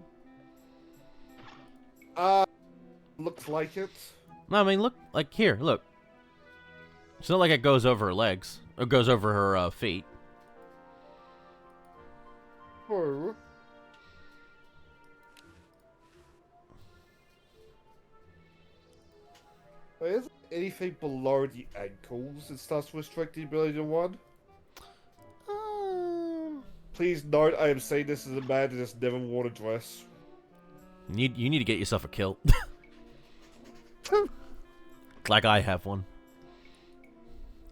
Looks like it.
No, I mean, look, like here, look. It's not like it goes over her legs. Or goes over her feet.
Oh. Is anything below the ankles that starts to restrict the ability to run? Please note, I am saying this as a man that has never worn a dress.
You need to get yourself a kilt. Like I have one.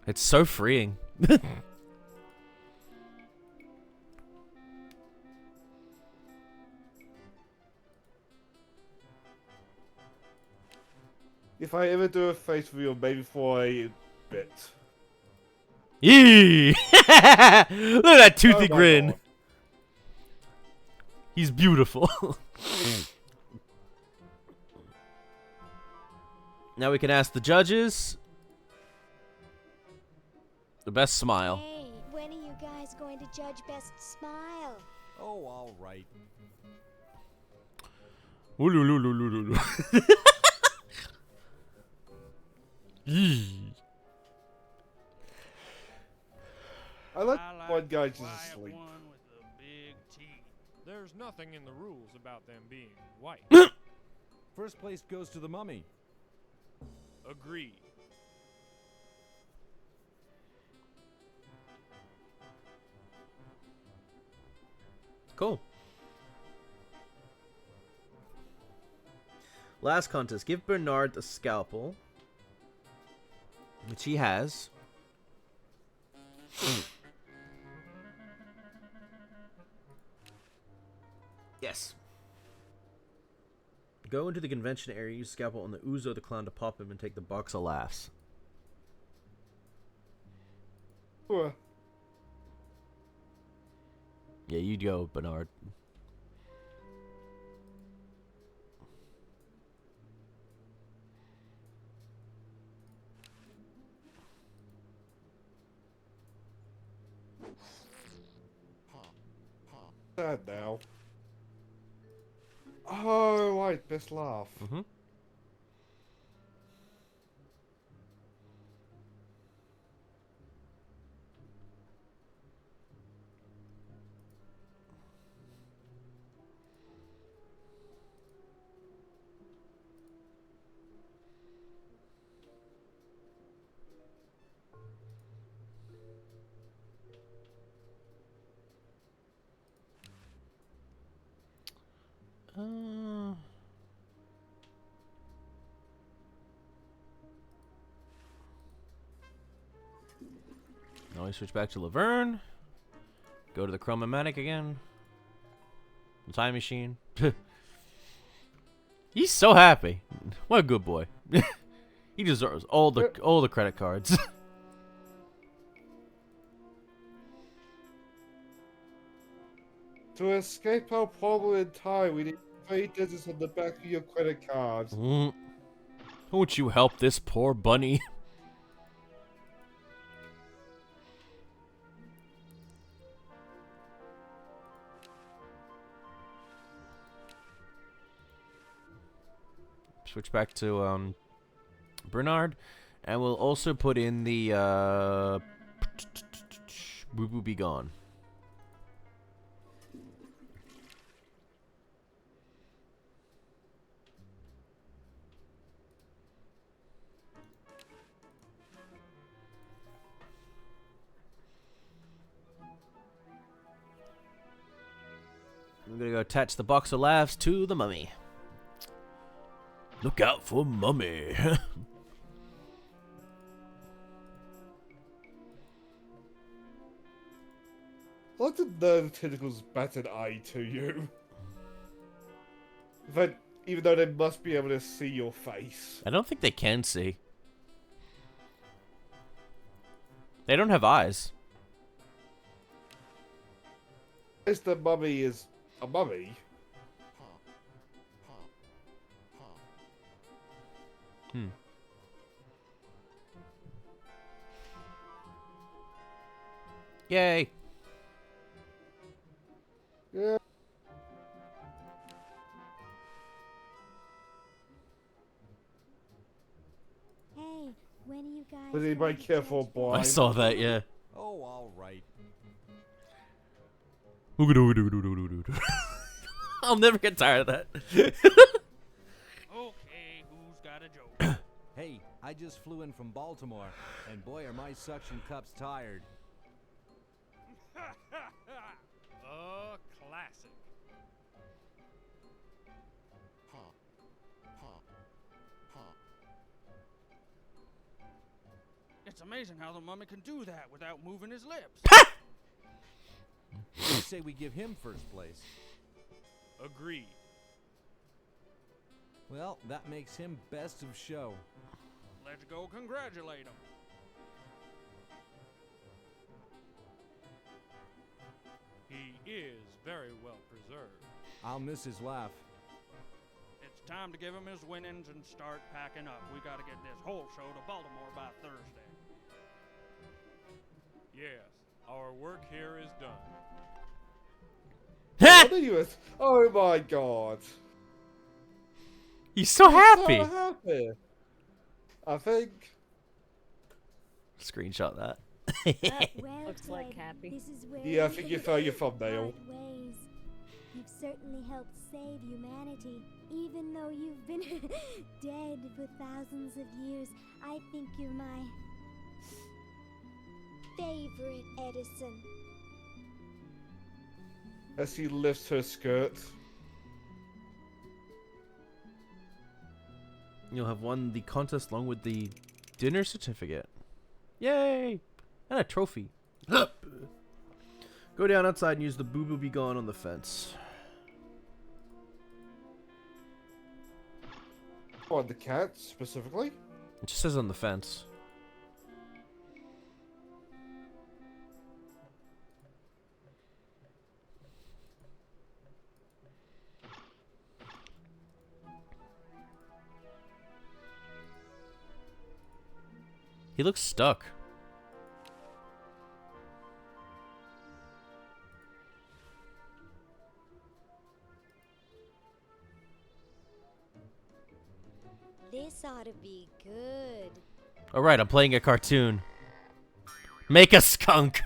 It's so freeing.
If I ever do a face reveal, maybe for a bit.
Yee! Look at that toothy
Oh my
grin.
God.
He's beautiful. Now we can ask the judges. The best smile.
Hey, when are you guys going to judge best smile?
Oh, all right.
Ooh-loo-loo-loo-loo-loo. Yee.
I like one guy just asleep.
There's nothing in the rules about them being white.
First place goes to the mummy.
Agreed.
Cool. Last contest. Give Bernard the scalpel. Which he has. Yes. Go into the convention area, use scalpel on the Uzo the clown to pop him and take the box of laughs. Yeah, you'd go, Bernard.
understand now. Oh, right, best laugh.
Mm-hmm. Now we switch back to Laverne. Go to the Chromomatic again. The time machine. He's so happy. What a good boy. He deserves all the credit cards.
To escape our problem in time, we need 3 digits on the back of your credit card.
Won't you help this poor bunny? Switch back to Bernard, and we'll also put in the Boo Boo Be Gone. I'm gonna go attach the box of laughs to the mummy. Look out for mummy.
What did the tentacles bat an eye to you? But even though they must be able to see your face.
I don't think they can see. They don't have eyes.
As the mummy is a mummy.
Yay.
Yeah.
Hey, when are you guys?
Was anybody careful, boy?
I saw that, yeah.
Oh, all right.
I'll never get tired of that.
Okay, who's got a joke?
Hey, I just flew in from Baltimore, and boy are my suction cups tired.
A classic. It's amazing how the mummy can do that without moving his lips.
I say we give him first place.
Agreed.
Well, that makes him best of show.
Let's go congratulate him. He is very well preserved.
I'll miss his laugh.
It's time to give him his winnings and start packing up. We gotta get this whole show to Baltimore by Thursday.
Yes, our work here is done.
What are you? Oh my god.
He's so happy.
So happy. I think.
Screenshot that.
Well
Looks like
played.
happy.
This is where
Yeah, I think you found your thumbnail.
part ways. You've certainly helped save humanity, even though you've been dead for thousands of years. I think you're my favorite Edison.
As he lifts her skirt.
You'll have won the contest along with the dinner certificate. Yay! And a trophy. Go down outside and use the Boo Boo Be Gone on the fence.
On the cat, specifically?
It just says on the fence. He looks stuck.
This ought to be good.
Alright, I'm playing a cartoon. Make a skunk.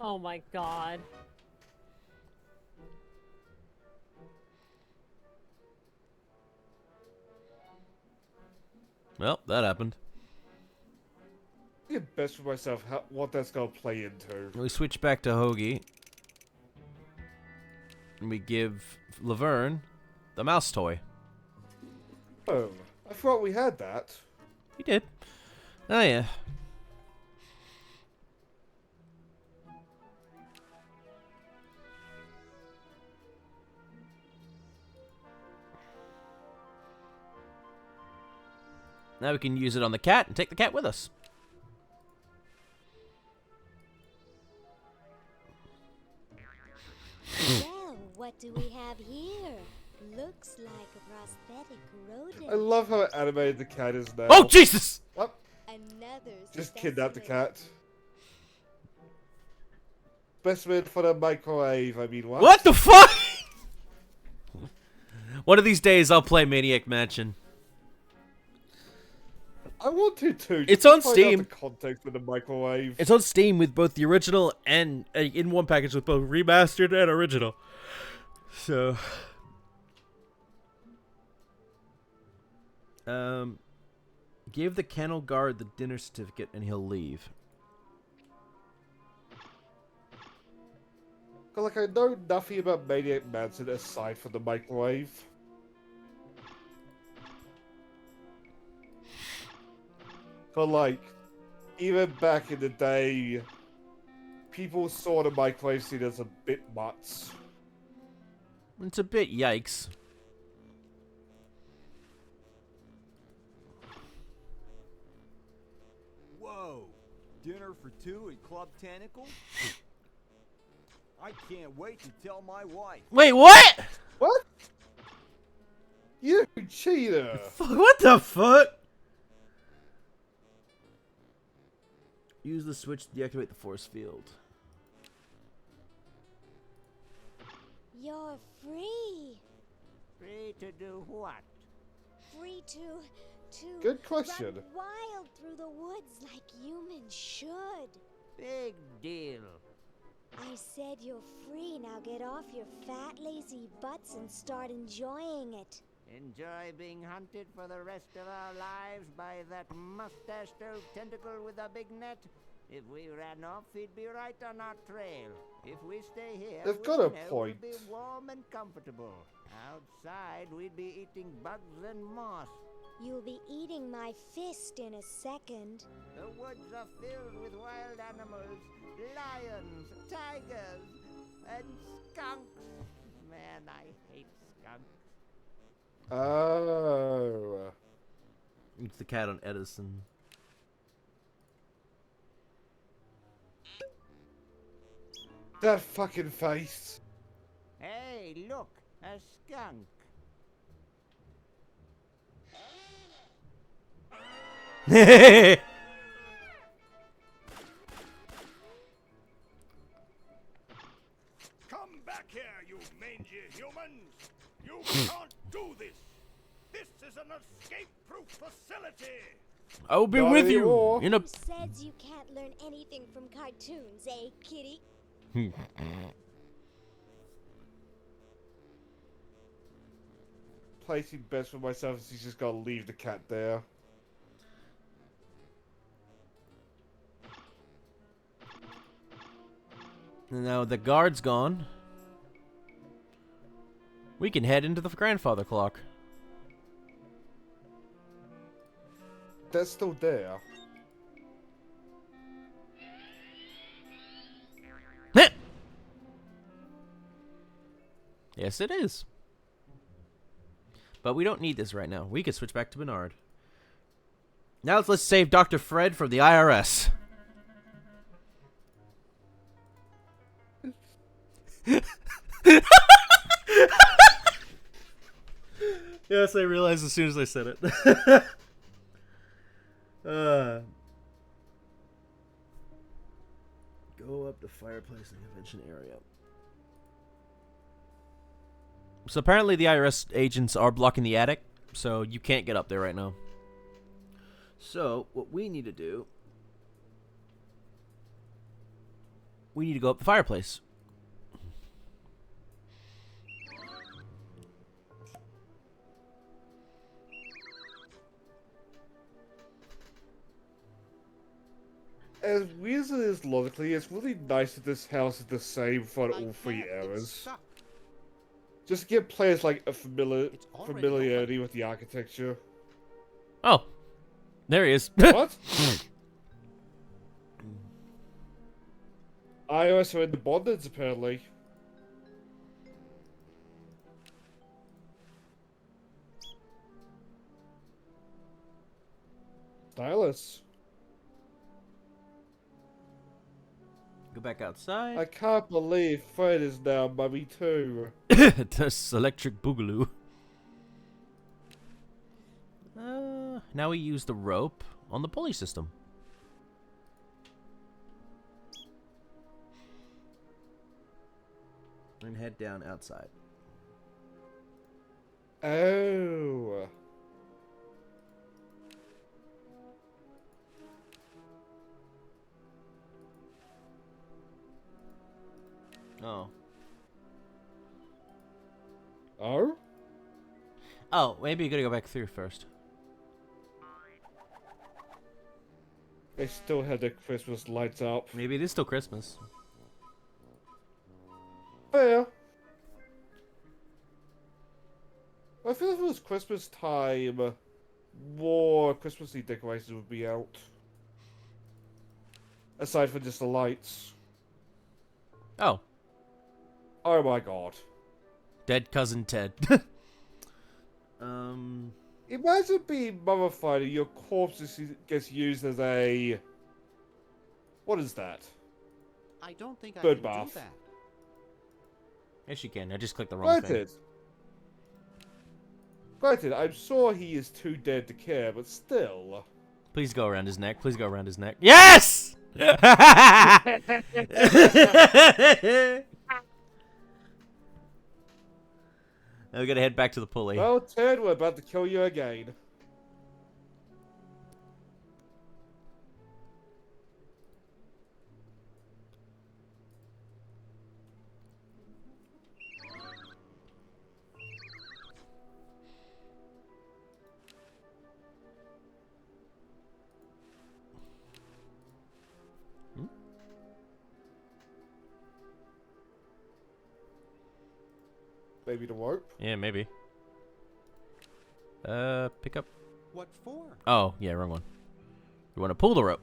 Oh my god.
Well, that happened.
I get best for myself what that's gonna play into.
We switch back to Hoagie. And we give Laverne the mouse toy.
Oh, I thought we had that.
You did. Oh, yeah. Now we can use it on the cat and take the cat with us.
Well, what do we have here? Looks like a prosthetic rodent.
I love how animated the cat is now.
Oh, Jesus!
What?
Another
Just kidnap the cat. Specimen for the microwave, I mean, what?
What the fuck? One of these days, I'll play Maniac Mansion.
I want to too.
It's
just to
on
find out
Steam.
the context of the microwave.
It's on Steam with both the original and in one package with both remastered and original. So, give the kennel guard the dinner certificate and he'll leave.
Like, I know nothing about Maniac Mansion aside from the microwave. But like, even back in the day, people saw the microwave scene as a bit much.
It's a bit yikes.
Whoa! Dinner for two at Club Tentacle? I can't wait to tell my wife.
Wait, what?
What? You cheater!
What the fuck? Use the switch to deactivate the force field.
You're free.
Free to do what?
Free to
Good question.
run wild through the woods like humans should.
Big deal.
I said you're free. Now get off your fat, lazy butts and start enjoying it.
Enjoy being hunted for the rest of our lives by that mustached old tentacle with a big net? If we ran off, he'd be right on our trail. If we stay here,
They've
we
got a
know
point.
we'll be warm and comfortable. Outside, we'd be eating bugs and moss.
You'll be eating my fist in a second.
The woods are filled with wild animals, lions, tigers, and skunks. Man, I hate skunks.
Oh.
It's the cat on Edison.
That fucking face.
Hey, look, a skunk.
Come back here, you mangy humans! You can't do this! This is an escape-proof facility!
I will be
Not
with
anymore.
you in a.
Who says you can't learn anything from cartoons, eh, kitty?
Placing best for myself is he's just gotta leave the cat there.
Now the guard's gone. We can head into the grandfather clock.
That's still there.
Yes, it is. But we don't need this right now. We could switch back to Bernard. Now let's save Dr. Fred from the IRS. Yes, I realized as soon as I said it. Go up to fireplace in the convention area. So apparently the IRS agents are blocking the attic. So you can't get up there right now. So what we need to do, we need to go up the fireplace.
As weird as it is logically, it's really nice that this house is the same for all 3 eras. Just to give players like a familiarity with the architecture.
Oh, there he is.
What? iOS are in the bondage, apparently. Stylus.
Go back outside.
I can't believe Fred is now Mummy too.
This electric boogaloo. Now we use the rope on the pulley system. And head down outside.
Oh.
Oh.
Oh?
Oh, maybe you gotta go back through first.
They still had the Christmas lights up.
Maybe it is still Christmas.
Fair. I feel if it was Christmas time, more Christmassy decorations would be out. Aside from just the lights.
Oh.
Oh my god.
Dead cousin Ted.
Imagine being mummified and your corpse gets used as a... What is that?
I don't think I
Bird
can
bath.
do that.
Yes, you can. I just clicked the wrong thing.
Granted, I'm sure he is too dead to care, but still.
Please go around his neck. Please go around his neck. Yes! Now we gotta head back to the pulley.
Well, Ted, we're about to kill you again. Maybe the rope?
Yeah, maybe. Pick up.
What for?
Oh, yeah, wrong one. You want to pull the rope.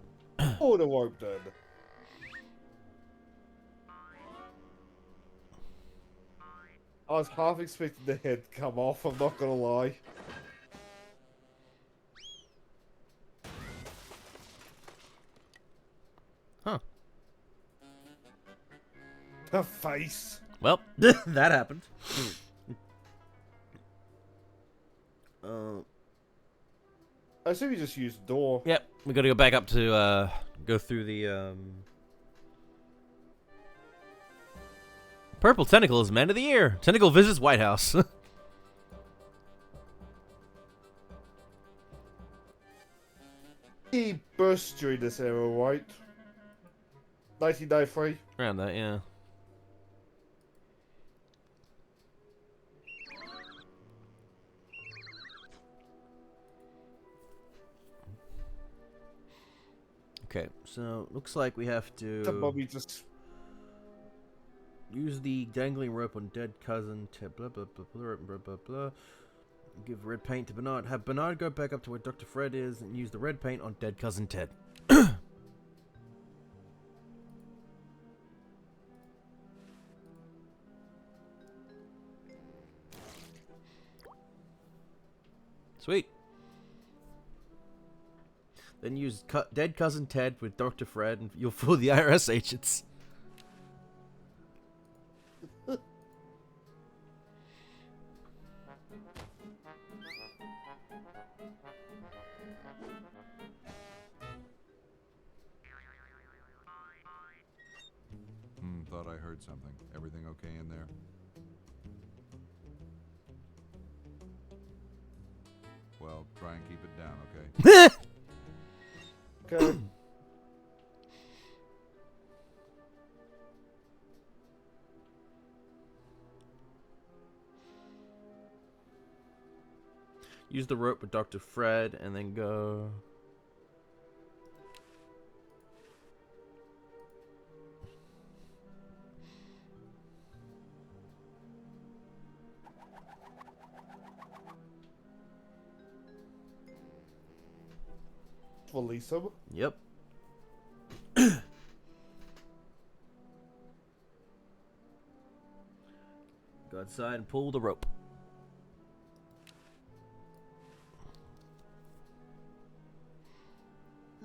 Pull the rope then. I was half expecting the head to come off, I'm not gonna lie.
Huh.
The face.
Well, that happened.
I assume you just used the door.
Yep, we gotta go back up to, go through the, Purple Tentacle is Man of the Year. Tentacle visits White House.
He burst during this era, right? 1993?
Around that, yeah. Okay, so looks like we have to
The mummy just...
use the dangling rope on dead cousin to blah blah blah blah blah blah blah. Give red paint to Bernard. Have Bernard go back up to where Dr. Fred is and use the red paint on dead cousin Ted. Sweet. Then use dead cousin Ted with Dr. Fred and you'll fool the IRS agents.
Thought I heard something. Everything okay in there? Well, try and keep it down, okay?
Okay.
Use the rope with Dr. Fred and then go.
Release him.
Yep. Go outside and pull the rope.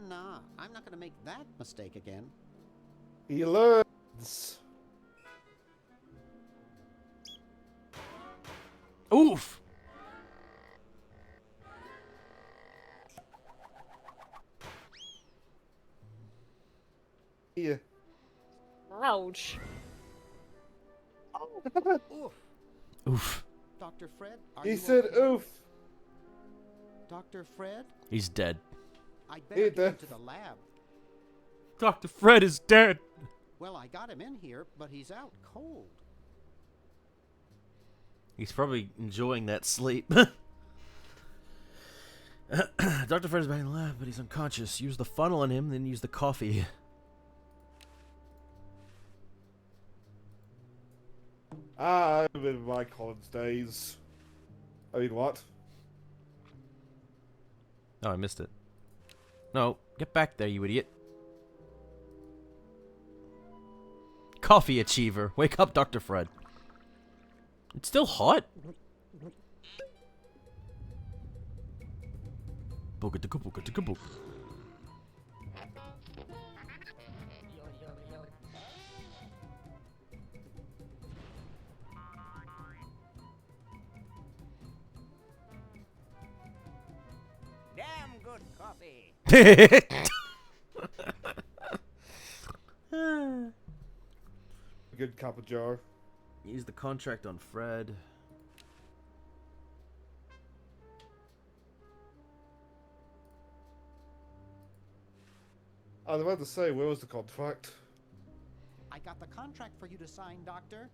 Nah, I'm not gonna make that mistake again.
He learns.
Oof!
Yeah.
Ouch.
Oof.
Oof.
Dr. Fred, are
He
you
said
okay?
oof.
Dr. Fred,
He's dead.
I'd better get him to the lab.
Dr. Fred is dead.
Well, I got him in here, but he's out cold.
He's probably enjoying that sleep. Dr. Fred is back in the lab, but he's unconscious. Use the funnel on him, then use the coffee.
I remember my Collins days. I mean, what?
Oh, I missed it. No, get back there, you idiot. Coffee achiever. Wake up, Dr. Fred. It's still hot. Book.
Damn good coffee.
Good cup of jar.
Use the contract on Fred.
I was about to say, where was the contract?
I got the contract for you to sign, Doctor.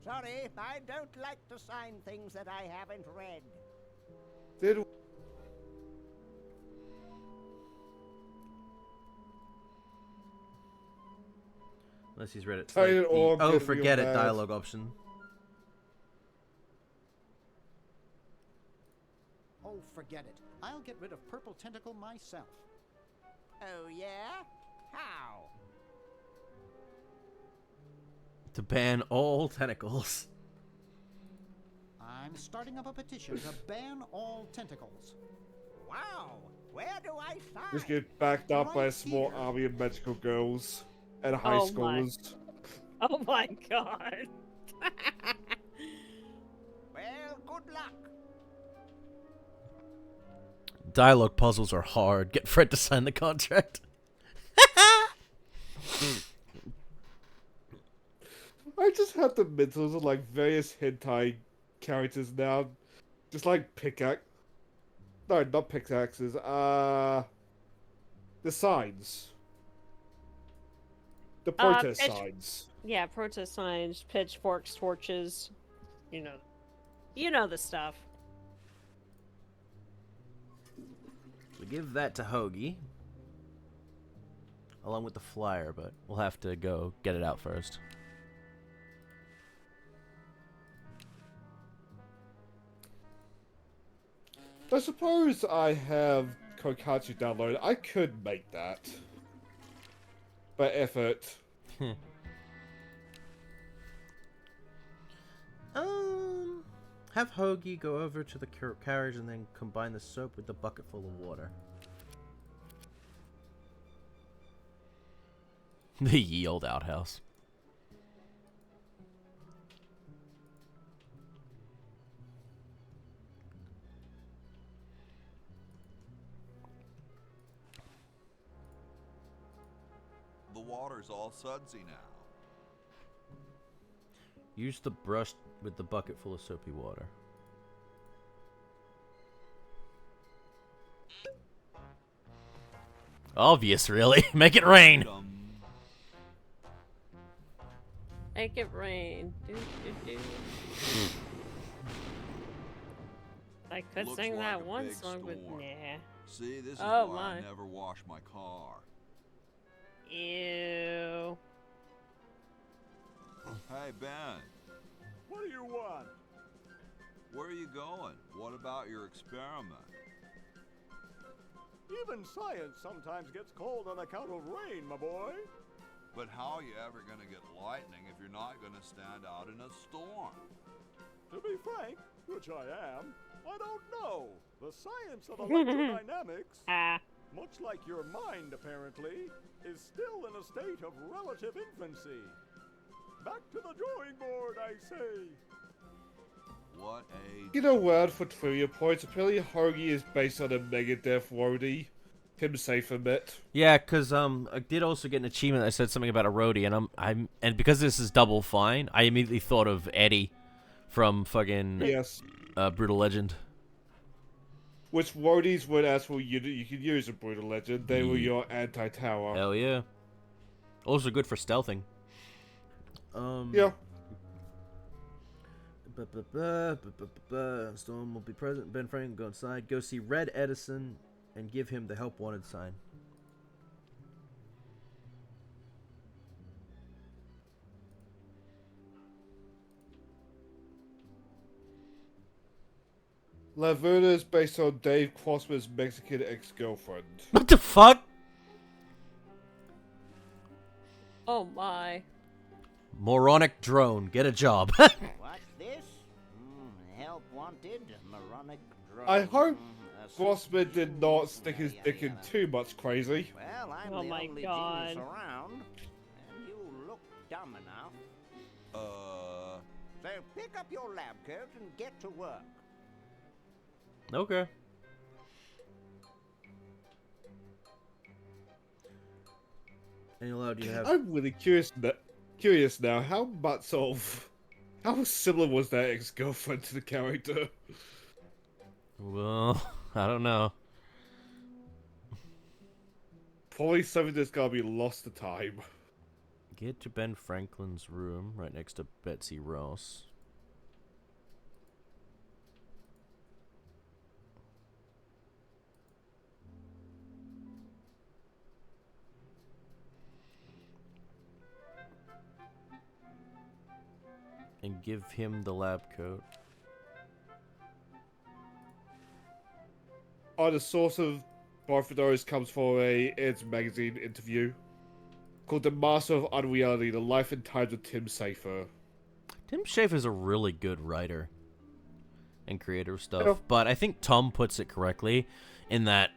Sorry, I don't like to sign things that I haven't read.
Did
Unless he's read it.
Tight
Like
it or
oh,
get
forget
real
it.
bad.
Dialogue option.
Oh, forget it. I'll get rid of Purple Tentacle myself.
Oh, yeah? How?
To ban all tentacles.
I'm starting up a petition to ban all tentacles.
Wow! Where do I sign?
just get backed up by a
Right
small
here.
army of magical girls and high
Oh my.
schoolers?
Oh my god.
Well, good luck.
Dialogue puzzles are hard. Get Fred to sign the contract.
I just have the mentals of like various hentai characters now. Just like pickaxe. No, not pickaxes. The signs. The protest signs.
Yeah, protest signs, pitchforks, torches. You know the stuff.
We give that to Hoagie. Along with the flyer, but we'll have to go get it out first.
I suppose I have Kokatsu downloaded. I could make that. By effort.
Have Hoagie go over to the carriage and then combine the soap with the bucket full of water. The ye old outhouse.
The water's all sudsy now.
Use the brush with the bucket full of soapy water. Obvious, really. Make it rain.
Make it rain. Do, do, do. I could
Looks
sing
like
that
a
one
big
song, but
storm.
nah.
See, this is
Oh,
why I
my.
never wash my car.
Ew.
Hey, Ben.
What do you want?
Where are you going? What about your experiment?
Even science sometimes gets cold on account of rain, my boy.
But how are you ever going to get lightning if you're not going to stand out in a storm?
To be frank, which I am, I don't know. The science of electrodynamics, much like your mind apparently, is still in a state of relative infancy. Back to the drawing board, I say.
What age?
You know what, for trivia points, apparently Hoagie is based on a Megadeth roadie. Tim Safer bit.
Yeah, cause I did also get an achievement that said something about a roadie, and because this is Double Fine, I immediately thought of Eddie from fucking
Yes.
Brutal Legend.
Which roadies were actually you could use a Brutal Legend. They were your anti-tower.
Hell yeah. Also good for stealthing.
Yeah.
Storm will be present. Ben Franklin go inside. Go see Red Edison and give him the help wanted sign.
Laverna is based on Dave Crossman's Mexican ex-girlfriend.
What the fuck?
Oh my.
Moronic drone. Get a job.
What's this? Help wanted, moronic drone.
I hope Crossman did not stick his dick in too much crazy.
Well, I'm
Oh
the
my
only
God.
genius around, and you look dumb enough. So pick up your lab coat and get to work.
Okay. And allowed you have.
I'm really curious now. How similar was that ex-girlfriend to the character?
Well, I don't know.
Probably something that's gotta be lost to time.
Get to Ben Franklin's room, right next to Betsy Ross. And give him the lab coat.
The source of both of those comes from a Edge magazine interview called "The Master of Unreality: The Life and Times of Tim Safer."
Tim Schafer's a really good writer and creator of stuff,
Yeah.
but I think Tom puts it correctly in that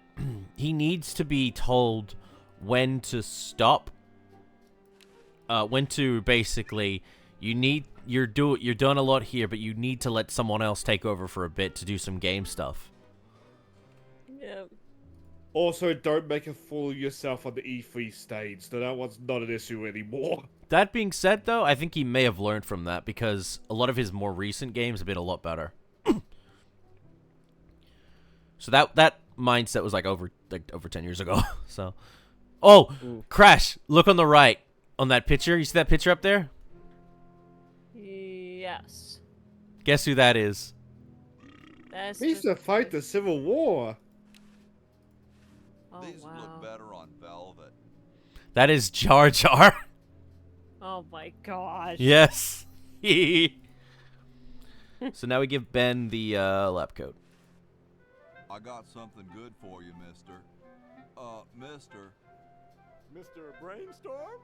he needs to be told when to stop, when to basically you're doing a lot here, but you need to let someone else take over for a bit to do some game stuff.
Yep.
Also, don't make a fool of yourself on the E3 stage. So that one's not an issue anymore.
That being said, though, I think he may have learned from that because a lot of his more recent games have been a lot better. So that mindset was like over 10 years ago. So, Crash, look on the right on that picture. You see that picture up there?
Yes.
Guess who that is?
That's
He used to fight the Civil War.
Oh,
These
wow.
look better on velvet.
That is Jar Jar.
Oh my gosh.
Yes. So now we give Ben the lab coat.
I got something good for you, mister. Mister.
Mr. Brainstorm?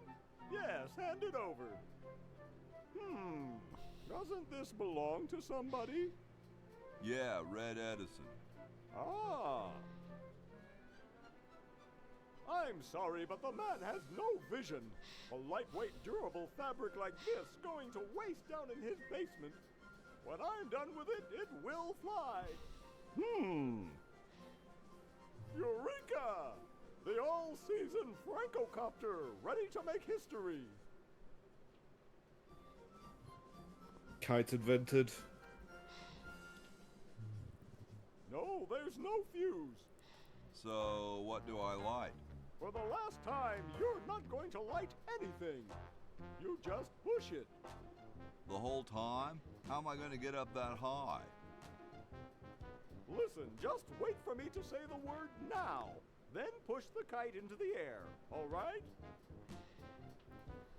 Yes, hand it over. Doesn't this belong to somebody?
Yeah, Red Edison.
Ah. I'm sorry, but the man has no vision. A lightweight, durable fabric like this going to waste down in his basement. When I'm done with it, it will fly. Eureka! The all-season Francocopter, ready to make history.
Kites invented.
No, there's no fuse.
So, what do I like?
For last time, you're not going to light anything. You just push it.
The whole time? How am I going to get up that high?
Listen, just wait for me to say the word now. Then push the kite into the air, all right?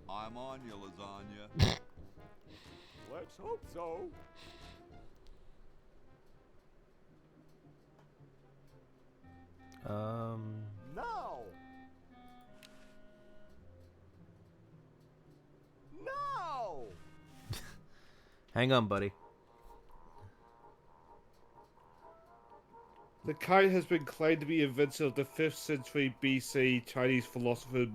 I'm on you, lasagna.
Let's hope so. Now! Now!
Hang on, buddy.
The kite has been claimed to be invented of the 5th century BC Chinese philosopher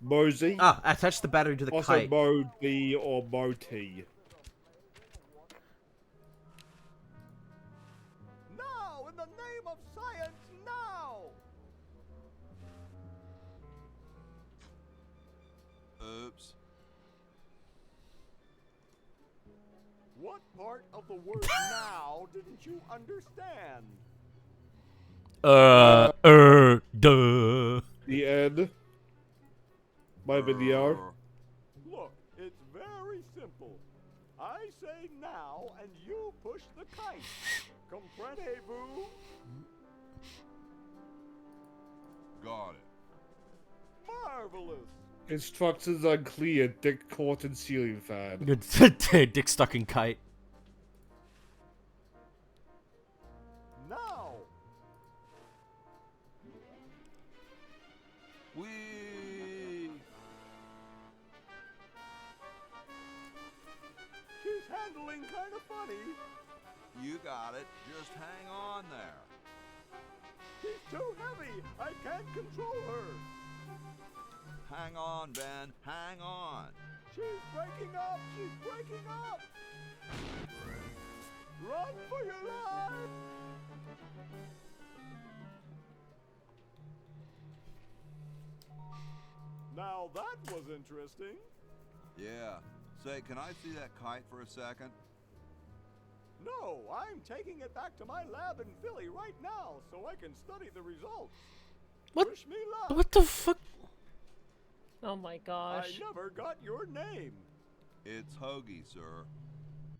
Mozi.
Ah, attach the battery to the
also
kite.
Modi or Moti.
Now, in the name of science, now!
Oops.
What part of the word now didn't you understand?
Duh.
The end. Might have been the R.
Look, it's very simple. I say now, and you push the kite. Comprenez-vous?
Got it.
Marvelous.
Instructions unclear. Dick caught in ceiling fan.
Good. Dick stuck in kite.
Now.
Whee!
She's handling kind of funny.
You got it. Just hang on there.
She's too heavy. I can't control her.
Hang on, Ben. Hang on.
She's breaking up. She's breaking up. Run for your life. Now that was interesting.
Yeah. Say, can I see that kite for a second?
No, I'm taking it back to my lab in Philly right now so I can study the results.
What?
Wish me luck.
What the fuck?
Oh my gosh.
I never got your name.
It's Hoagie, sir.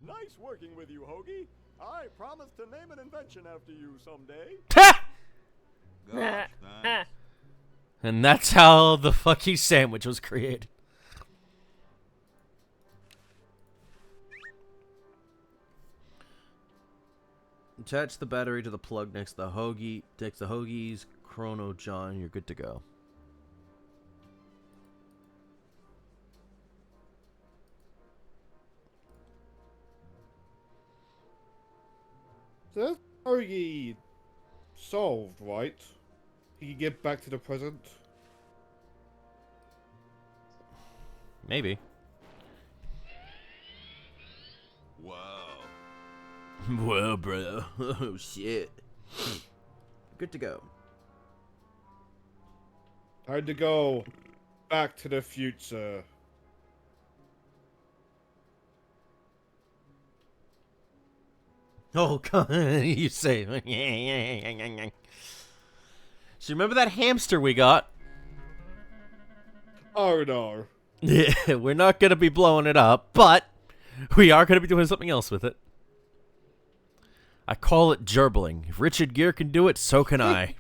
Nice working with you, Hoagie. I promise to name an invention after you someday.
Gosh, thanks.
And that's how the fucking sandwich was created. Attach the battery to the plug next to the Hoagie's Chrono John. You're good to go.
So that's already solved, right? He can get back to the present.
Maybe.
Wow.
Well, bro. Oh, shit. Good to go.
Time to go back to the future.
Oh, God. You say. So remember that hamster we got?
Oh, no.
Yeah, we're not going to be blowing it up, but we are going to be doing something else with it. I call it gerbling. If Richard Gere can do it, so can I.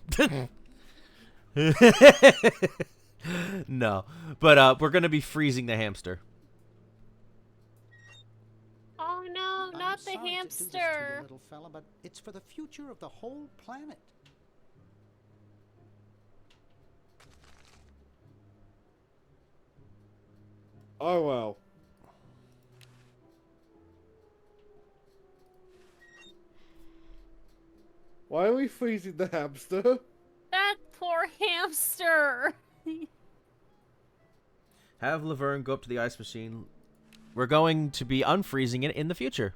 No, but we're going to be freezing the hamster.
Oh no, not the
sorry to do this to you,
hamster.
little fella, but it's for the future of the whole planet.
Oh, well. Why are we freezing the hamster?
That poor hamster.
Have Laverne go up to the ice machine. We're going to be unfreezing it in the future.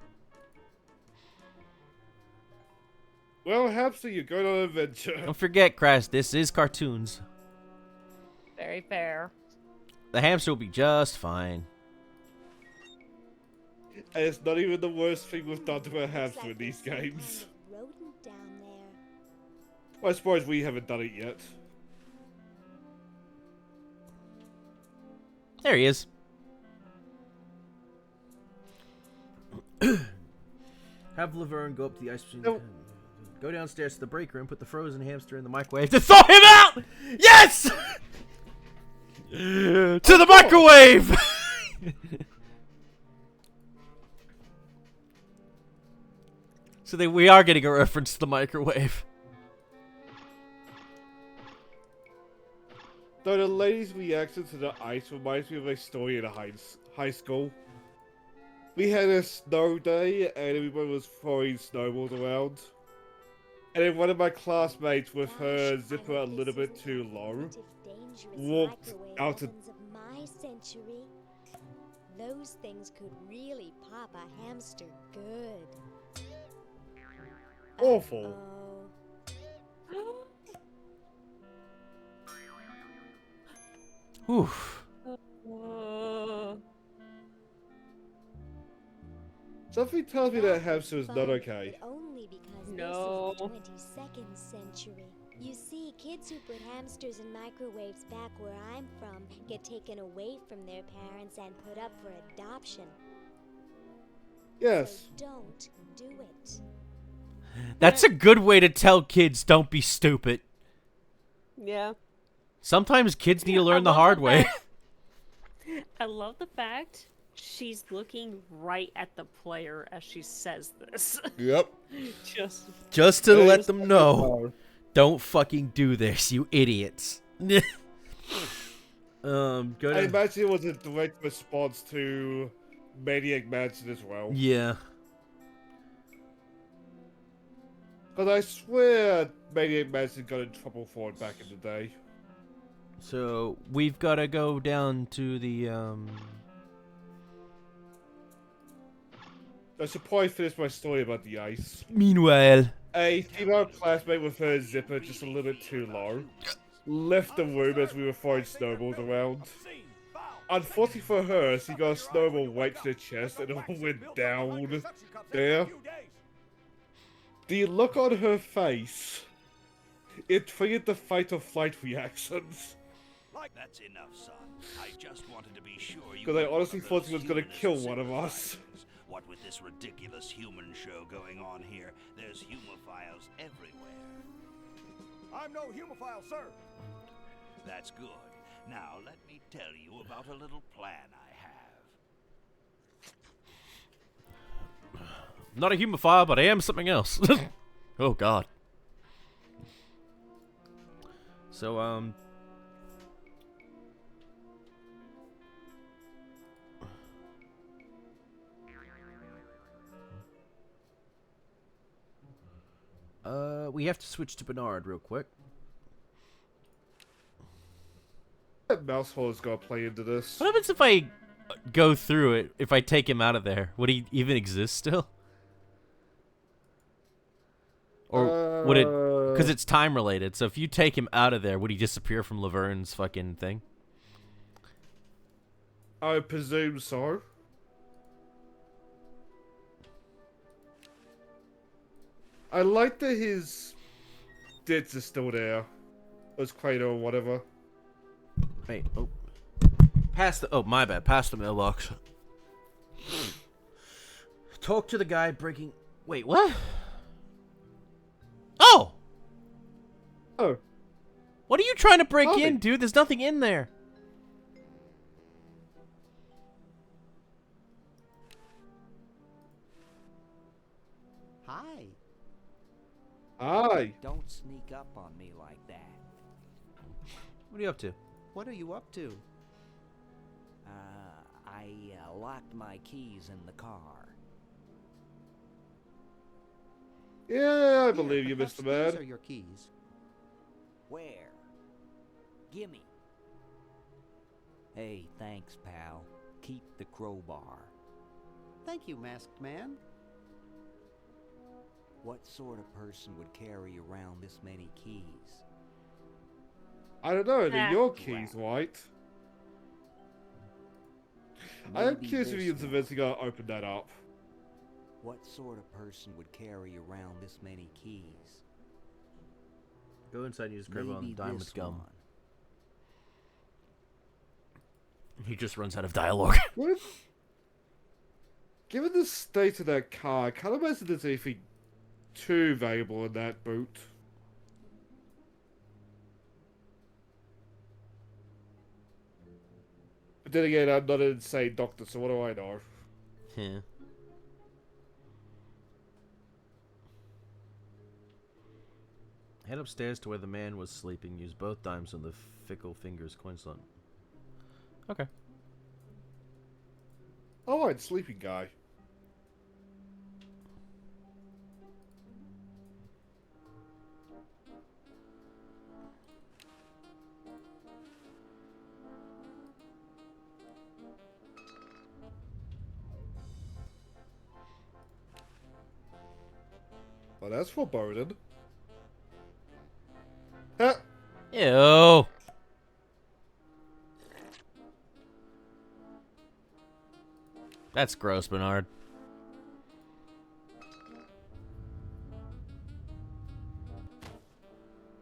Well, hamster, you're going on an adventure.
Don't forget, Crash, this is cartoons.
Very fair.
The hamster will be just fine.
And it's not even the worst thing we've done to a
Looks
hamster
like
in these
there's some
games.
kind of rodent down there.
I suppose we haven't done it yet.
There he is. Have Laverne go up to the ice machine.
Nope.
Go downstairs to the break room, put the frozen hamster in the microwave to thaw him out! Yes! To the microwave! So we are getting a reference to the microwave.
Though the lady's reaction to the ice reminds me of a story in high school. We had a snow day and everyone was throwing snowballs around. And then one of my classmates with her zipper a little bit too low walked out of
my century. Those things could really pop a hamster good.
awful.
Oof.
Something tells me that hamster is not okay.
Only because
No.
this is the 22nd century. You see, kids who put hamsters in microwaves back where I'm from get taken away from their parents and put up for adoption.
Yes.
So don't do it.
That's a good way to tell kids don't be stupid.
Yeah.
Sometimes kids need to learn the hard way.
I love the fact she's looking right at the player as she says this.
Yep.
Just to let them know, don't fucking do this, you idiots. Go
I
to...
imagine it was a direct response to Maniac Mansion as well.
Yeah.
Because I swear Maniac Mansion got in trouble for it back in the day.
So, we've got to go down to the,
I should probably finish my story about the ice.
Meanwhile.
A female classmate with her zipper just a little bit too low left the room as we were throwing snowballs around. Unfortunately for her, she got a snowball right to the chest and it went down there. The look on her face, it triggered the fight or flight reactions.
That's enough, son. I just wanted to be sure you.
Because I honestly thought she was gonna kill one of us.
What with this ridiculous human show going on here, there's humophiles everywhere. I'm no humophile, sir. That's good. Now let me tell you about a little plan I have.
Not a humophile, but I am something else. Oh, God. So, we have to switch to Bernard real quick.
That mouse hole's gonna play into this.
What happens if I go through it, if I take him out of there? Would he even exist still? Or would it... Because it's time related, so if you take him out of there, would he disappear from Laverne's fucking thing?
I presume so. I like that his dits are still there. His cradle or whatever.
Wait, oh. Pass the... Oh, my bad. Pass the mailbox. Talk to the guy breaking... Wait, what? Oh!
Oh.
What are you trying to break
Nothing.
in, dude? There's nothing in there.
Hi.
Aye.
Don't sneak up on me like that.
What are you up to?
What are you up to? I locked my keys in the car.
Yeah, I believe you, Mr.
These
Man.
are your keys.
Where? Gimme. Hey, thanks, pal. Keep the crowbar.
Thank you, Masked Man.
What sort of person would carry around this many keys?
I don't know, they're
Ah.
your keys, right? I am
Maybe
curious if
this
you're eventually gonna open that up.
What sort of person would carry around this many keys?
Go inside and use grab on
Maybe
Diamond's
this
gum.
one.
He just runs out of dialogue.
Given the state of that car, I can't imagine there's anything too valuable in that boot. But then again, I'm not an insane doctor, so what do I know?
Yeah. Head upstairs to where the man was sleeping. Use both dimes on the Fickle Fingers coin slot. Okay.
Oh, right, sleeping guy. Well, that's foreboding. Huh?
Ew. That's gross, Bernard.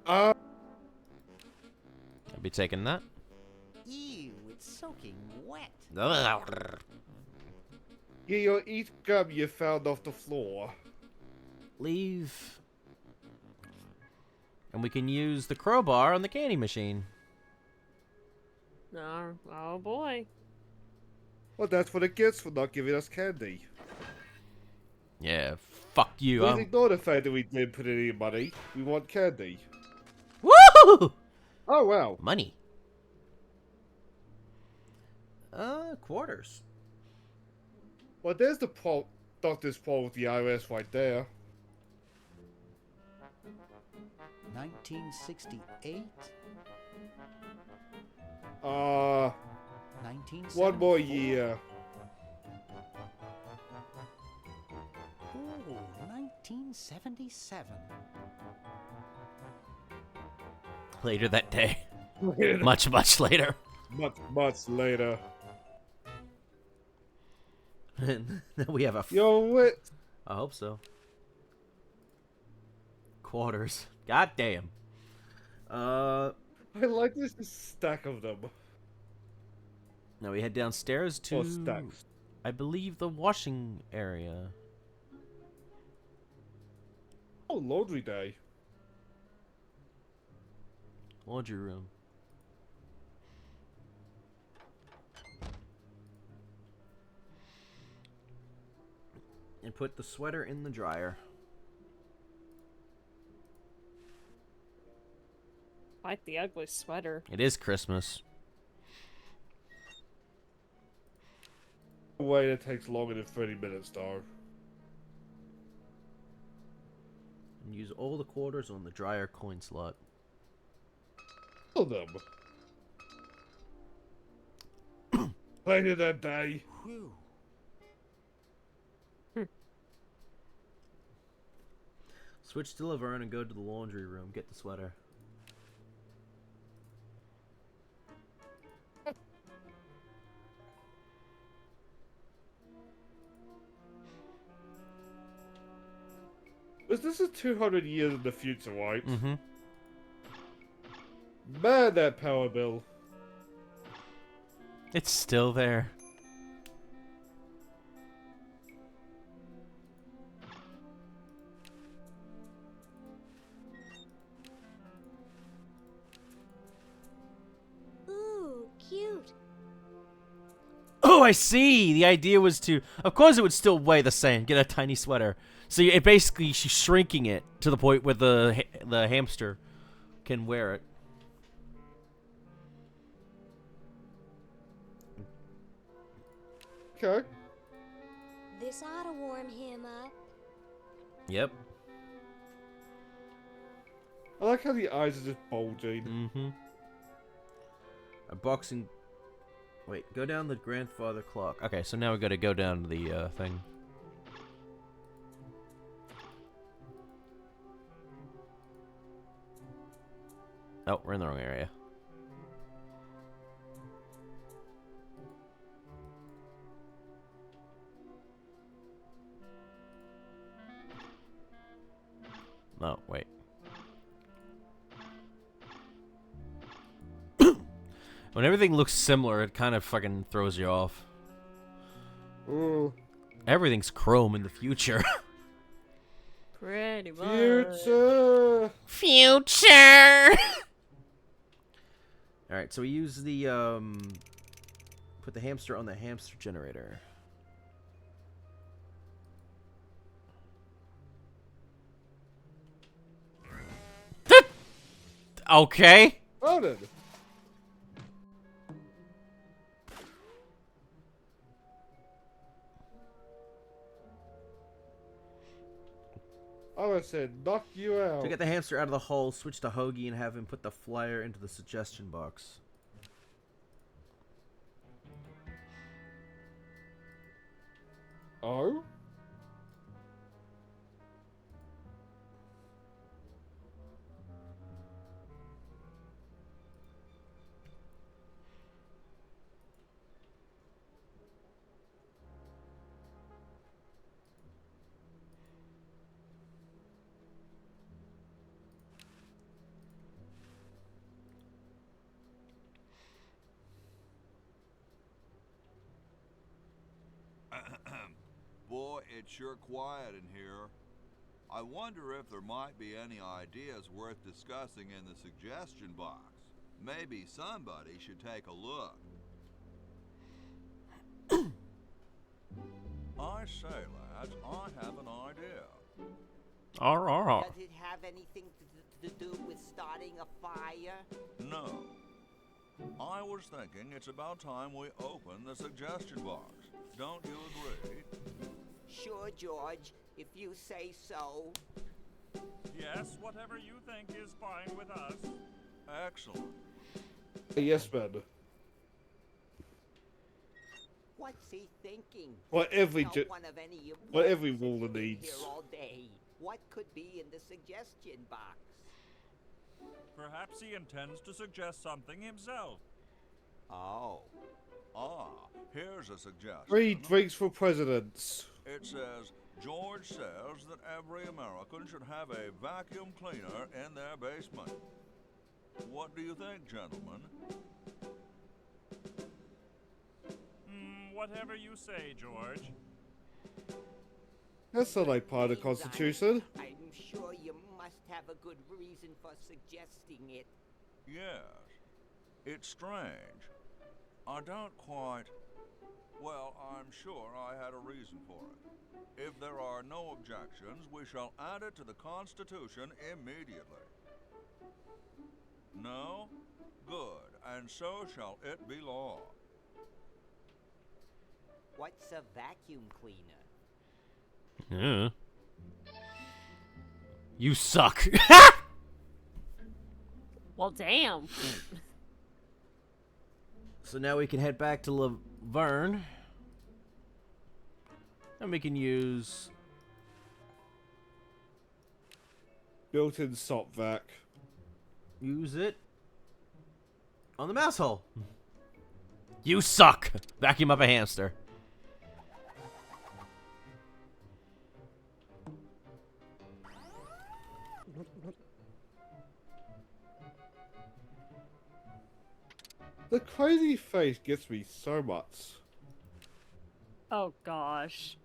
I'll be taking that.
Ew, it's soaking wet.
Yeah, your eat gum you found off the floor.
Leave. And we can use the crowbar on the candy machine.
Oh boy.
Well, that's what it gets for not giving us candy.
Yeah, fuck you.
Please ignore the fact that we didn't put any money. We want candy.
Woo!
Oh, wow.
Money. Quarters.
Well, there's the doctor's problem with the IRS right there.
1968?
1 more year.
Ooh, 1977.
Later that day. Much, much later.
Much later.
And we have a...
Yo, what?
I hope so. Quarters. God damn.
I like this stack of them.
Now we head downstairs to...
stacks.
I believe the washing area.
Oh, laundry day.
Laundry room. And put the sweater in the dryer.
Quite the ugly sweater.
It is Christmas.
Wait, it takes longer than 30 minutes, though.
And use all the quarters on the dryer coin slot.
All of them. Later that day.
Whew.
Switch to Laverne and go to the laundry room. Get the sweater.
This is 200 years in the future, right?
Mm-hmm.
Man, that power bill.
It's still there.
Ooh, cute.
Oh, I see. The idea was to... Of course it would still weigh the same. Get a tiny sweater. So it basically, she's shrinking it to the point where the hamster can wear it.
Okay.
This ought to warm him up.
Yep.
I like how the eyes are just bulging.
Mm-hmm. A boxing... Wait, go down the grandfather clock. Okay, so now we gotta go down to the thing. Oh, we're in the wrong area. No, wait. When everything looks similar, it kind of fucking throws you off.
Ooh.
Everything's chrome in the future.
Pretty much.
Future! Alright, so we use the, put the hamster on the hamster generator. Okay.
Loaded. I said, knock you out.
To get the hamster out of the hole, switch to Hoagie and have him put the flyer into the suggestion box.
Oh?
Boy, it's sure quiet in here. I wonder if there might be any ideas worth discussing in the suggestion box. Maybe somebody should take a look. I say, lads, I have an idea.
Does it have anything to do with starting a fire?
No. I was thinking it's about time we open the suggestion box. Don't you agree?
Sure, George, if you say so.
Yes, whatever you think is fine with us.
Excellent.
Yes, man.
What's he thinking?
What every
Not
ju-
one of any
what every
importance
ruler
sitting
needs.
Here all day. What could be in the suggestion box?
Perhaps he intends to suggest something himself.
Oh.
Here's a suggestion.
3 drinks for presidents.
It says, George says that every American should have a vacuum cleaner in their basement. What do you think, gentlemen?
Whatever you say, George.
That's not like part of the Constitution.
I'm sure you must have a good reason for suggesting it.
Yes. It's strange. I don't quite... Well, I'm sure I had a reason for it. If there are no objections, we shall add it to the Constitution immediately. No? Good. And so shall it be law.
What's a vacuum cleaner?
Yeah. You suck.
Well, damn.
So now we can head back to Laverne. And we can use...
Built-in salt vac.
Use it on the mouse hole. You suck. Vacuum up a hamster.
The crazy face gets me so much.
Oh gosh.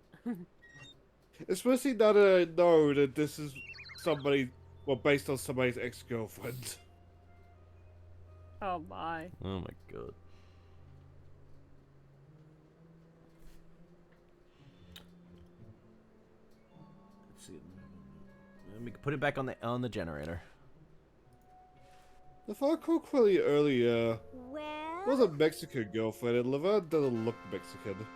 Especially now that I know that this is somebody, well, based on somebody's ex-girlfriend.
Oh my.
Oh my god. Let's see. And we can put it back on the generator.
If I recall correctly earlier,
Well,
was a Mexican girlfriend, and Laverne doesn't look Mexican.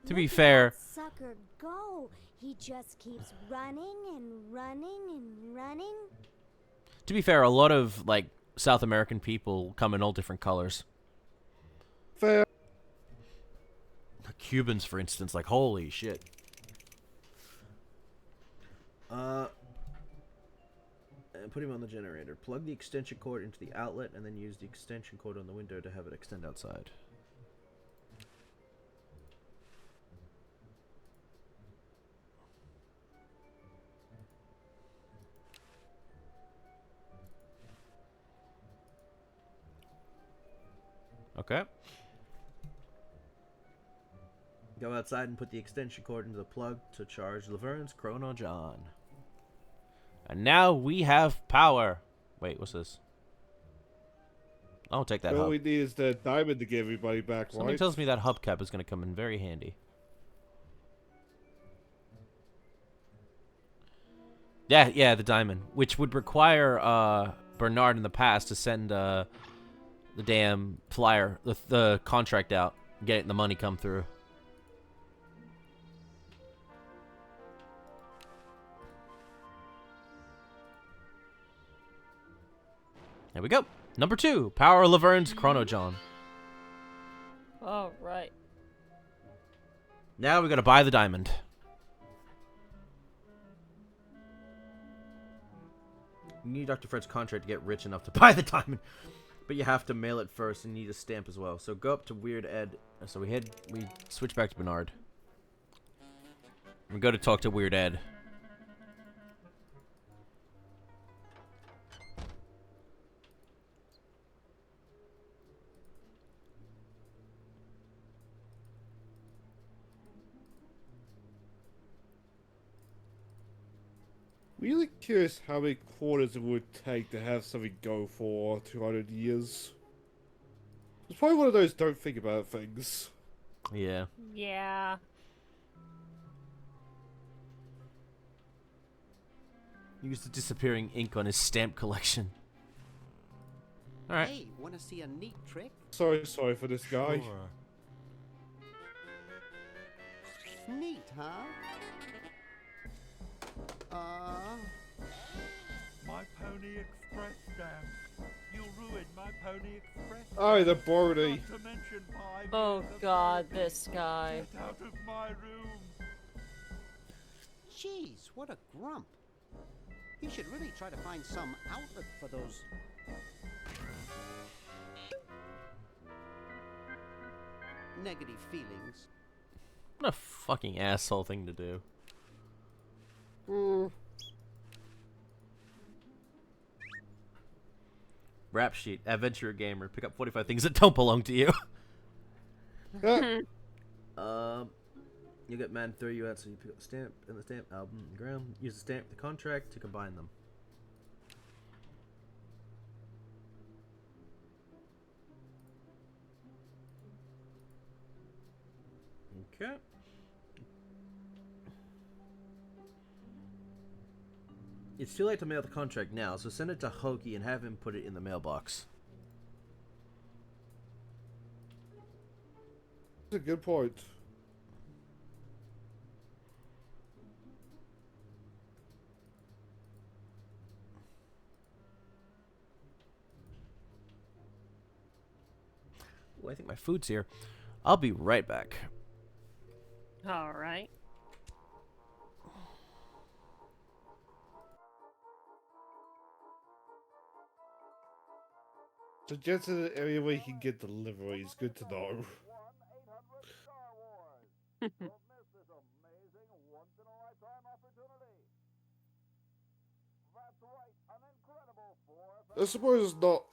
To be fair,
sucker go. He just keeps running and running and running.
to be fair, a lot of like South American people come in all different colors.
Fair.
Cubans, for instance, like holy shit. And put him on the generator. Plug the extension cord into the outlet, and then use the extension cord on the window to have it extend outside. Okay. Go outside and put the extension cord into the plug to charge Laverne's Chrono John. And now we have power. Wait, what's this? I'll take that
All
hub.
we need is the diamond to get everybody back,
Something
right?
tells me that hubcap is going to come in very handy. Yeah, the diamond. Which would require Bernard in the past to send the damn flyer, the contract out, get the money come through. There we go. Number 2, Power Laverne's Chrono John.
All right.
Now we gotta buy the diamond. You need Dr. Fred's contract to get rich enough to buy the diamond. But you have to mail it first and you need a stamp as well. So go up to Weird Ed. So we switch back to Bernard. We go to talk to Weird Ed.
Really curious how many quarters it would take to have something go for 200 years. It's probably one of those don't think about it things.
Yeah.
Yeah.
Use the disappearing ink on his stamp collection. Alright.
Hey, wanna see a neat trick?
Sorry for this guy.
Neat, huh?
My Pony Express stamp. You ruined my Pony Express.
Oh, the Brody.
Not to mention my
Oh God, this guy.
Get out of my room.
Jeez, what a grump. He should really try to find some outlet for those... negative feelings.
What a fucking asshole thing to do. Rap sheet. Adventurer gamer. Pick up 45 things that don't belong to you. You get mad, throw you out, so you pick up the stamp and the stamp album and the ground. Use the stamp, the contract to combine them. Okay. It's too late to mail the contract now, so send it to Hokey and have him put it in the mailbox.
That's a good point.
Ooh, I think my food's here. I'll be right back.
All right.
Suggested an area where you can get deliveries. Good to know. I suppose it's not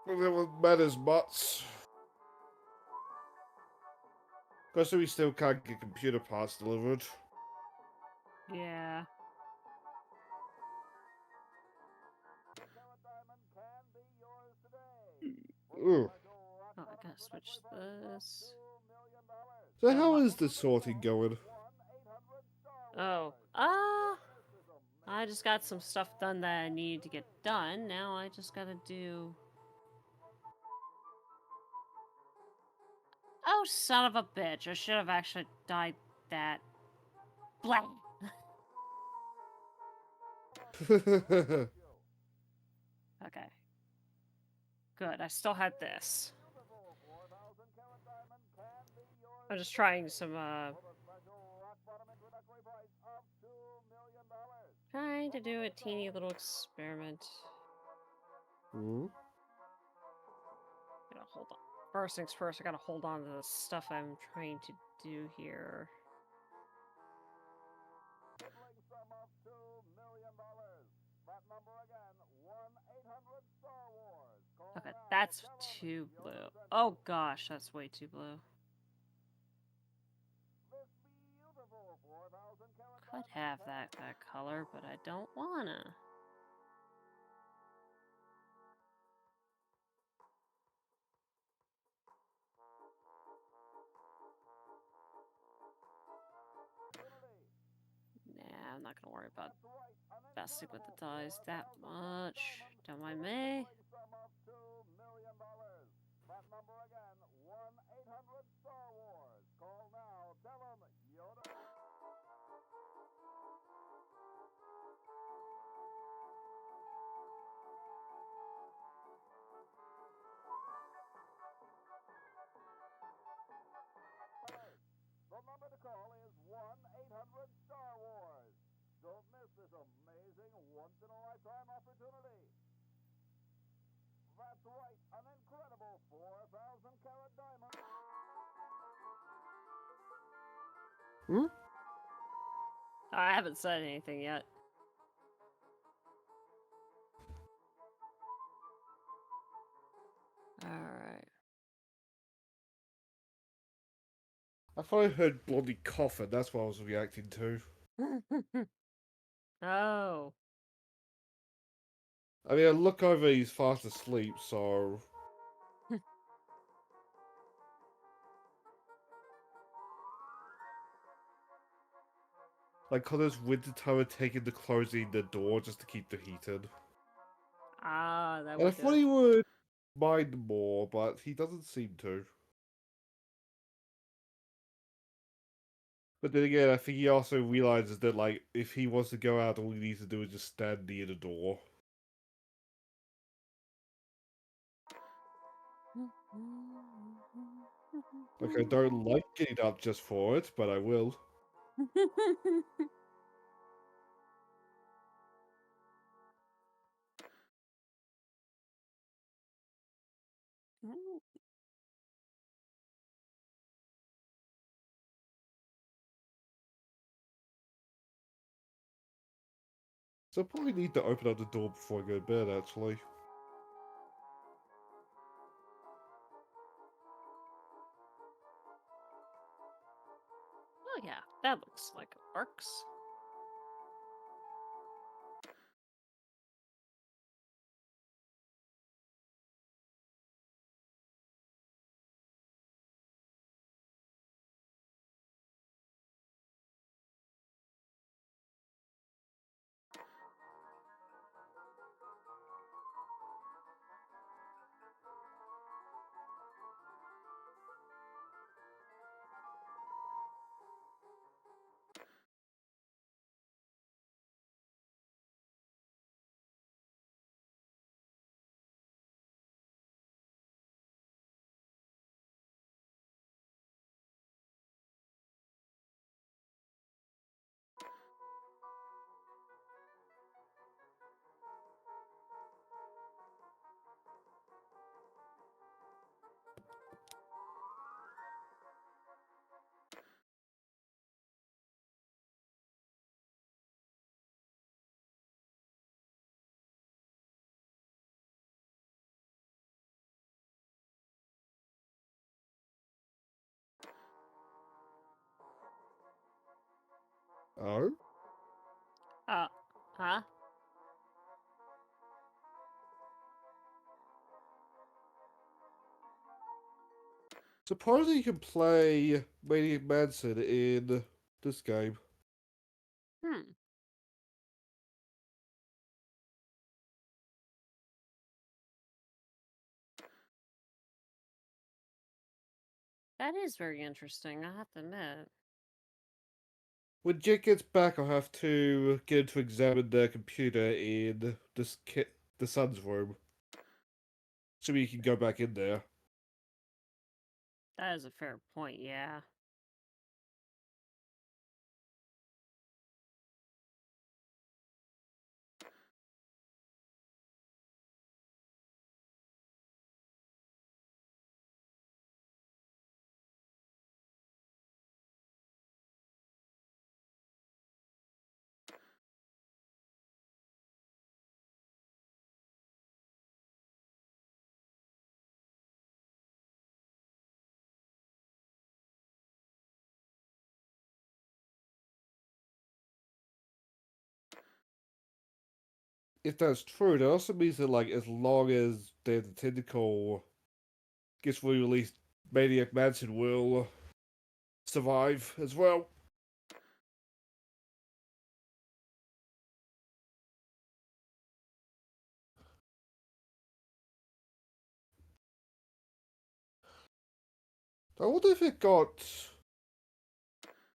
whatever matters much. Because we still can't get computer parts delivered.
Yeah.
Ooh.
Oh, I gotta switch this.
So how is the sorting going?
Oh, I just got some stuff done that I needed to get done. Now I just gotta do... Oh, son of a bitch. I should have actually dyed that. Blah. Okay. Good. I still had this. I'm just trying some, trying to do a teeny little experiment.
Hmm?
Gotta hold on. First things first, I gotta hold on to the stuff I'm trying to do here. Okay, That's too blue. Oh gosh, that's way too blue. Could have that color, but I don't wanna. Nah, I'm not gonna worry about messing with the dies that much. Don't mind me. Hmm? I haven't said anything yet. Alright.
I thought I heard Blondie cough, and that's what I was reacting to.
Oh.
I mean, I look over, he's fast asleep, so... Like Connor's wintertime taking the closing the door just to keep the heat in.
Ah, that
And I
would do
thought
it.
he would mind more, but he doesn't seem to. But then again, I think he also realizes that, like, if he wants to go out, all he needs to do is just stand near the door. Like, I don't like getting up just for it, but I will. So I probably need to open up the door before I go to bed, actually.
Oh yeah, that looks like it works.
Oh?
Huh?
Supposedly you can play Maniac Manson in this game.
Hmm. That is very interesting, I have to admit.
When Jake gets back, I'll have to get him to examine the computer in the son's room. So we can go back in there.
That is a fair point, yeah.
if that's true, that also means that like as long as the Tentacle gets re-released, Maniac Mansion will survive as well. I wonder if it got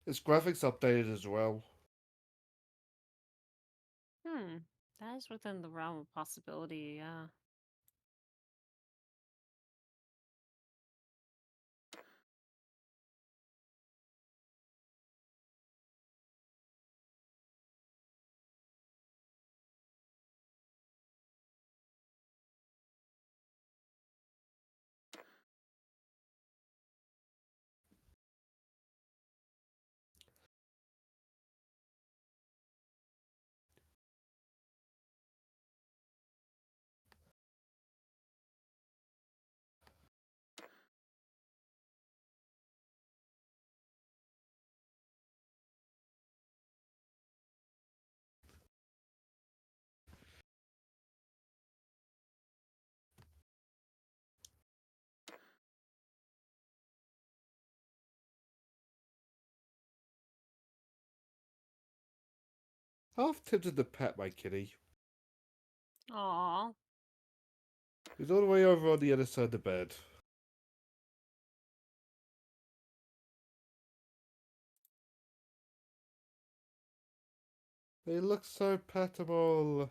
its graphics updated as well.
That is within the realm of possibility, yeah.
Half tempted to pet my kitty.
Aww.
He's all the way over on the other side of the bed. They look so petable.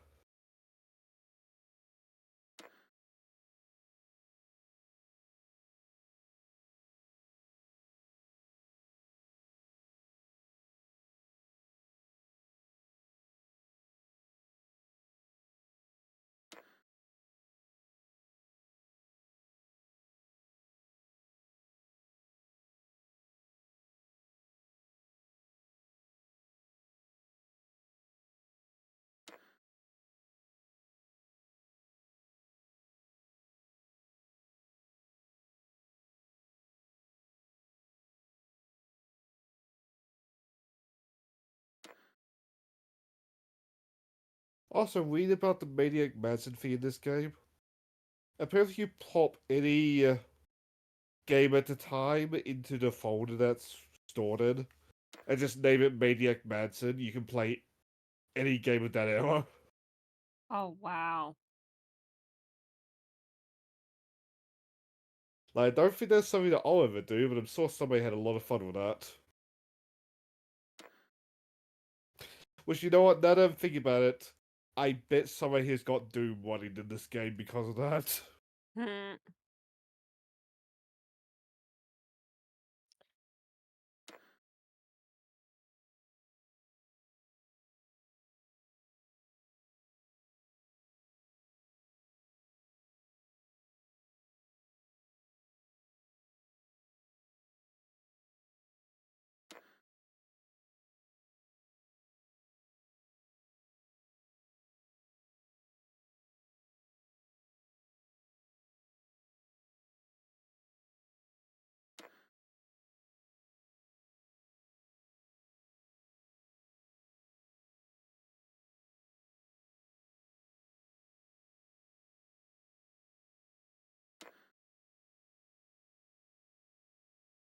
Also, read about the Maniac Mansion fee in this game. Apparently, you plop any game at a time into the folder that's stored in, and just name it Maniac Mansion. You can play any game of that era.
Oh, wow.
Like, I don't think that's something that I'll ever do, but I'm sure somebody had a lot of fun with that. Which, you know what, now that I'm thinking about it, I bet somebody has got Doom running in this game because of that.
Hmm.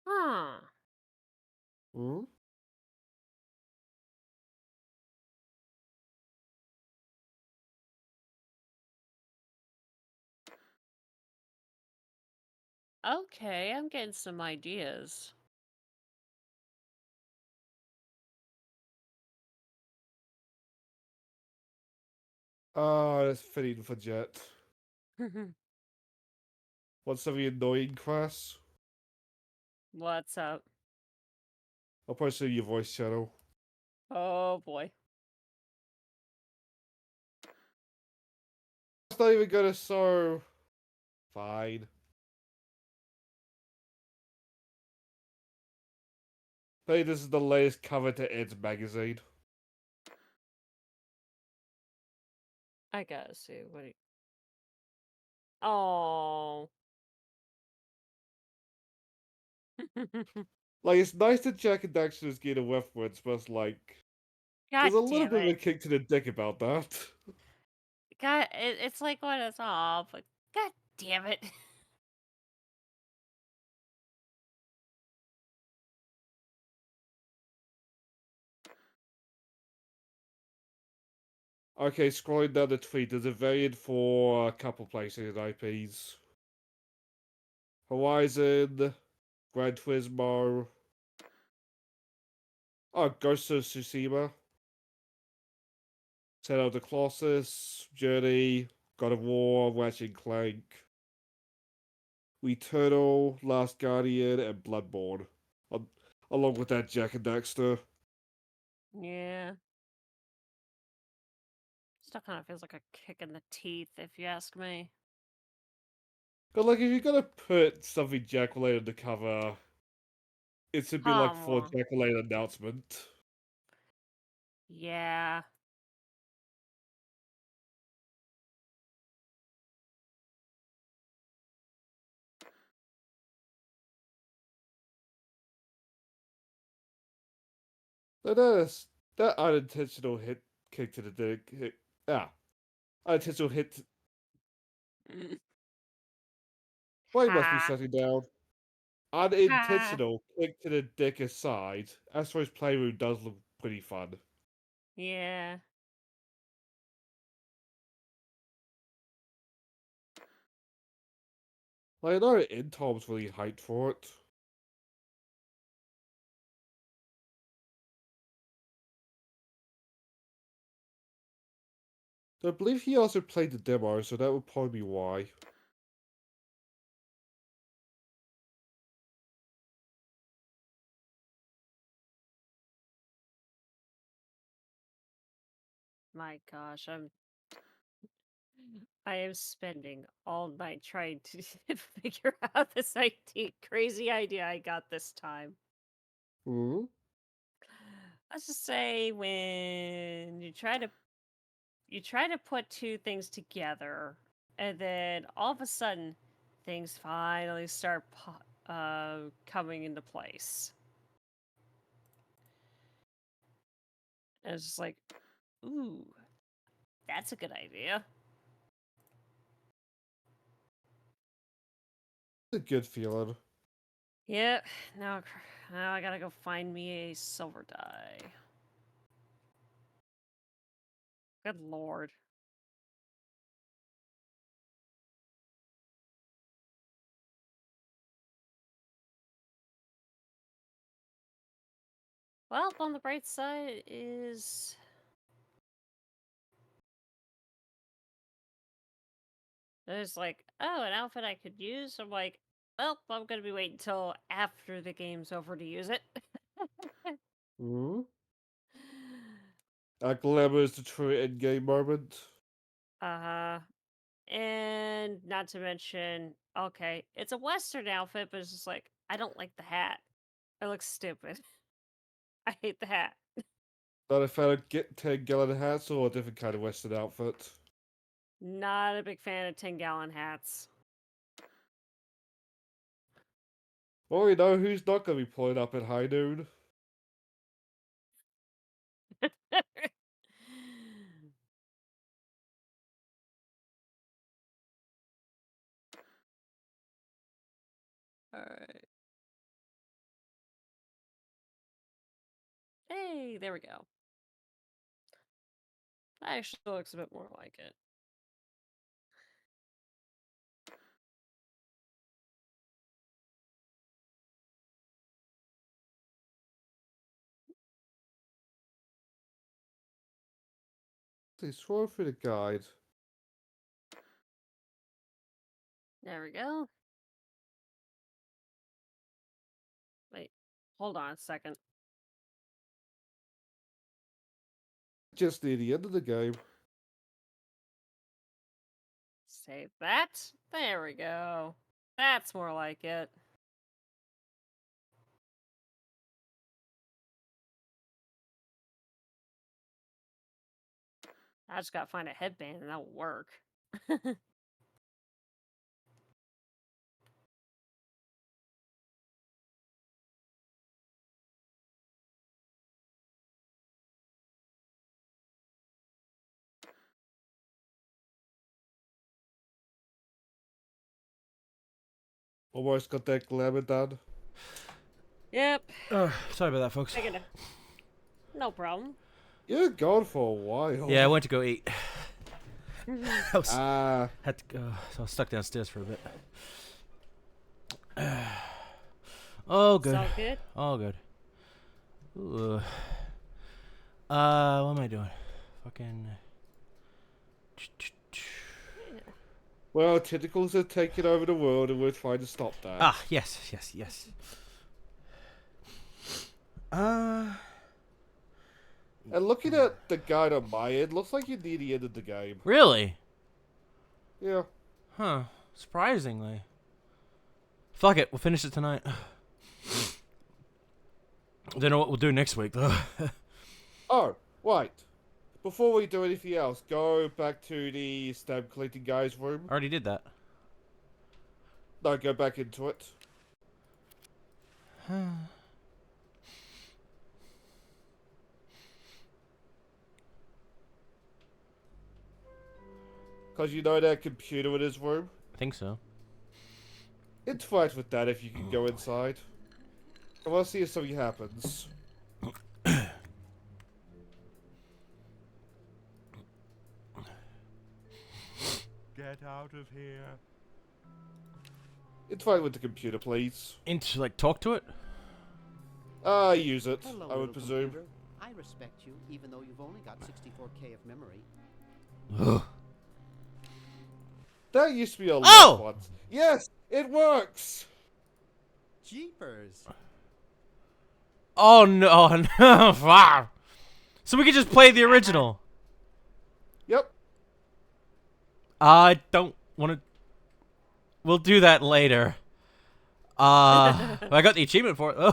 Huh.
Hmm?
Okay, I'm getting some ideas.
Oh, that's fitting for Jet. What's something annoying, Crass?
What's up?
I'll probably see your voice channel.
Oh, boy.
It's not even gonna so... Fine. Hey, this is the latest cover to Ed's magazine.
I gotta see. What do you... Oh.
Like, it's nice that Jack and Daxter is getting a reference, but it's like...
God
There's a little
damn
bit of a
it.
kick to the dick about that.
God, it's like when it's all, but god damn it.
Okay, scrolling down the tweet, there's a variant for a couple places IPs. Horizon, Gran Turismo, Ghost of Tsushima, Shadow of the Colossus, Journey, God of War, Ratchet and Clank, Returnal, Last Guardian, and Bloodborne. Al- Along with that, Jack and Daxter.
Yeah. Still kind of feels like a kick in the teeth, if you ask me.
But like, if you're gonna put something Jack related on the cover, it should be like
Come
for a
on.
Jack related announcement.
Yeah.
But that unintentional hit kick to the dick. Unintentional hit. Why must be
Ha.
shutting down?
Ha.
Unintentional kick to the dick aside, Astro's Playroom does look pretty fun.
Yeah.
Like, I know Intom's really hyped for it. I believe he also played the demo, so that would probably be why.
My gosh, I am spending all night trying to figure out this crazy idea I got this time.
Hmm?
Let's just say when you try to put two things together, and then all of a sudden, things finally start coming into place. And it's just like, ooh, that's a good idea.
It's a good feeling.
Yep. Now I gotta go find me a silver die. Good lord. Well, on the bright side is there's like, oh, an outfit I could use. I'm like, well, I'm gonna be waiting until after the game's over to use it.
Hmm? Glamour is the true endgame moment.
Uh-huh. And not to mention, okay, it's a Western outfit, but it's just like, I don't like the hat. It looks stupid. I hate the hat.
Not a fan of 10-gallon hats or a different kind of Western outfit.
Not a big fan of 10-gallon hats.
Well, you know who's not going to be pulling up at high noon?
Alright. Hey, there we go. That actually looks a bit more like it.
Please scroll through the guide.
There we go. Wait, hold on a second.
Just near the end of the game.
Save that. There we go. That's more like it. I just gotta find a headband and that'll work.
Almost got that glamour done.
Yep.
Sorry about that, folks.
No problem.
You're gone for a while.
Yeah, I went to go eat. I was,
Ah.
had to go, so I was stuck downstairs for a bit. Oh, good.
It's all good?
All good. Ooh. What am I doing? Fucking.
Well, tentacles are taking over the world, and we're trying to stop that.
Ah, yes, yes, yes.
And looking at the guide on my end, looks like you're near the end of the game.
Really?
Yeah.
Huh. Surprisingly. Fuck it, we'll finish it tonight. Don't know what we'll do next week, though.
Oh, wait. Before we do anything else, go back to the stamp collecting guy's room.
I already did that.
No, go back into it. Because you know that computer in his room?
I think so.
It's fine with that if you can go inside. I want to see if something happens.
Get out of here.
It's fine with the computer, please.
Into, like, talk to it?
Use it,
Hello,
I would
little
presume.
computer. I respect you, even though you've only got 64K of memory.
Ugh.
That used to be a lot
Oh!
once. Yes, it works!
Jeepers.
Oh, no, no. Wow. So we could just play the original.
Yep.
I don't want to... We'll do that later. I got the achievement for it. Oh.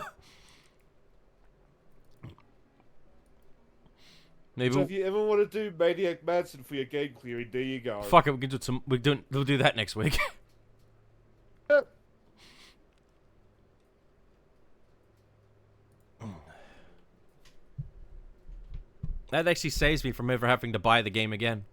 Maybe
So if you ever want to do Maniac Mansion for your game clearing, there you go.
fuck it, we can do some. We'll do that next week.
Yep.
That actually saves me from ever having to buy the game again.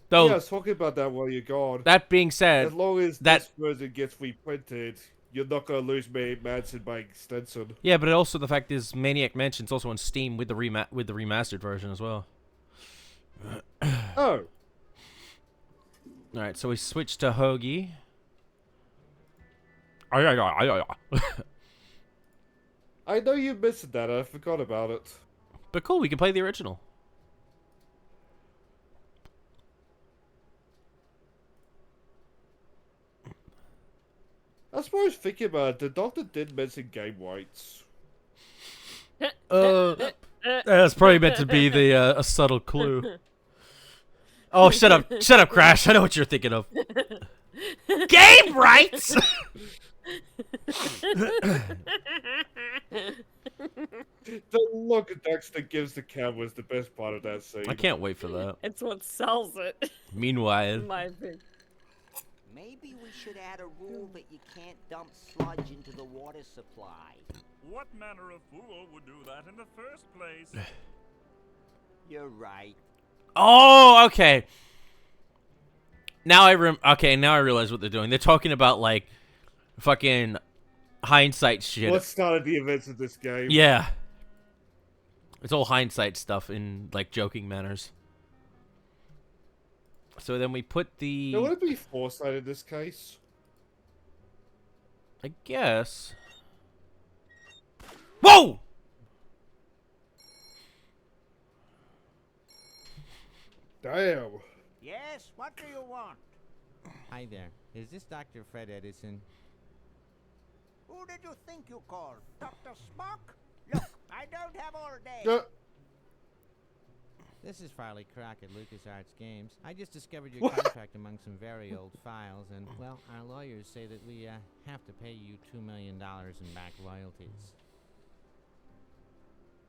Though,
Yeah, I was talking about that while you're gone.
that being said,
As long as
that
this version gets reprinted, you're not going to lose Maniac Mansion by extension.
yeah, but also the fact is, Maniac Mansion's also on Steam with the remastered version as well.
Oh.
All right, so we switched to Hoagie.
I know you missed that, I forgot about it.
But cool, we can play the original.
I suppose thinking about it, the doctor did mention game rights.
That's probably meant to be the a subtle clue. Oh, shut up, Crash. I know what you're thinking of. Game rights.
The look at Dexter gives the camera is the best part of that scene.
I can't wait for that.
It's what sells it.
Meanwhile,
In my opinion.
Maybe we should add a rule that you can't dump sludge into the water supply.
What manner of fool would do that in the first place?
You're right.
oh, okay. Now I realize what they're doing. They're talking about like fucking hindsight shit.
What started the events of this game?
Yeah. It's all hindsight stuff in like joking manners. So then we put the...
Now, would it be foresight in this case?
I guess. Whoa!
Damn.
Yes, what do you want?
Hi there. Is this Dr. Fred Edison?
Who did you think you called? Dr. Spock? Look, I don't have all day.
This is Farley Crockett, LucasArts Games. I just discovered your contract among some very old files, and, well, our lawyers say that we have to pay you $2 million in back royalties.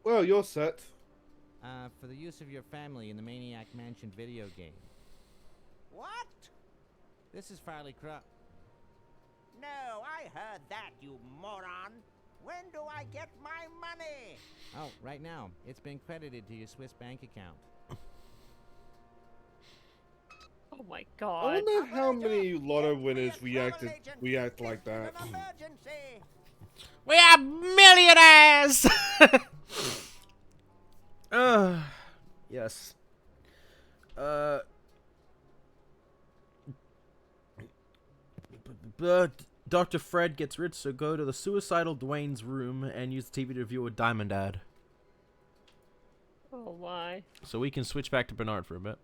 Well, you're set.
For the use of your family in the Maniac Mansion video game.
What?
This is Farley Crockett.
No, I heard that, you moron. When do I get my money?
Oh, right now. It's been credited to your Swiss bank account.
Oh my
I
god.
wonder how many lotto winners react like that.
We are millionaires! Yes. Dr. Fred gets rich, so go to the suicidal Dwayne's room and use the TV to view a diamond ad.
Oh my.
So we can switch back to Bernard for a bit.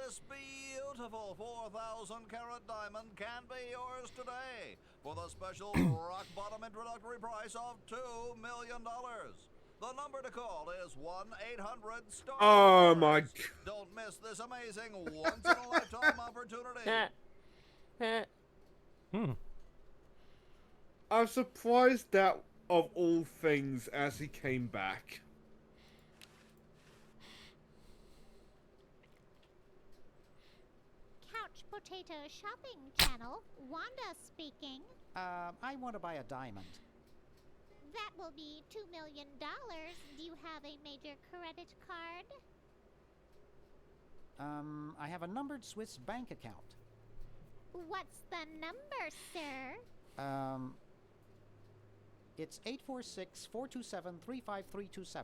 This beautiful 4,000-carat diamond can be yours today for the special rock-bottom introductory price of $2 million. The number to call is 1-800-STAR.
Oh my god.
Don't miss this amazing once-in-a-lifetime opportunity.
I'm surprised that, of all things, as he came back.
Couch Potato Shopping Channel, Wanda speaking.
I want to buy a diamond.
That will be $2 million. Do you have a major credit card?
I have a numbered Swiss bank account.
What's the number, sir?
It's 846-427-35327.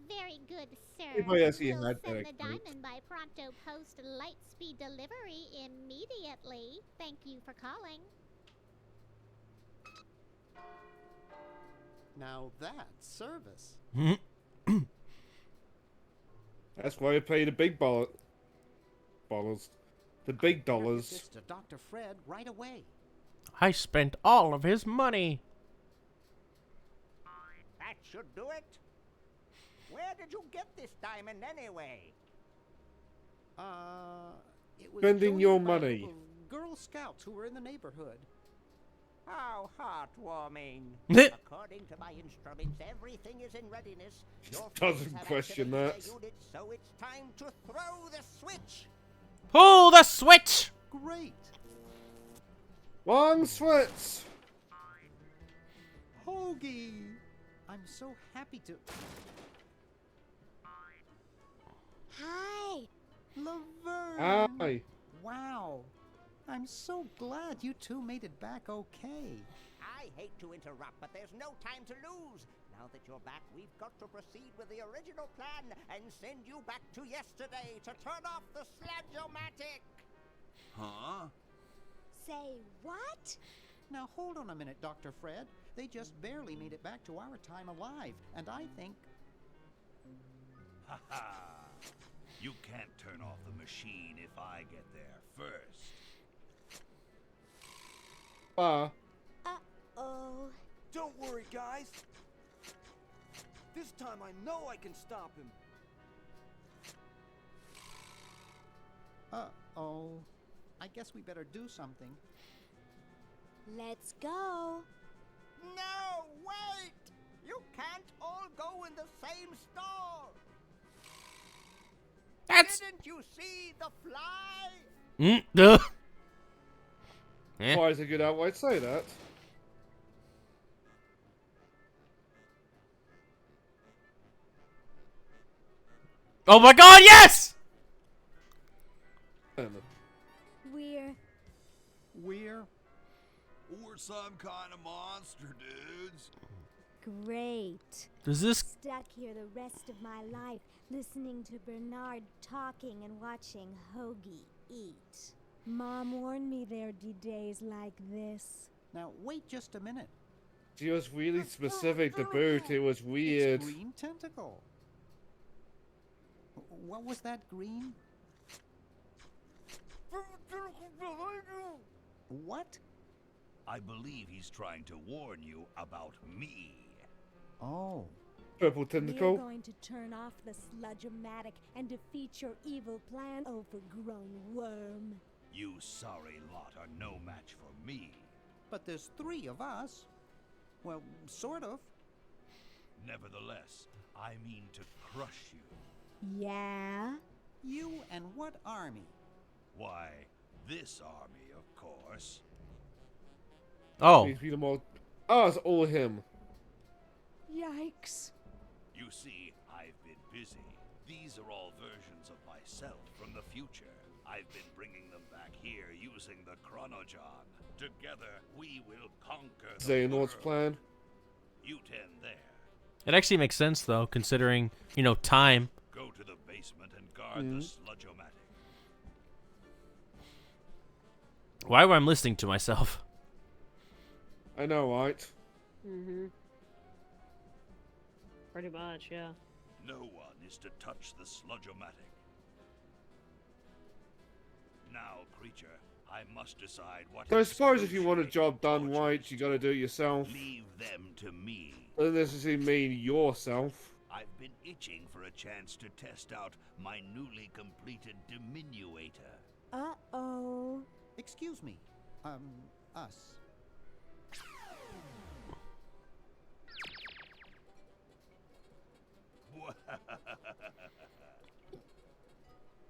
Very good, sir.
Anybody else here
We'll
had
send
that
the
account?
diamond by pronto post light speed delivery immediately. Thank you for calling.
Now that's service.
That's why we pay the big dollars. The big dollars.
This to Dr. Fred right away.
I spent all of his money.
That should do it. Where did you get this diamond anyway?
It was
Spending
donated
your
by a
money.
group of Girl Scouts who were in the neighborhood.
How heartwarming. According to my instruments, everything is in readiness. Your friends
Doesn't
have
question
activated
that.
their units, so it's time to throw the switch.
Pull the switch!
Great.
One switch.
Hoagie! I'm so happy to...
Hi.
Laverne!
Aye.
Wow. I'm so glad you two made it back okay.
I hate to interrupt, but there's no time to lose. Now that you're back, we've got to proceed with the original plan and send you back to yesterday to turn off the Sludge-O-Matic.
Huh?
Say what?
Now hold on a minute, Dr. Fred. They just barely made it back to our time alive, and I think...
Ha ha! You can't turn off the machine if I get there first.
Uh-oh.
Don't worry, guys. This time I know I can stop him.
Uh-oh. I guess we better do something.
Let's go.
No, wait! You can't all go in the same store. Didn't you see the fly?
Why is a good outright say that?
Oh my god, yes!
We're some kind of monster, dudes.
Great.
Does this...
Stuck here the rest of my life, listening to Bernard talking and watching Hoagie eat. Mom warned me there'd be days like this.
Now, wait just a minute.
She was really specific to boot. It was weird.
It's Green Tentacle. What was that, Green? What?
I believe he's trying to warn you about me.
Oh.
Purple Tentacle.
We're going to turn off the Sludge-O-Matic and defeat your evil plan, overgrown worm.
You sorry lot are no match for me.
But there's 3 of us. Well, sort of.
Nevertheless, I mean to crush you.
Yeah?
You and what army?
Why, this army, of course.
Oh.
These people more. Oh, it's all him.
Yikes.
You see, I've been busy. These are all versions of myself from the future. I've been bringing them back here using the Chronojon. Together, we will conquer the
Xehanort's
world.
plan.
You 10 there.
It actually makes sense, though, considering, you know, time.
Go to the basement and guard the sludge-o-matic.
Why am I listening to myself?
I know, right?
Mm-hmm. Pretty much, yeah.
No one is to touch the sludge-o-matic. Now, creature, I must decide what.
So I suppose if you want a job done right, you gotta do it yourself.
Leave them to me.
Doesn't necessarily mean yourself.
I've been itching for a chance to test out my newly completed diminuator.
Uh-oh.
Excuse me. Us.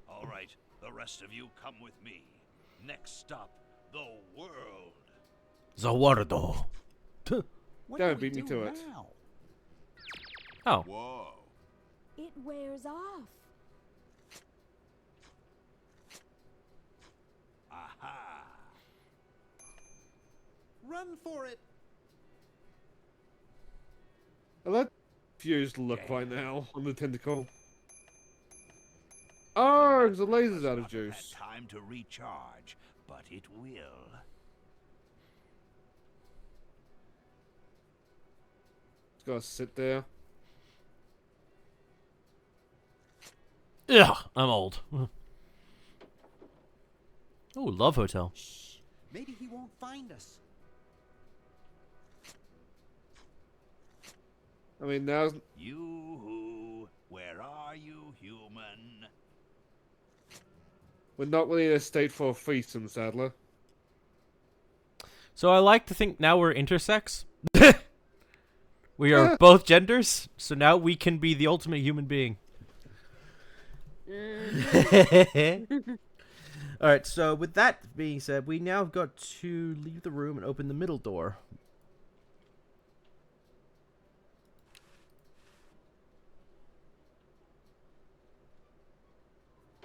All right, the rest of you come with me. Next stop, the world.
Zawardo.
What
Don't
do we
beat me
do
to it.
now?
Oh.
Whoa.
It wears off.
Aha.
Run for it.
I like confused look right now on the tentacle. Oh, because the laser's out of juice.
Time to recharge, but it will.
Just gotta sit there.
Ugh, I'm old. Oh, Love Hotel.
Shh. Maybe he won't find us.
I mean, now's...
You, where are you, human?
We're not really in a state for a threesome, Sadler.
So I like to think now we're intersex. We are both genders, so now we can be the ultimate human being. Alright, so with that being said, we now have got to leave the room and open the middle door.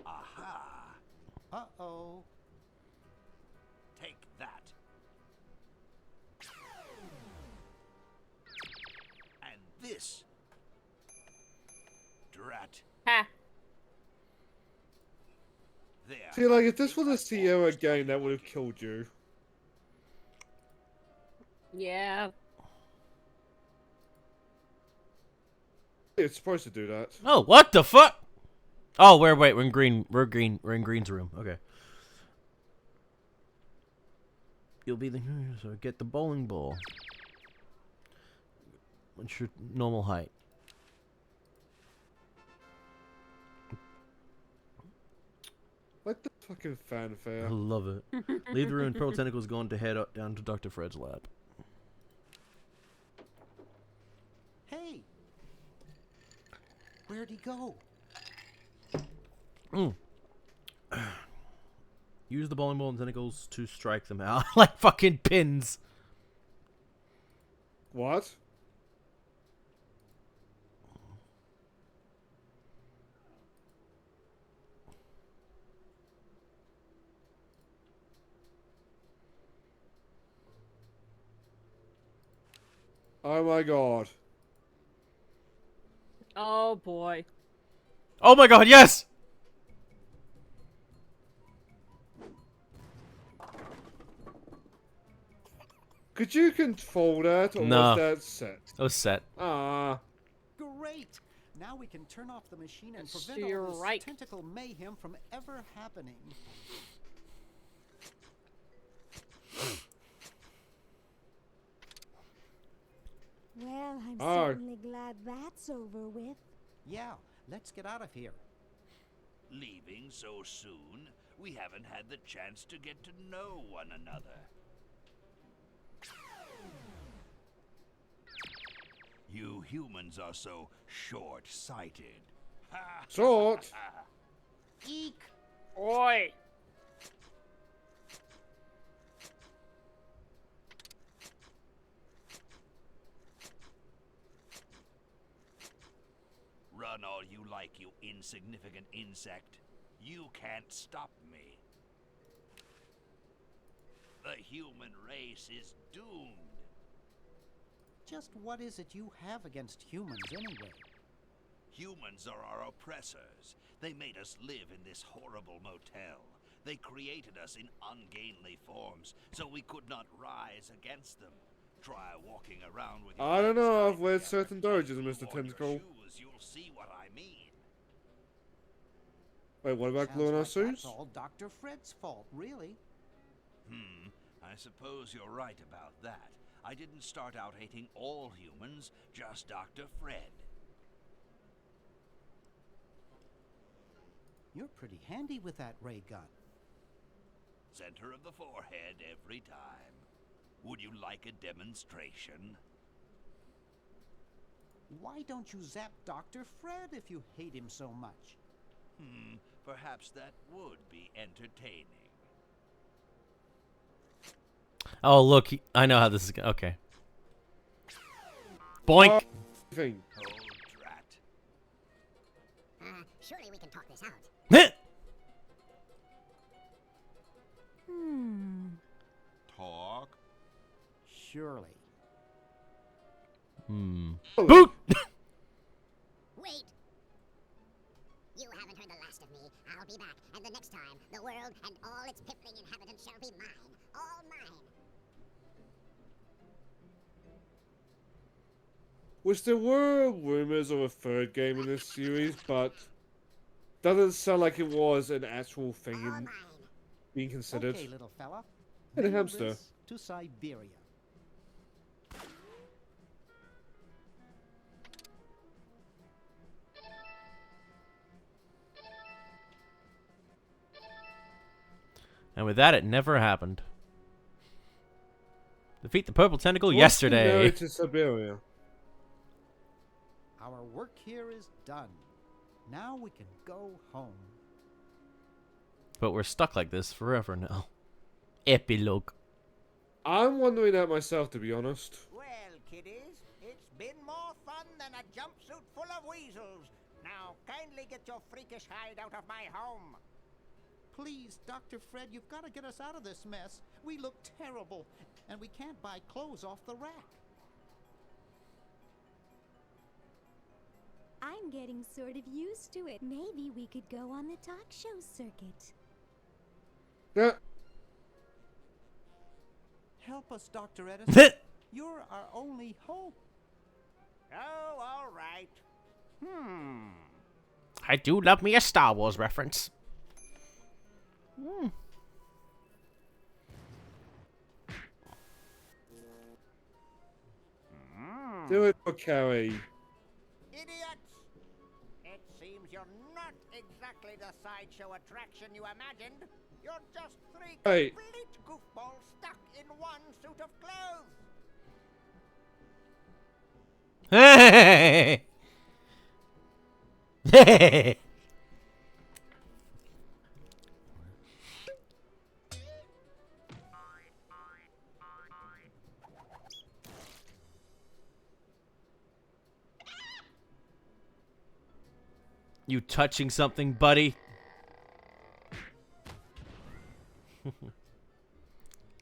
Aha.
Uh-oh.
Take that. And this. Drat.
Ha.
There.
See, like, if this was a Sierra game, that would have killed you.
Yeah.
It's supposed to do that.
Oh, what the fuck? Oh, wait, we're in green. We're in Green's room. Okay. You'll be the so get the bowling ball. What's your normal height?
Like the fucking fanfare.
I love it. Leave the room. Pearl Tentacle's going to head up down to Dr. Fred's lab.
Hey. Where'd he go?
Use the bowling ball and tentacles to strike them out like fucking pins.
What? Oh my god.
Oh boy.
Oh my god, yes!
Could you control that, or
No.
was that set?
That was set.
Ah.
Great! Now we can turn off the machine and prevent
You're
all this
right.
tentacle mayhem from ever happening.
Well, I'm
Ah.
certainly glad that's over with.
Yeah, let's get out of here.
Leaving so soon? We haven't had the chance to get to know one another. You humans are so short-sighted.
Short?
Eek. Oi.
Run all you like, you insignificant insect. You can't stop me. The human race is doomed.
Just what is it you have against humans anyway?
Humans are our oppressors. They made us live in this horrible motel. They created us in ungainly forms, so we could not rise against them. Try walking around with your
I don't know,
legs
I've read
tied
certain
together
doges,
and
Mr.
glue on your
Tentacle.
shoes, you'll see what I mean.
Wait, what about
Sounds
gluing our
like
suits?
that's all Dr. Fred's fault, really.
I suppose you're right about that. I didn't start out hating all humans, just Dr. Fred.
You're pretty handy with that ray gun.
Center of the forehead every time. Would you like a demonstration?
Why don't you zap Dr. Fred if you hate him so much?
Perhaps that would be entertaining.
Oh, look. I know how this is going. Okay. Boink.
Thing.
Oh, drat.
Surely we can talk this out.
Talk?
Surely.
Boot!
Wait! You haven't heard the last of me. I'll be back, and the next time, the world and all its piffling inhabitants shall be mine. All mine.
Which there were rumors of a third game in this series, but doesn't sound like it was an actual thing in being considered.
Okay, little fella.
And a
Mail
hamster.
this to Siberia.
And with that, it never happened. Defeat the purple tentacle
What's
yesterday.
married to Siberia?
Our work here is done. Now we can go home.
But we're stuck like this forever now. Epilogue.
I'm wondering that myself, to be honest.
Well, kiddies, it's been more fun than a jumpsuit full of weasels. Now, kindly get your freakish hide out of my home.
Please, Dr. Fred, you've got to get us out of this mess. We look terrible, and we can't buy clothes off the rack.
I'm getting sort of used to it. Maybe we could go on the talk show circuit.
Yeah.
Help us, Dr. Edison. You're our only hope.
Oh, all right.
I do love me a Star Wars reference.
Do it for Carrie.
Idiots! It seems you're not exactly the sideshow attraction you imagined. You're just three
Hey.
complete goofballs stuck in one suit of clothes.
Hey! You touching something, buddy?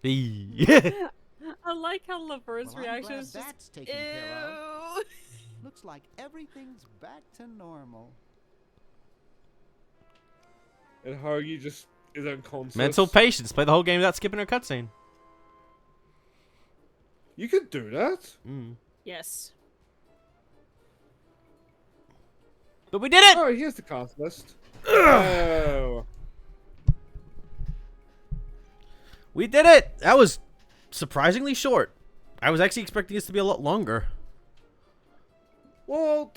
I like how Laverne's
Well, I'm
reaction
glad
is just,
that's taken care of. Looks like everything's back to normal.
And Hargy just is unconscious.
Mental patience. Play the whole game without skipping a cutscene.
You could do that.
Yes.
But we did it!
Oh, here's the cast list. Oh.
We did it! That was surprisingly short. I was actually expecting this to be a lot longer.
Well,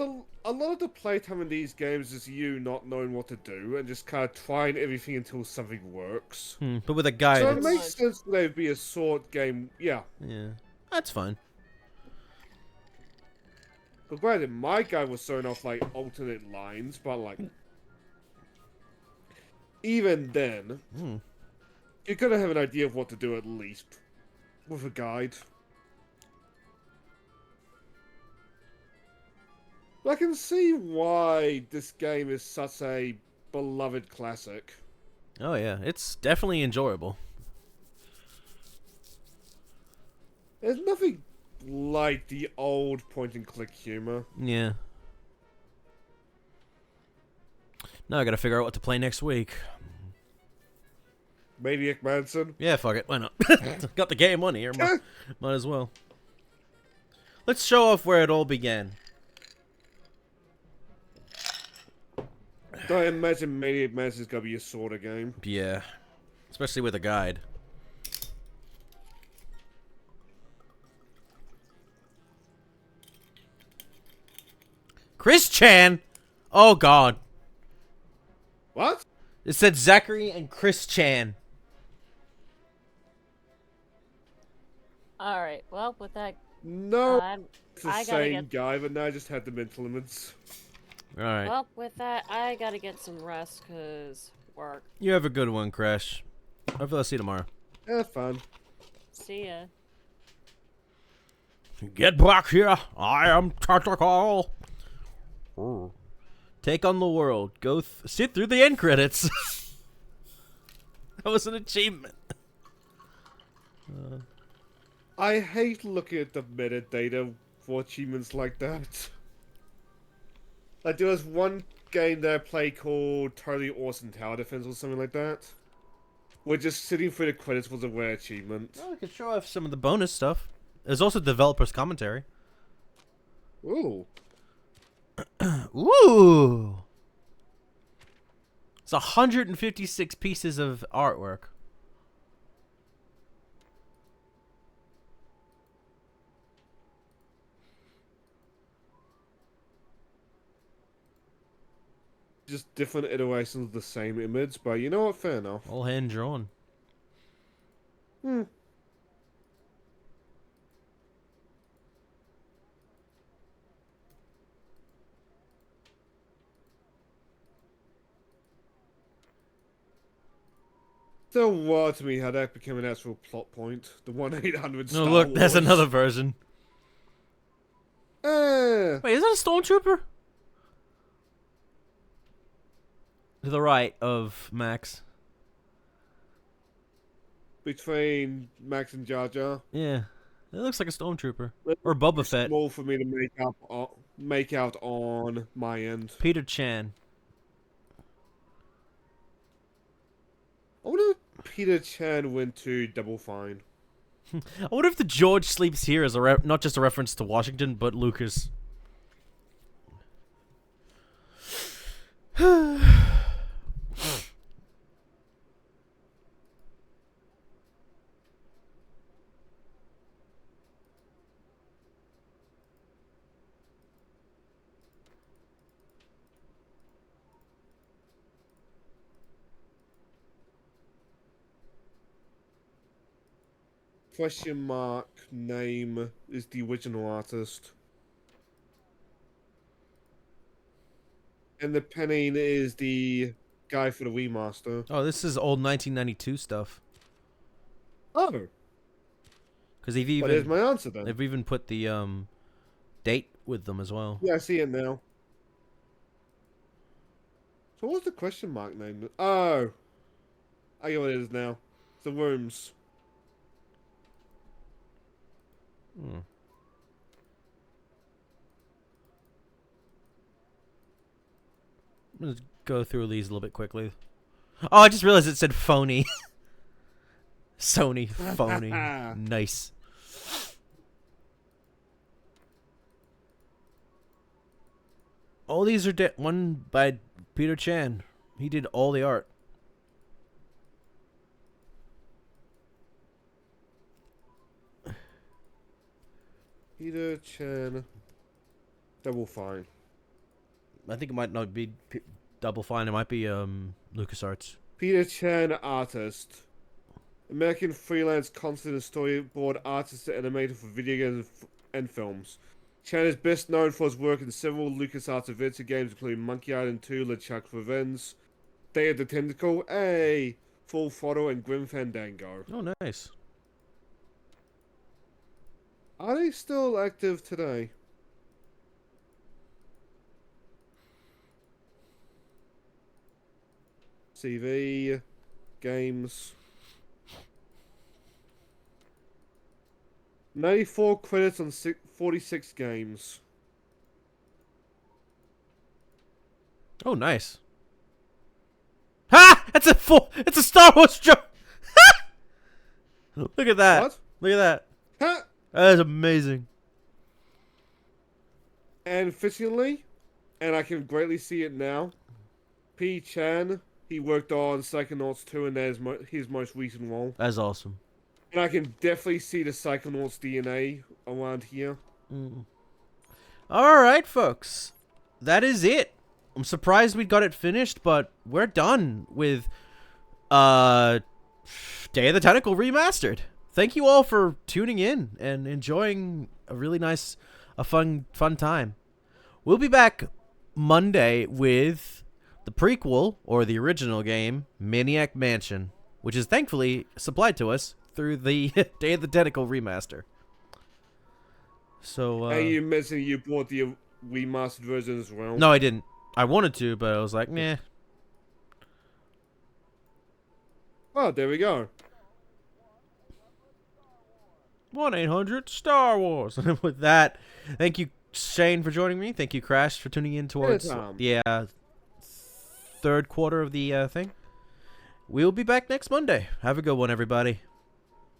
a lot of the playtime in these games is you not knowing what to do and just kind of trying everything until something works.
But with a guide,
So it
it's...
makes sense that they'd be a short game. Yeah.
Yeah, that's fine.
But granted, my guy was throwing off like alternate lines, but like even then, you're gonna have an idea of what to do at least with a guide. But I can see why this game is such a beloved classic.
Oh yeah, it's definitely enjoyable.
There's nothing like the old point-and-click humor.
Yeah. Now I gotta figure out what to play next week.
Maniac Mansion?
Yeah, fuck it. Why not? Got the game on here. Might as well. Let's show off where it all began.
I imagine Maniac Mansion's gonna be a shorter game.
Yeah. Especially with a guide. Chris Chan? Oh god.
What?
It said Zachary and Chris Chan.
Alright, well, with that...
No, it's the
I gotta
same
get...
guy, but now I just had the mental image.
Alright.
Well, with that, I gotta get some rest, cause work.
You have a good one, Crash. Hopefully I'll see you tomorrow.
Yeah, fun.
See ya.
Get back here. I am Tentacle. Take on the world. Go sit through the end credits. That was an achievement.
I hate looking at the metadata for achievements like that. Like, there was one game that I played called Totally Awesome Tower Defense or something like that. Where just sitting through the credits was a rare achievement.
Well, we could show off some of the bonus stuff. There's also developer's commentary.
Ooh.
Ooh. It's 156 pieces of artwork.
Just different iterations of the same image, but you know what? Fair enough.
All hand drawn.
Hmm. Still wild to me how that became an actual plot point. The 1-800 Star
No, look, there's
Wars.
another version. Wait, is that a stormtrooper? To the right of Max.
Between Max and Jar Jar.
Yeah, it looks like a stormtrooper or Boba Fett.
Small for me to make out on my end.
Peter Chan.
I wonder if Peter Chan went to Double Fine.
I wonder if the George sleeps here is not just a reference to Washington, but Lucas.
Question mark name is the original artist. And the penning is the guy for the remaster.
Oh, this is old 1992 stuff.
Oh.
Because they've even.
Well, there's my answer then.
They've even put the date with them as well.
Yeah, I see it now. So what's the question mark name? Oh. I get what it is now. It's the rooms.
Hmm. Let's go through these a little bit quickly. Oh, I just realized it said phony. Sony phony. Nice. All these are one by Peter Chan. He did all the art.
Peter Chan. Double Fine.
I think it might not be Double Fine. It might be LucasArts.
Peter Chan, artist. American freelance concept and storyboard artist and animator for video games and films. Chan is best known for his work in several LucasArts adventure games, including Monkey Island 2, LeChuck's Revenge, Day of the Tentacle, Full Throttle, and Grim Fandango.
Oh, nice.
Are they still active today? CV, games. 94 credits on 46 games.
Oh, nice. Ha! It's a Star Wars joke. Look at that.
What?
Look at that.
Ha!
That is amazing.
And fittingly, and I can greatly see it now, P. Chan, he worked on Psychonauts 2, and that is his most recent role.
That's awesome.
And I can definitely see the Psychonauts DNA around here.
Alright, folks. That is it. I'm surprised we got it finished, but we're done with Day of the Tentacle Remastered. Thank you all for tuning in and enjoying a really nice, fun time. We'll be back Monday with the prequel, or the original game, Maniac Mansion, which is thankfully supplied to us through the Day of the Tentacle Remaster. So,
And you mentioned you bought the remastered version as well.
No, I didn't. I wanted to, but I was like, meh.
Oh, there we go.
1-800-STAR-WARS. With that, thank you, Shane, for joining me. Thank you, Crash, for tuning in towards the third quarter of the thing. We'll be back next Monday. Have a good one, everybody.